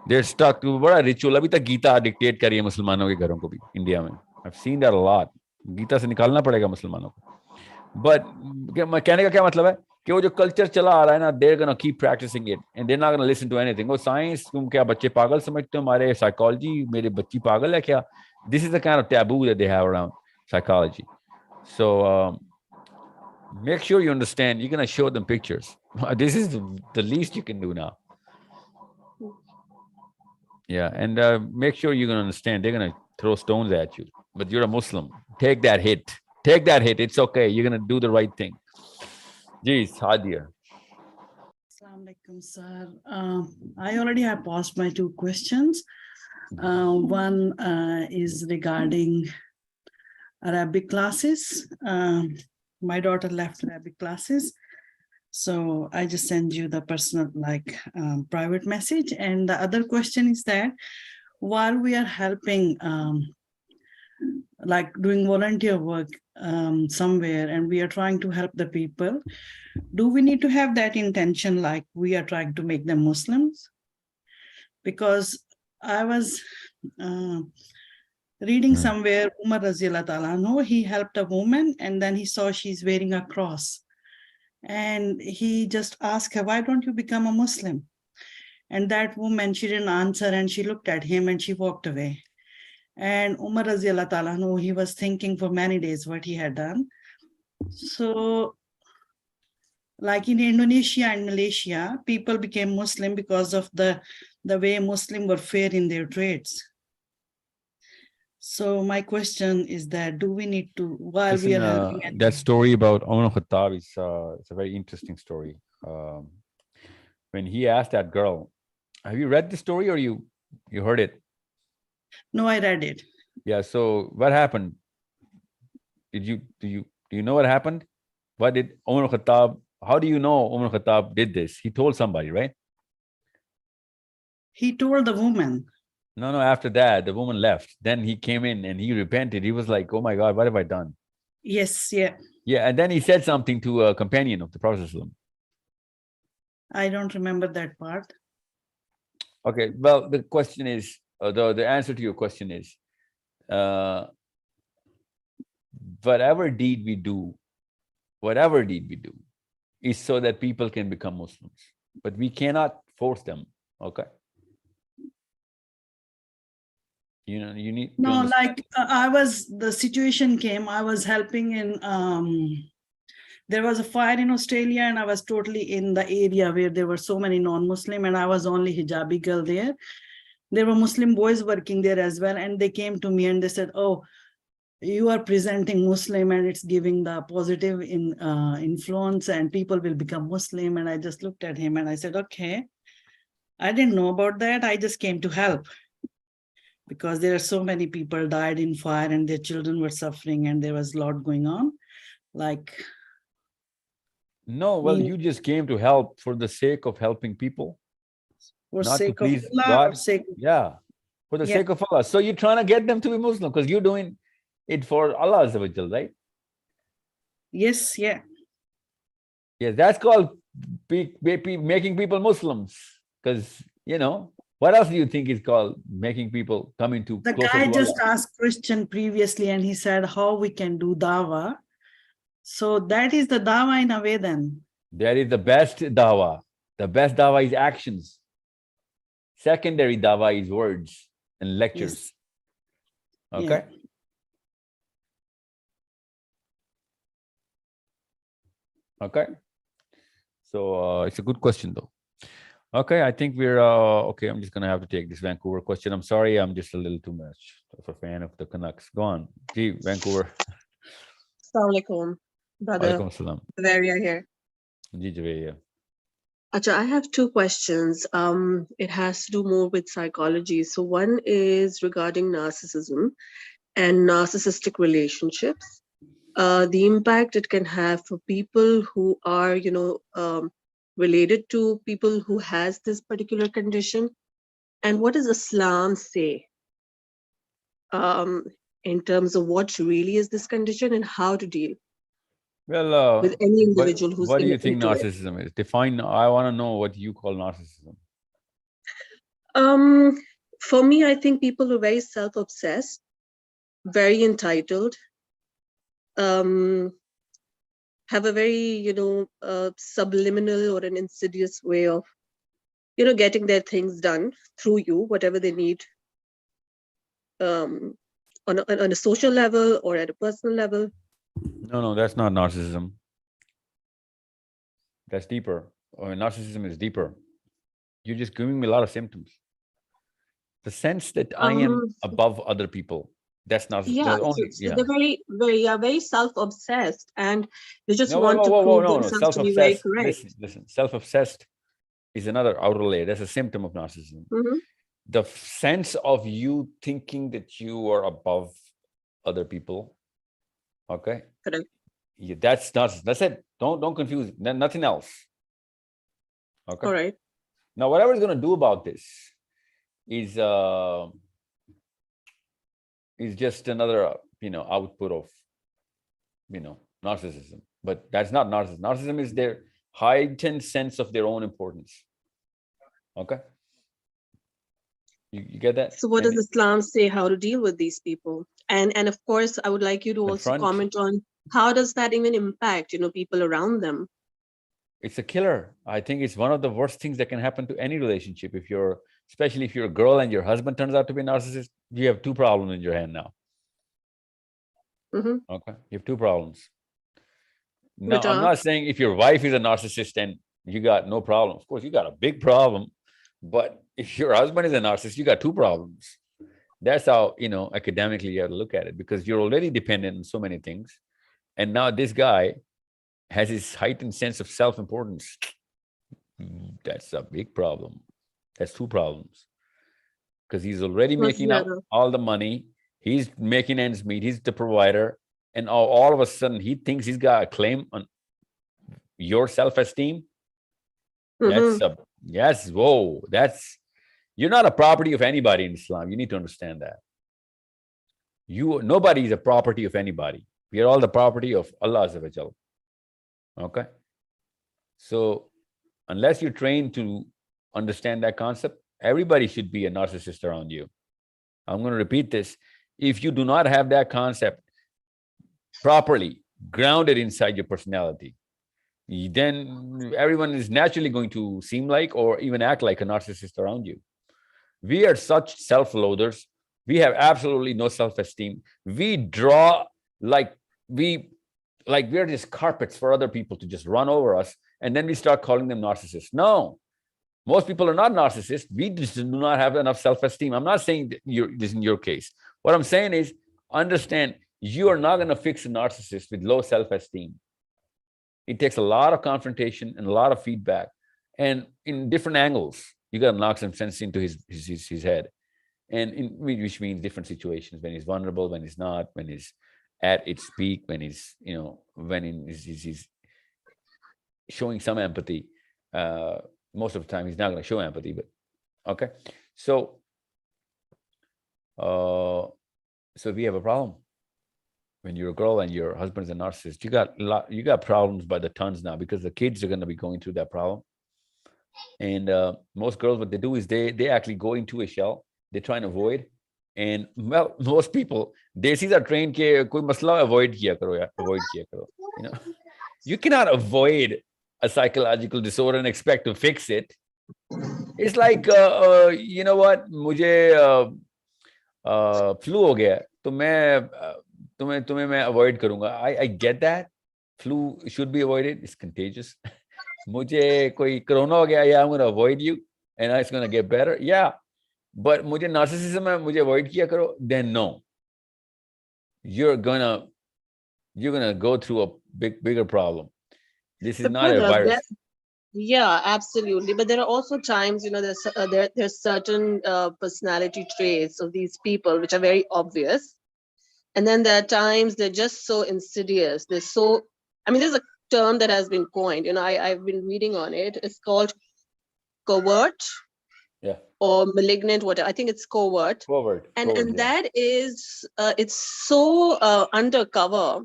they're stuck to बड़ा ritual. अभी तक Gita dictate कर रही है मुसलमानों के घरों को भी इंडिया में. I've seen that a lot. Gita से निकालना पड़ेगा मुसलमानों को. But कहने का क्या मतलब है कि वो जो कल्चर चला आ रहा है ना, they're gonna keep practicing it and they're not gonna listen to anything. वो साइंस, तुम क्या बच्चे पागल समझते हो? हमारे साइकोलॉजी, मेरे बच्ची पागल है क्या? This is the kind of taboo that they have around psychology. So make sure you understand. You're gonna show them pictures. This is the least you can do now. Yeah, and make sure you're going to understand. They're going to throw stones at you, but you're a Muslim. Take that hit. Take that hit. It's okay. You're going to do the right thing. Jeez, Hadia. Assalamu alaikum, sir. I already have posed my two questions. One is regarding Arabic classes. My daughter left Arabic classes. So I just send you the personal, private message. And the other question is that while we are helping, doing volunteer work somewhere, and we are trying to help the people, do we need to have that intention like we are trying to make them Muslims? Because I was reading somewhere, Umar Raziyallahu Ta'ala anhu, he helped a woman and then he saw she's wearing a cross. And he just asked her, why don't you become a Muslim? And that woman, she didn't answer and she looked at him and she walked away. And Umar Raziyallahu Ta'ala anhu, he was thinking for many days what he had done. So like in Indonesia and Malaysia, people became Muslim because of the way Muslims were fair in their trades. So my question is that do we need to, while Listen, we are helping that story about Umar Khattab is it's a very interesting story. When he asked that girl, have you read the story or you heard it? No, I read it. Yeah. So what happened? Do you know what happened? What did Umar Khattab, how do you know Umar Khattab did this? He told somebody, right? He told the woman. No, after that, the woman left. Then he came in and he repented. He was like, oh my God, what have I done? Yes, yeah. Yeah, and then he said something to a companion of the Prophet ﷺ. I don't remember that part. Okay, well, the question is, the answer to your question is, whatever deed we do is so that people can become Muslims, but we cannot force them, okay? You know, you need to No, understand. like the situation came, I was helping in, there was a fire in Australia and I was totally in the area where there were so many non-Muslim and I was only hijabi girl there. There were Muslim boys working there as well. And they came to me and they said, oh, you are presenting Muslim and it's giving the positive influence and people will become Muslim. And I just looked at him and I said, okay, I didn't know about that. I just came to help because there are so many people died in fire and their children were suffering and there was a lot going on. Like, No, well, you just came to help for the sake of helping people, for not to sake of please Allah, God. or sake Yeah, for the Yeah. sake of Allah. So you're trying to get them to be Muslim because you're doing it for Allah, right? Yes, yeah. Yeah, that's called making people Muslims. Because, you know, what else do you think is called making people come into The closer guy to just Allah? asked Christian previously and he said how we can do dawah. So that is the dawah in a way then. That is the best dawah. The best dawah is actions. Secondary dawah is words and lectures. Okay? Yeah. Okay. So it's a good question though. Okay, I think we're okay. I'm just gonna have to take this Vancouver question. I'm sorry, I'm just a little too much of a fan of the Canucks. Go on. Gee, Vancouver. Assalamu alaikum, brother. Walaikum salam. Bavaria here. Ji Javed. Acha, I have two questions. It has to do more with psychology. So one is regarding narcissism and narcissistic relationships. The impact it can have for people who are, related to people who has this particular condition, and what does Islam say in terms of what really is this condition and how to deal Well, with any individual who's what do you think into it? narcissism is? Define. I want to know what you call narcissism. For me, I think people are very self-obsessed, very entitled, have a very, subliminal or an insidious way of, getting their things done through you, whatever they need, on a social level or at a personal level. No, that's not narcissism. That's deeper. Narcissism is deeper. You're just giving me a lot of symptoms. The sense that I am above other people. That's not. Yeah, so they're very self-obsessed, and they just want to prove themselves to be very Self-obsessed. correct. Listen. Self-obsessed is another outer layer. That's a symptom of narcissism. The sense of you thinking that you are above other people. Okay. Correct. Yeah, that's narcissism. That's it. Don't confuse it. Nothing else. Okay. All right. Now, whatever is going to do about this is just another output of narcissism. But that's not narcissism. Narcissism is their heightened sense of their own importance. Okay. You get that? So what does Islam say how to deal with these people? And of course, I would like you to also comment on how does that even impact, people around them? It's a killer. I think it's one of the worst things that can happen to any relationship. Especially if you're a girl and your husband turns out to be a narcissist, you have two problems in your hand now. Okay. You have two problems. Now, I'm not saying if your wife is a narcissist and you got no problem. Of course, you got a big problem. But if your husband is a narcissist, you got two problems. That's how, academically you have to look at it, because you're already dependent on so many things. And now this guy has his heightened sense of self-importance. That's a big problem. That's two problems. Because he's already making up all the money. He's making ends meet. He's the provider. And all of a sudden, he thinks he's got a claim on your self-esteem, Mhm. yes, whoa, you're not a property of anybody in Islam. You need to understand that. Nobody is a property of anybody. We are all the property of Allah Azza wa Jal. Okay? So unless you're trained to understand that concept, everybody should be a narcissist around you. I'm going to repeat this. If you do not have that concept properly grounded inside your personality, then everyone is naturally going to seem like or even act like a narcissist around you. We are such self-loathers. We have absolutely no self-esteem. We draw like we're just carpets for other people to just run over us, and then we start calling them narcissists. No, most people are not narcissists. We just do not have enough self-esteem. I'm not saying this in your case. What I'm saying is, understand, you are not going to fix a narcissist with low self-esteem. It takes a lot of confrontation and a lot of feedback, and in different angles. You got to knock some sense into his head, and which means different situations, when he's vulnerable, when he's not, when he's at its peak, when he's he's showing some empathy. Most of the time he's not going to show empathy, but okay. So we have a problem. When you're a girl and your husband's a narcissist, you got problems by the tons now, because the kids are going to be going through that problem. And most girls, what they do is they actually go into a shell. They try and avoid. And well, most people, desis are trained ke koi masla avoid kiya karo ya, avoid kiya karo. You cannot avoid a psychological disorder and expect to fix it. It's like you know what, मुझे flu हो गया, तो मैं तुम्हें मैं avoid करूंगा. I get that. Flu should be avoided. It's contagious. मुझे कोई corona हो गया, yeah, I'm going to avoid you and it's going to get better. Yeah. But मुझे narcissism है, मुझे avoid किया करो, then no. You're gonna go through a bigger problem. This is But not a brother, virus. yeah, absolutely. But there are also times, there's certain personality traits of these people which are very obvious. And then there are times they're just so insidious. There's a term that has been coined, I've been reading on it. It's called covert. Yeah. Or malignant, whatever. I think it's covert. And yeah. that is, it's so undercover.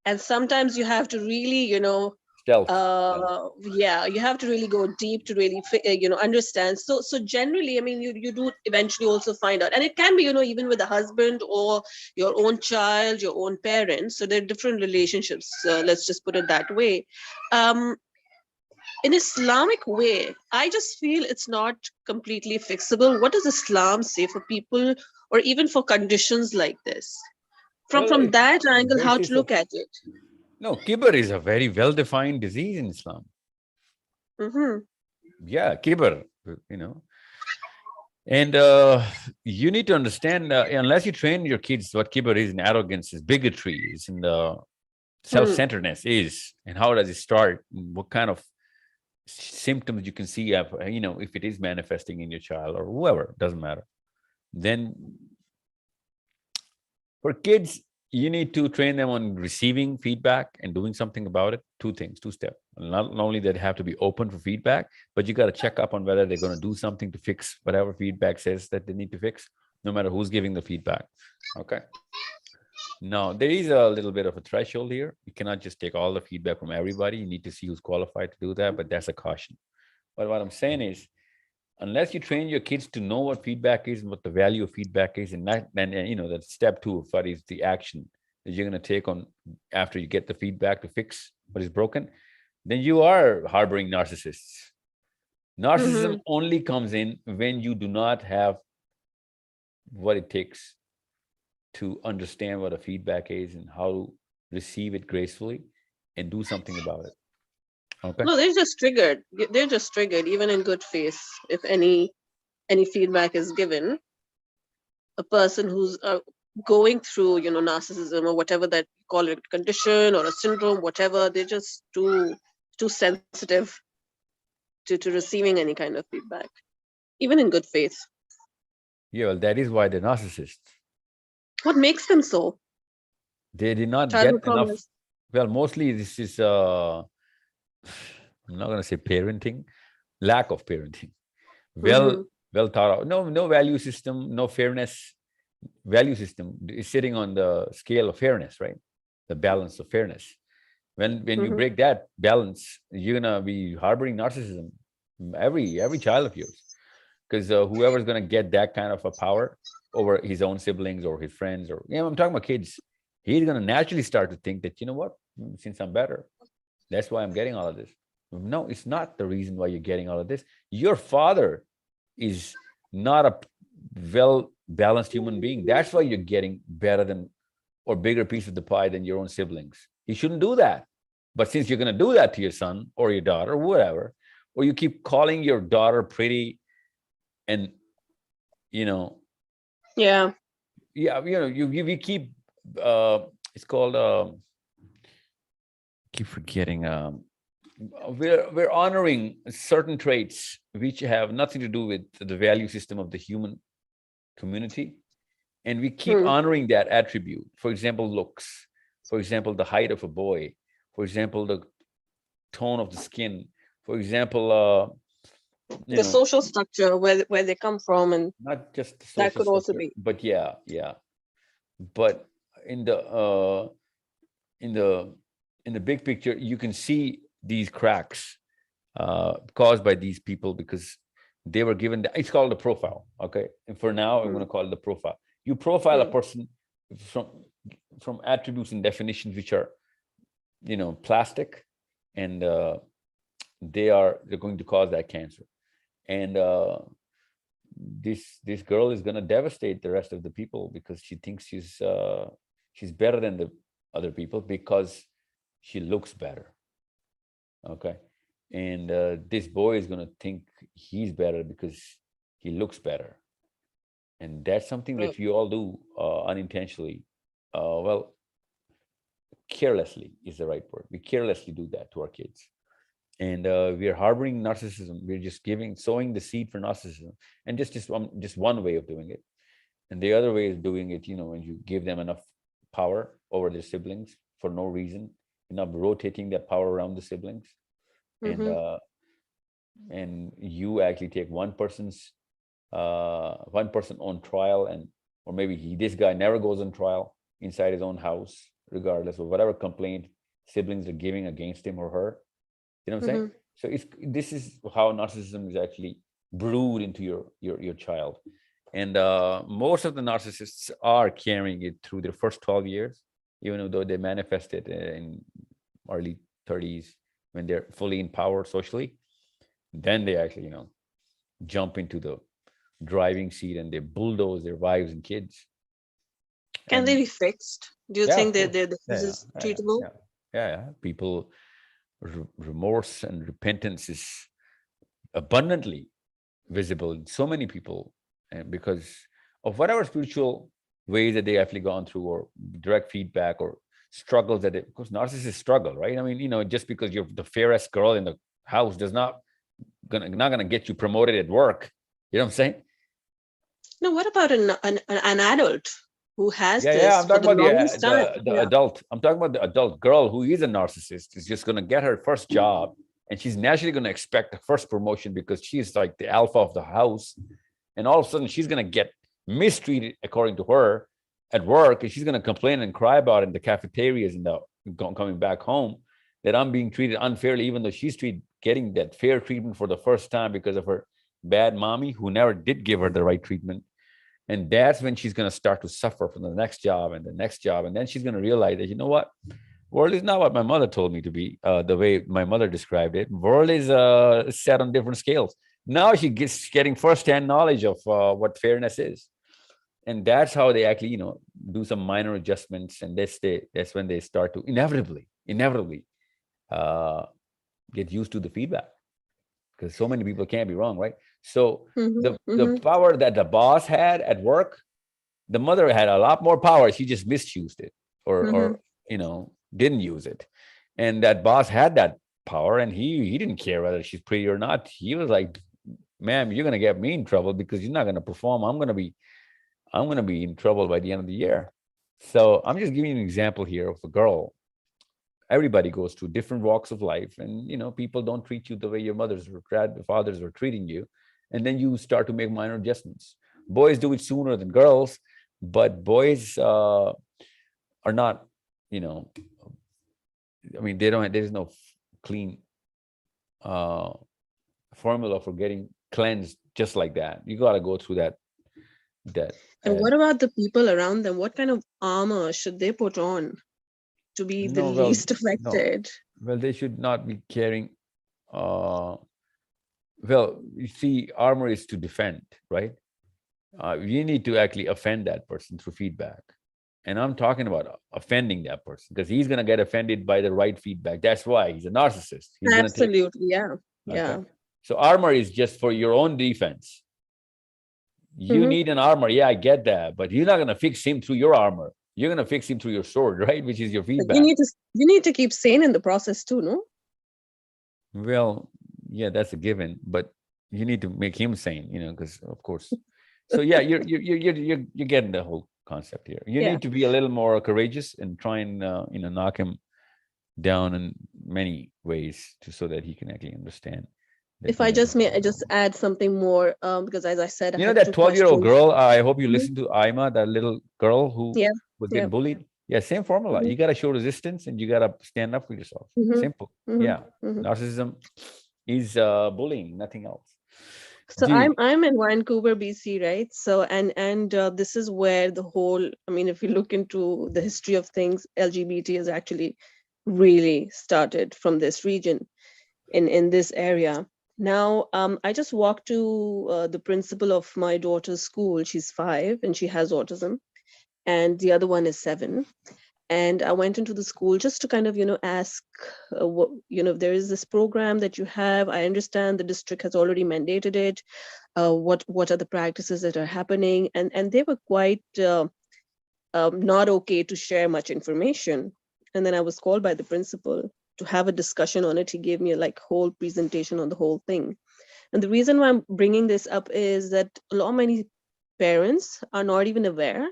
And sometimes you have to really, stealth. Yeah, you have to really go deep to really, understand. So generally, I mean, you do eventually also find out. And it can be, even with a husband or your own child, your own parents. So there are different relationships. Let's just put it that way. In Islamic way, I just feel it's not completely fixable. What does Islam say for people or even for conditions like this? From that angle, how to look at it? No, kibr is a very well-defined disease in Islam. Mm-hmm. Yeah, kibr, And you need to understand, unless you train your kids what kibr is, and arrogance is, bigotry is, and self-centeredness is, and how does it start, what kind of symptoms you can see, if it is manifesting in your child or whoever, doesn't matter. Then for kids, you need to train them on receiving feedback and doing something about it. Two steps. Not only that, have to be open for feedback, but you got to check up on whether they're going to do something to fix whatever feedback says that they need to fix, no matter who's giving the feedback. Okay. Now, there is a little bit of a threshold here. You cannot just take all the feedback from everybody. You need to see who's qualified to do that, but that's a caution. But what I'm saying is, unless you train your kids to know what feedback is and what the value of feedback is, and that step 2 of what is the action that you're going to take on after you get the feedback to fix what is broken, then you are harboring narcissists. Narcissism only comes in when you do not have what it takes to understand what a feedback is and how to receive it gracefully and do something about it. Okay. No, they're just triggered. They're just triggered, even in good faith. If any feedback is given, a person who's going through, narcissism or whatever that you call it, condition or a syndrome, whatever, they're just too sensitive to receiving any kind of feedback, even in good faith. Yeah, well, that is why they're narcissists. What makes them so? They did not get enough. Well, mostly this is I'm not going to say parenting, lack of parenting. Well thought out. No value system, no fairness. Value system is sitting on the scale of fairness, right? The balance of fairness. When you break that balance, you're gonna be harboring narcissism. Every child of yours, because whoever's gonna get that kind of a power over his own siblings or his friends, or I'm talking about kids, he's gonna naturally start to think that, you know what, since I'm better, that's why I'm getting all of this. No, it's not the reason why you're getting all of this. Your father is not a well-balanced human being. That's why you're getting better than or bigger piece of the pie than your own siblings. You shouldn't do that. But since you're going to do that to your son or your daughter, or whatever, or you keep calling your daughter pretty and, Yeah. we keep, it's called, keep forgetting, we're honoring certain traits which have nothing to do with the value system of the human community, and we keep honoring that attribute. For example, looks, for example, the height of a boy, for example, the tone of the skin, for example, The social structure, where they come from, and not just the that social could also structure, be. but yeah. But in the big picture, you can see these cracks caused by these people because they were given it's called a profile. Okay, and for now I'm going to call it the profile. You profile a person from attributes and definitions which are plastic, and they're going to cause that cancer. And this girl is going to devastate the rest of the people because she thinks she's better than the other people because she looks better. Okay. And this boy is going to think he's better because he looks better. And that's something that we all do unintentionally. Well, carelessly is the right word. We carelessly do that to our kids. And we are harboring narcissism. We're just sowing the seed for narcissism. And just one way of doing it. And the other way is doing it, when you give them enough power over their siblings for no reason, enough rotating that power around the siblings. And you actually take one person on trial, or maybe this guy never goes on trial inside his own house, regardless of whatever complaint siblings are giving against him or her. You know what I'm saying? So this is how narcissism is actually brewed into your child. And most of the narcissists are carrying it through their first 12 years, even though they manifest it in early 30s when they're fully in power socially. Then they actually, jump into the driving seat and they bulldoze their wives and kids. Can they be fixed? Do you think that this is treatable? Yeah. People, remorse and repentance is abundantly visible in so many people, and because of whatever spiritual ways that they actually gone through, or direct feedback, or struggles that because narcissists struggle, right? I mean, just because you're the fairest girl in the house does not gonna get you promoted at work. You know what I'm saying? No, what about an adult who has this? Yeah, I'm talking about the adult. I'm talking about the adult girl who is a narcissist, is just gonna get her first job, and she's naturally gonna expect the first promotion because she's like the alpha of the house, and all of a sudden she's gonna get mistreated according to her at work, and she's gonna complain and cry about it in the cafeterias and coming back home that I'm being treated unfairly, even though she's getting that fair treatment for the first time because of her bad mommy who never did give her the right treatment. And that's when she's going to start to suffer from the next job and the next job. And then she's going to realize that, you know what? World is not what my mother told me to be, the way my mother described it. World is set on different scales. Now she gets getting firsthand knowledge of what fairness is. And that's how they actually, do some minor adjustments. And that's when they start to inevitably get used to the feedback, because so many people can't be wrong, right? So the power that the boss had at work, the mother had a lot more power. She just misused it, or didn't use it. And that boss had that power, and he didn't care whether she's pretty or not. He was like, ma'am, you're gonna get me in trouble because you're not gonna perform. I'm gonna be in trouble by the end of the year. So I'm just giving you an example here of a girl everybody goes through different walks of life, and people don't treat you the way your mothers or fathers were treating you, and then you start to make minor adjustments. Boys do it sooner than girls, but boys are not, there's no clean formula for getting cleansed just like that. You got to go through that. And what about the people around them? What kind of armor should they put on to be the least affected? Well, they should not be carrying. Well, you see, armor is to defend, right? You need to actually offend that person through feedback. And I'm talking about offending that person, because he's going to get offended by the right feedback. That's why he's a narcissist. He's Absolutely, yeah. Yeah. Okay. So armor is just for your own defense. You need an armor. Yeah, I get that. But you're not going to fix him through your armor. You're going to fix him through your sword, right? Which is your feedback. You need to keep sane in the process too, no? Well, yeah, that's a given. But you need to make him sane, because of course. So yeah, you're getting the whole concept here. You need to be a little more courageous and try and knock him down in many ways so that he can actually understand. If I just may, I just add something more, because as I said, I have that two 12-year-old questions. girl. I hope you listen to Aima, that little girl who was getting bullied. Yeah, same formula. You got to show resistance and you got to stand up for yourself. Simple. Yeah, narcissism is bullying, nothing else. So I'm in Vancouver, BC, right? So and this is where the whole, if you look into the history of things, LGBT has actually really started from this region, in this area. Now, I just walked to the principal of my daughter's school. She's 5 and she has autism, and the other one is 7. And I went into the school just to kind of, ask, if there is this program that you have. I understand the district has already mandated it. What are the practices that are happening? And they were quite not okay to share much information. And then I was called by the principal to have a discussion on it. He gave me a whole presentation on the whole thing. And the reason why I'm bringing this up is that many parents are not even aware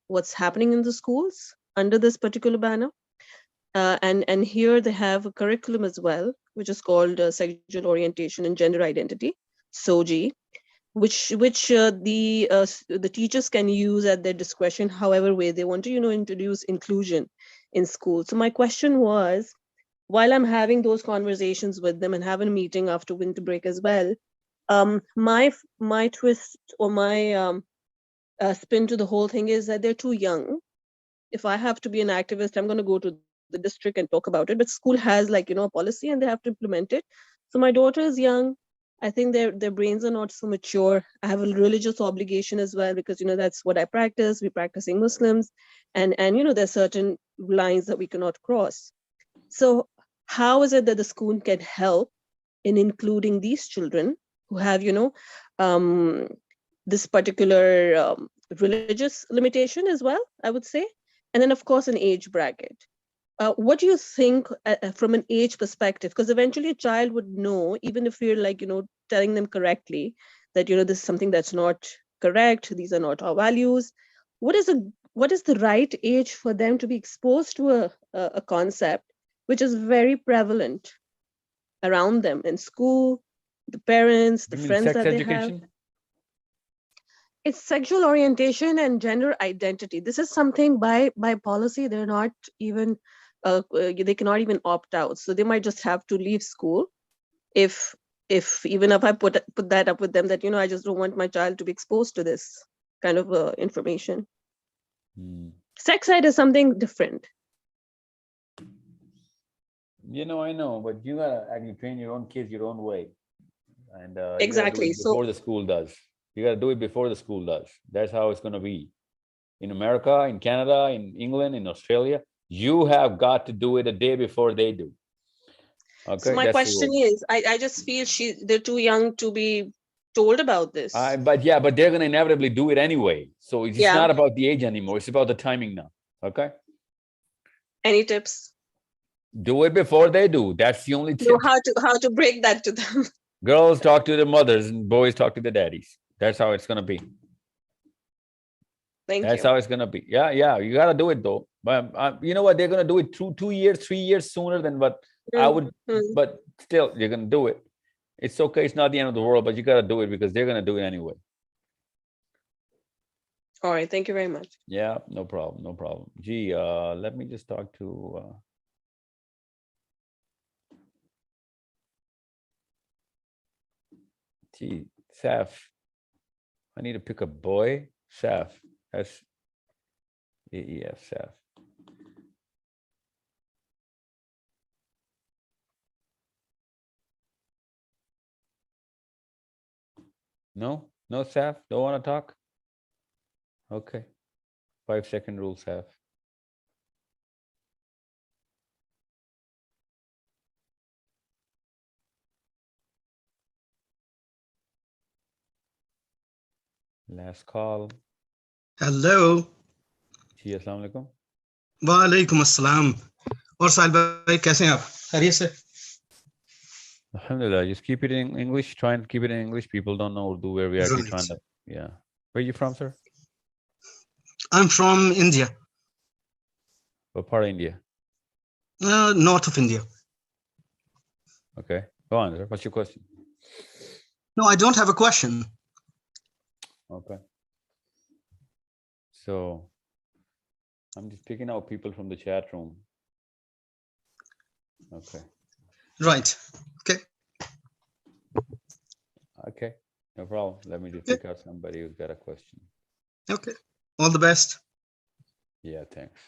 what's happening in the schools under this particular banner. And here they have a curriculum as well, which is called Sexual Orientation and Gender Identity, SOGI, which the teachers can use at their discretion, however way they want to, introduce inclusion in school. So my question was, while I'm having those conversations with them and having a meeting after winter break as well, my twist or my spin to the whole thing is that they're too young. If I have to be an activist, I'm going to go to the district and talk about it. But school has a policy and they have to implement it. So my daughter is young. I think their brains are not so mature. I have a religious obligation as well, because that's what I practice. We're practicing Muslims, and there's certain lines that we cannot cross. So how is it that the school can help in including these children who have this particular religious limitation as well, I would say, and then of course an age bracket. What do you think from an age perspective? Because eventually a child would know, even if we're telling them correctly that this is something that's not correct, these are not our values. What is the right age for them to be exposed to a concept which is very prevalent around them in school, the parents, the friends that they have? It's sexual orientation and gender identity. This is something by policy they're not even they cannot even opt out. So they might just have to leave school if even if I put that up with them, that I just don't want my child to be exposed to this kind of information. Sex ed is something different. I know, but you gotta actually train your own kids your own way, and exactly. Before the school does. You got to do it before the school does. That's how it's going to be. In America, in Canada, in England, in Australia, you have got to do it a day before they do. Okay. So my question is, I just feel they're too young to be told about this. But they're going to inevitably do it anyway. So it's not about the age anymore. It's about the timing now. Okay. Any tips? Do it before they do. That's the only tip. So how to break that to them? Girls talk to their mothers and boys talk to their daddies. That's how it's going to be. Thank That's you. how it's gonna be. Yeah, yeah. You gotta do it though. But you know what? They're gonna do it 2 years, 3 years sooner than what I would. But still, you're gonna do it. It's okay. It's not the end of the world, but you gotta do it because they're gonna do it anyway. All right. Thank you very much. Yeah, no problem, no problem. Gee, let me just talk to. Gee, Saf. I need to pick a boy. Saf. S-A-E-F. Saf. No, no, Saf. Don't want to talk. Okay. 5-second rule, Saf. Last call. Hello ji अस्सलाम वालेकुम. वालेकुम अस्सलाम. और साहिल भाई कैसे हैं आप? खैरियत से? Alhamdulillah, just keep it in English. Try and keep it in English. People don't know Urdu where we are actually Right. trying to. Yeah. Where are you from, sir? I'm from India, What part of India? north of India. Okay. Go on, sir. What's your question? No, I don't have a question. Okay. So I'm just picking out people from the chat room. Okay. Right. Okay. Okay. No problem. Let me just pick out somebody who's got a question. Okay. All the best. Yeah, thanks.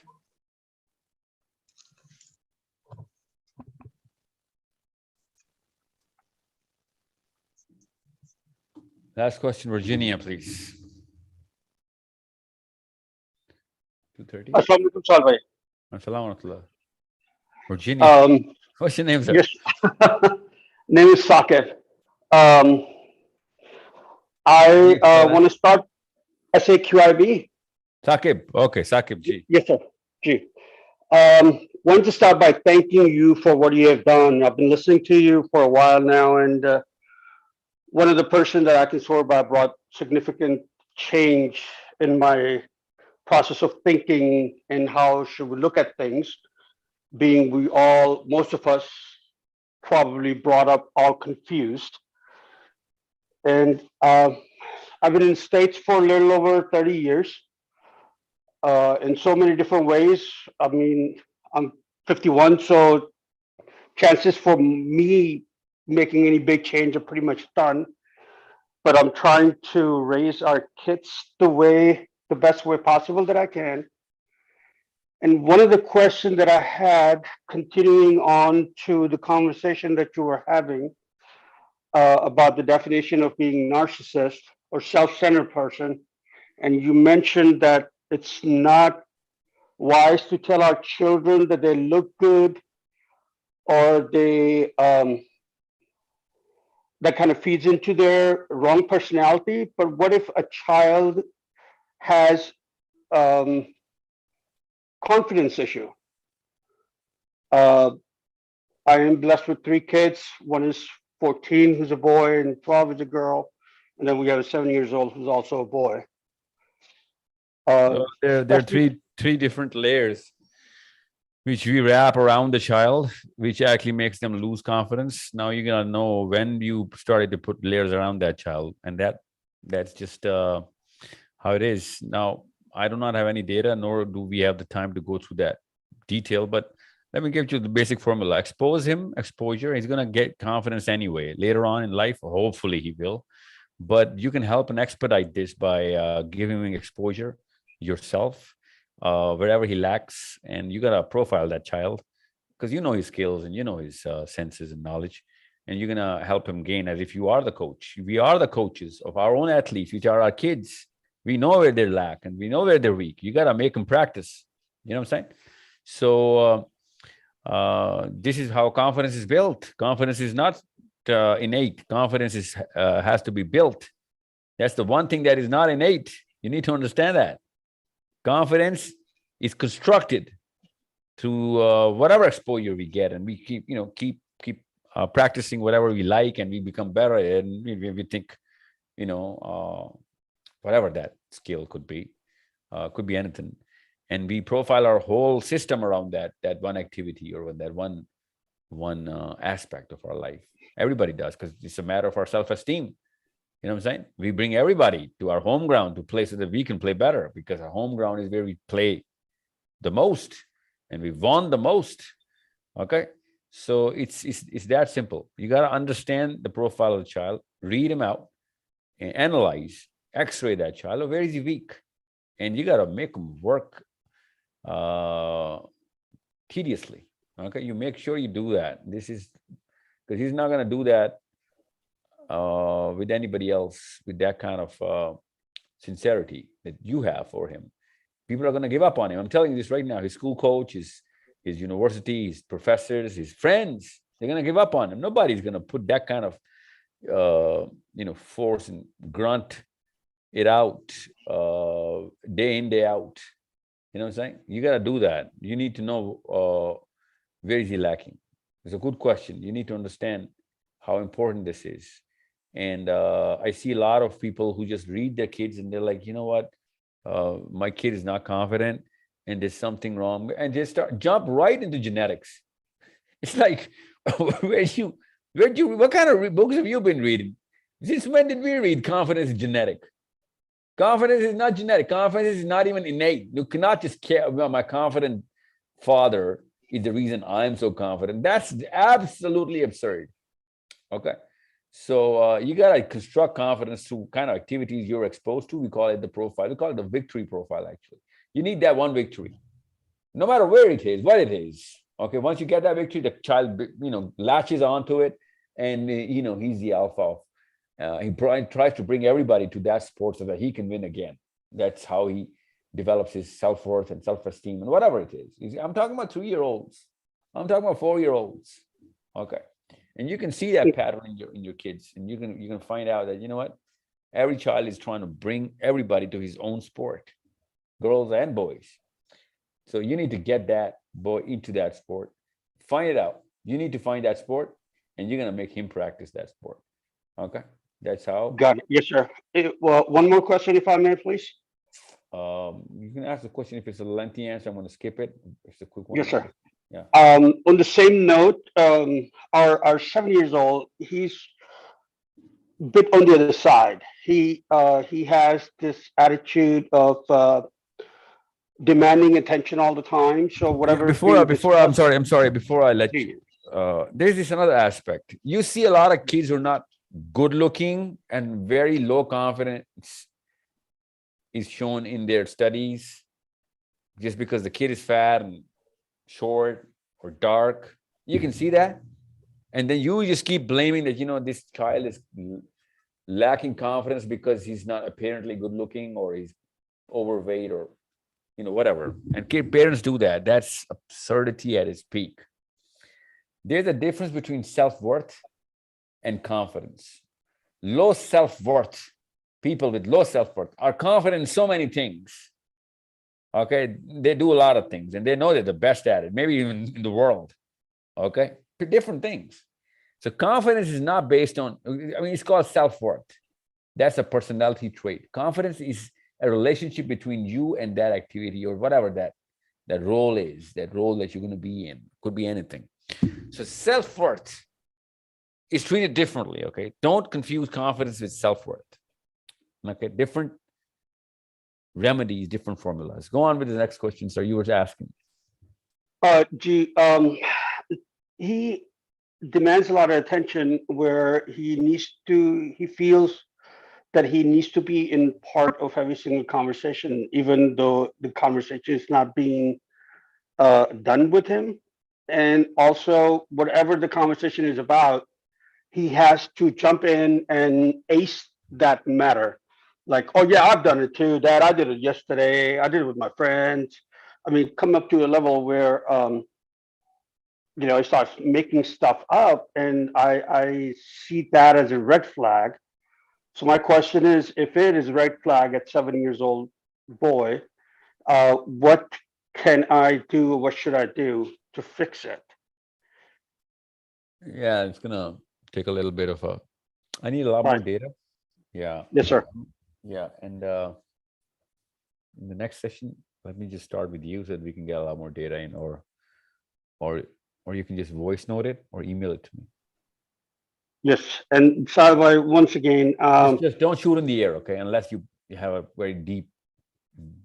Last question, Virginia, please. 2:30. Assalamu alaikum, Sahil bhai. Assalamu alaikum. Virginia. What's your name, sir? Yes. Name is Saqib. I want to start SAQIB. Saqib. Okay, Saqib Ji. Yes, sir. Ji. Wanted to start by thanking you for what you have done. I've been listening to you for a while now, and one of the person that I can swear by brought significant change in my process of thinking and how should we look at things, being we all, most of us probably brought up all confused. And I've been in States for a little over 30 years in so many different ways. I mean, I'm 51, so chances for me making any big change are pretty much done. But I'm trying to raise our kids the best way possible that I can. And one of the questions that I had, continuing on to the conversation that you were having about the definition of being narcissist or self-centered person, and you mentioned that it's not wise to tell our children that they look good or they that kind of feeds into their wrong personality. But what if a child has confidence issue? I am blessed with 3 kids. One is 14, who's a boy, and 12 is a girl. And then we have a 7 years old who's also a boy. So there are three different layers which we wrap around the child, which actually makes them lose confidence. Now you're gonna know when you started to put layers around that child, and that's just how it is. Now I do not have any data, nor do we have the time to go through that detail, but let me give you the basic formula. Expose him, exposure. He's gonna get confidence anyway. Later on in life, hopefully he will. But you can help and expedite this by giving him exposure yourself, wherever he lacks, and you gotta profile that child because you know his skills and you know his senses and knowledge, and you're gonna help him gain as if you are the coach. We are the coaches of our own athletes, which are our kids. We know where they lack and we know where they're weak. You gotta make them practice. You know what I'm saying? So this is how confidence is built. Confidence is not innate. Confidence is has to be built. That's the one thing that is not innate. You need to understand that. Confidence is constructed through whatever exposure we get, and we keep practicing whatever we like, and we become better. And we think, whatever that skill could be. could be anything. And we profile our whole system around that one activity or that one aspect of our life. Everybody does, because it's a matter of our self-esteem. You know what I'm saying? We bring everybody to our home ground to play so that we can play better, because our home ground is where we play the most and we won the most. Okay, so it's that simple. You got to understand the profile of the child, read him out, and analyze, x-ray that child. Where is he weak? And you got to make him work tediously. Okay, you make sure you do that. This is because he's not going to do that with anybody else with that kind of sincerity that you have for him. People are going to give up on him. I'm telling you this right now. His school coach, his university, his professors, his friends, they're going to give up on him. Nobody's going to put that kind of force and grunt it out day in, day out. You know what I'm saying? You got to do that. You need to know where is he lacking. It's a good question. You need to understand how important this is. And I see a lot of people who just read their kids and they're like, you know what? My kid is not confident and there's something wrong. And they jump right into genetics. It's like, what kind of books have you been reading? Since when did we read confidence is genetic? Confidence is not genetic. Confidence is not even innate. You cannot just care about my confident father is the reason I'm so confident. That's absolutely absurd. Okay. So you got to construct confidence through kind of activities you're exposed to. We call it the profile. We call it the victory profile, actually. You need that one victory, no matter where it is, what it is. Okay. Once you get that victory, the child, latches onto it and, he's the alpha. He tries to bring everybody to that sport so that he can win again. That's how he develops his self-worth and self-esteem and whatever it is. I'm talking about 3-year-olds. I'm talking about 4-year-olds. Okay. And you can see that pattern in your kids, and you can find out that, you know what, every child is trying to bring everybody to his own sport, girls and boys. So you need to get that boy into that sport, find it out. You need to find that sport, and you're going to make him practice that sport. Okay. That's how. Got it. Yes, sir. Well, one more question, if I may, please. You can ask the question. If it's a lengthy answer, I'm going to skip it. If it's a quick one. Yes, sir. Yeah. On the same note, our 7 years old, he's a bit on the other side. He has this attitude of demanding attention all the time. So whatever. I'm sorry. Before I let you, there's this another aspect. You see a lot of kids who are not good looking and very low confidence is shown in their studies just because the kid is fat and short or dark. You can see that. And then you just keep blaming that, this child is lacking confidence because he's not apparently good looking or he's overweight or, whatever. And parents do that. That's absurdity at its peak. There's a difference between self-worth and confidence. Low self-worth, people with low self-worth are confident in so many things. Okay, they do a lot of things and they know they're the best at it, maybe even in the world. Okay, different things. So confidence is not based on, it's called self-worth. That's a personality trait. Confidence is a relationship between you and that activity or whatever that role is, that role that you're going to be in. Could be anything. So self-worth is treated differently, okay? Don't confuse confidence with self-worth. Okay, different remedies, different formulas. Go on with the next question, sir. You were asking. He demands a lot of attention where he feels that he needs to be in part of every single conversation, even though the conversation is not being done with him. And also, whatever the conversation is about, he has to jump in and ace that matter. Like, oh yeah, I've done it too, Dad. I did it yesterday. I did it with my friends. Come up to a level where, he starts making stuff up, and I see that as a red flag. So my question is, if it is a red flag at 7 years old boy, what can I do? What should I do to fix it? Yeah, it's gonna take a little bit of I need a lot more data. Yeah. Yes, sir. Yeah, and in the next session, let me just start with you so that we can get a lot more data in, or you can just voice note it or email it to me. Yes, and Sahil, once again, Just don't shoot in the air, okay? Unless you have a very deep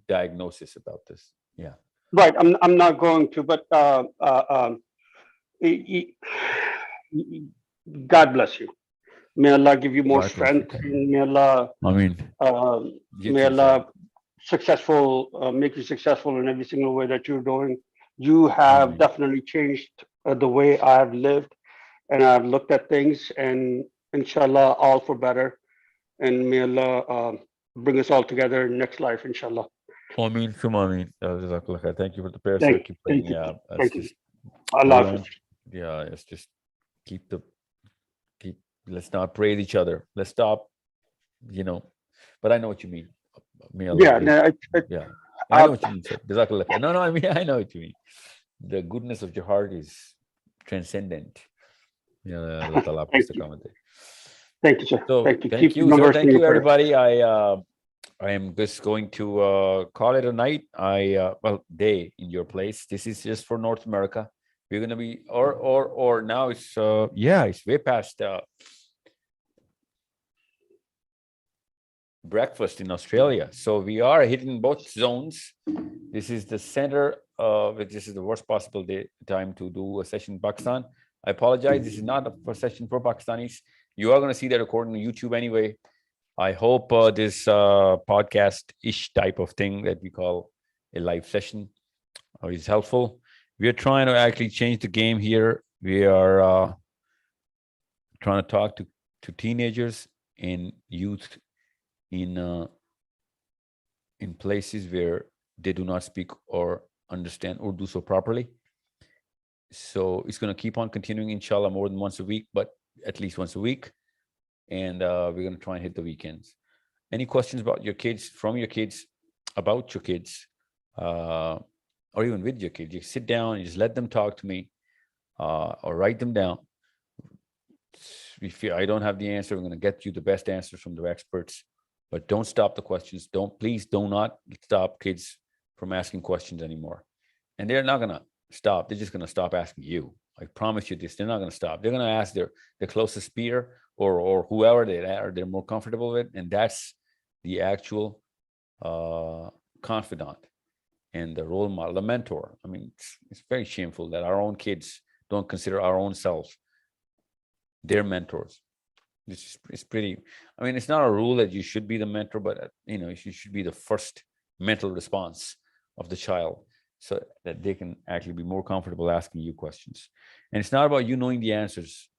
diagnosis about this. Yeah. right. I'm not going to, but God bless you. May Allah give you more God bless you. strength, and may Allah, may Allah make you successful in every single way that you're doing. You have definitely changed the way I've lived, and I've looked at things, and inshallah, all for better. And may Allah bring us all together in next life, inshallah. Ameen, summa ameen. Jazakallah khair. Thank you for the prayer, sir. Thank Keep you. praying. Yeah, Thank you. Allah Hafiz. Yeah, it's just keep. Let's not praise each other. Let's stop. But I know what you mean. May Allah Yeah, no, yeah. I know what you mean, sir. Jazakallah khair. No, I mean, I know what you mean. The goodness of your heart is transcendent. Yeah, Allah Ta'ala Thank you. Thank you, sir. So Thank you. thank Keep you, your sir. numbers Thank in you, your prayer. everybody. I am just going to call it a night. Day in your place. This is just for North America. We're gonna be or now it's it's way past breakfast in Australia. So we are hitting both zones. This is the center of it. This is the worst possible time to do a session in Pakistan. I apologize. This is not a session for Pakistanis. You are going to see that recording on YouTube anyway. I hope this podcast-ish type of thing that we call a live session is helpful. We are trying to actually change the game here. We are trying to talk to teenagers and youth in places where they do not speak or understand Urdu so properly. So it's going to keep on continuing, inshallah, more than once a week, but at least once a week. And we're going to try and hit the weekends. Any questions about your kids, from your kids, about your kids, or even with your kids? You sit down and just let them talk to me, or write them down. If I don't have the answer, I'm going to get you the best answers from the experts. But don't stop the questions. Please do not stop kids from asking questions anymore. And they're not going to stop. They're just going to stop asking you. I promise you this. They're not going to stop. They're going to ask their closest peer or whoever they're more comfortable with. And that's the actual confidant and the role model, the mentor. I mean, it's very shameful that our own kids don't consider our own selves their mentors. It's pretty, I mean, it's not a rule that you should be the mentor, but you should be the first mental response of the child so that they can actually be more comfortable asking you questions. And it's not about you knowing the answers.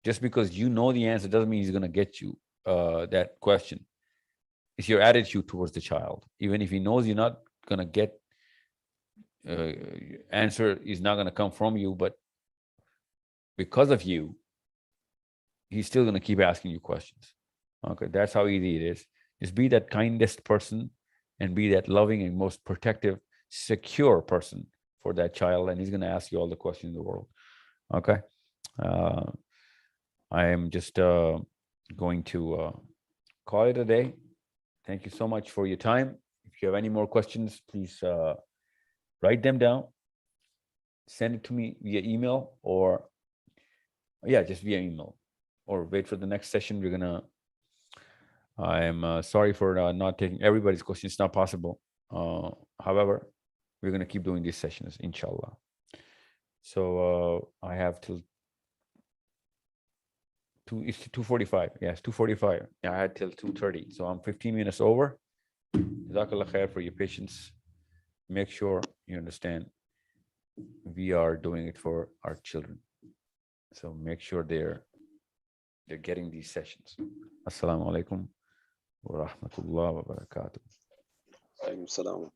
Just because you know the answer doesn't mean he's going to get you that question. It's your attitude towards the child. Even if he knows you're not going to get answer is not going to come from you, but because of you, he's still going to keep asking you questions. Okay, that's how easy it is. Just be that kindest person and be that loving and most protective, secure person for that child, and he's going to ask you all the questions in the world. Okay. I am just going to call it a day. Thank you so much for your time. If you have any more questions, please write them down. Send it to me via email or, just via email. Or wait for the next session. I am sorry for not taking everybody's questions. It's not possible. However, we're going to keep doing these sessions, inshallah. So I have till 2:45. Yes, 2:45. I had till 2:30. So I'm 15 minutes over. Jazakallah khair for your patience. Make sure you understand we are doing it for our children. So make sure they're getting these sessions. Assalamu alaikum wa rahmatullah wa barakatuh. Salam.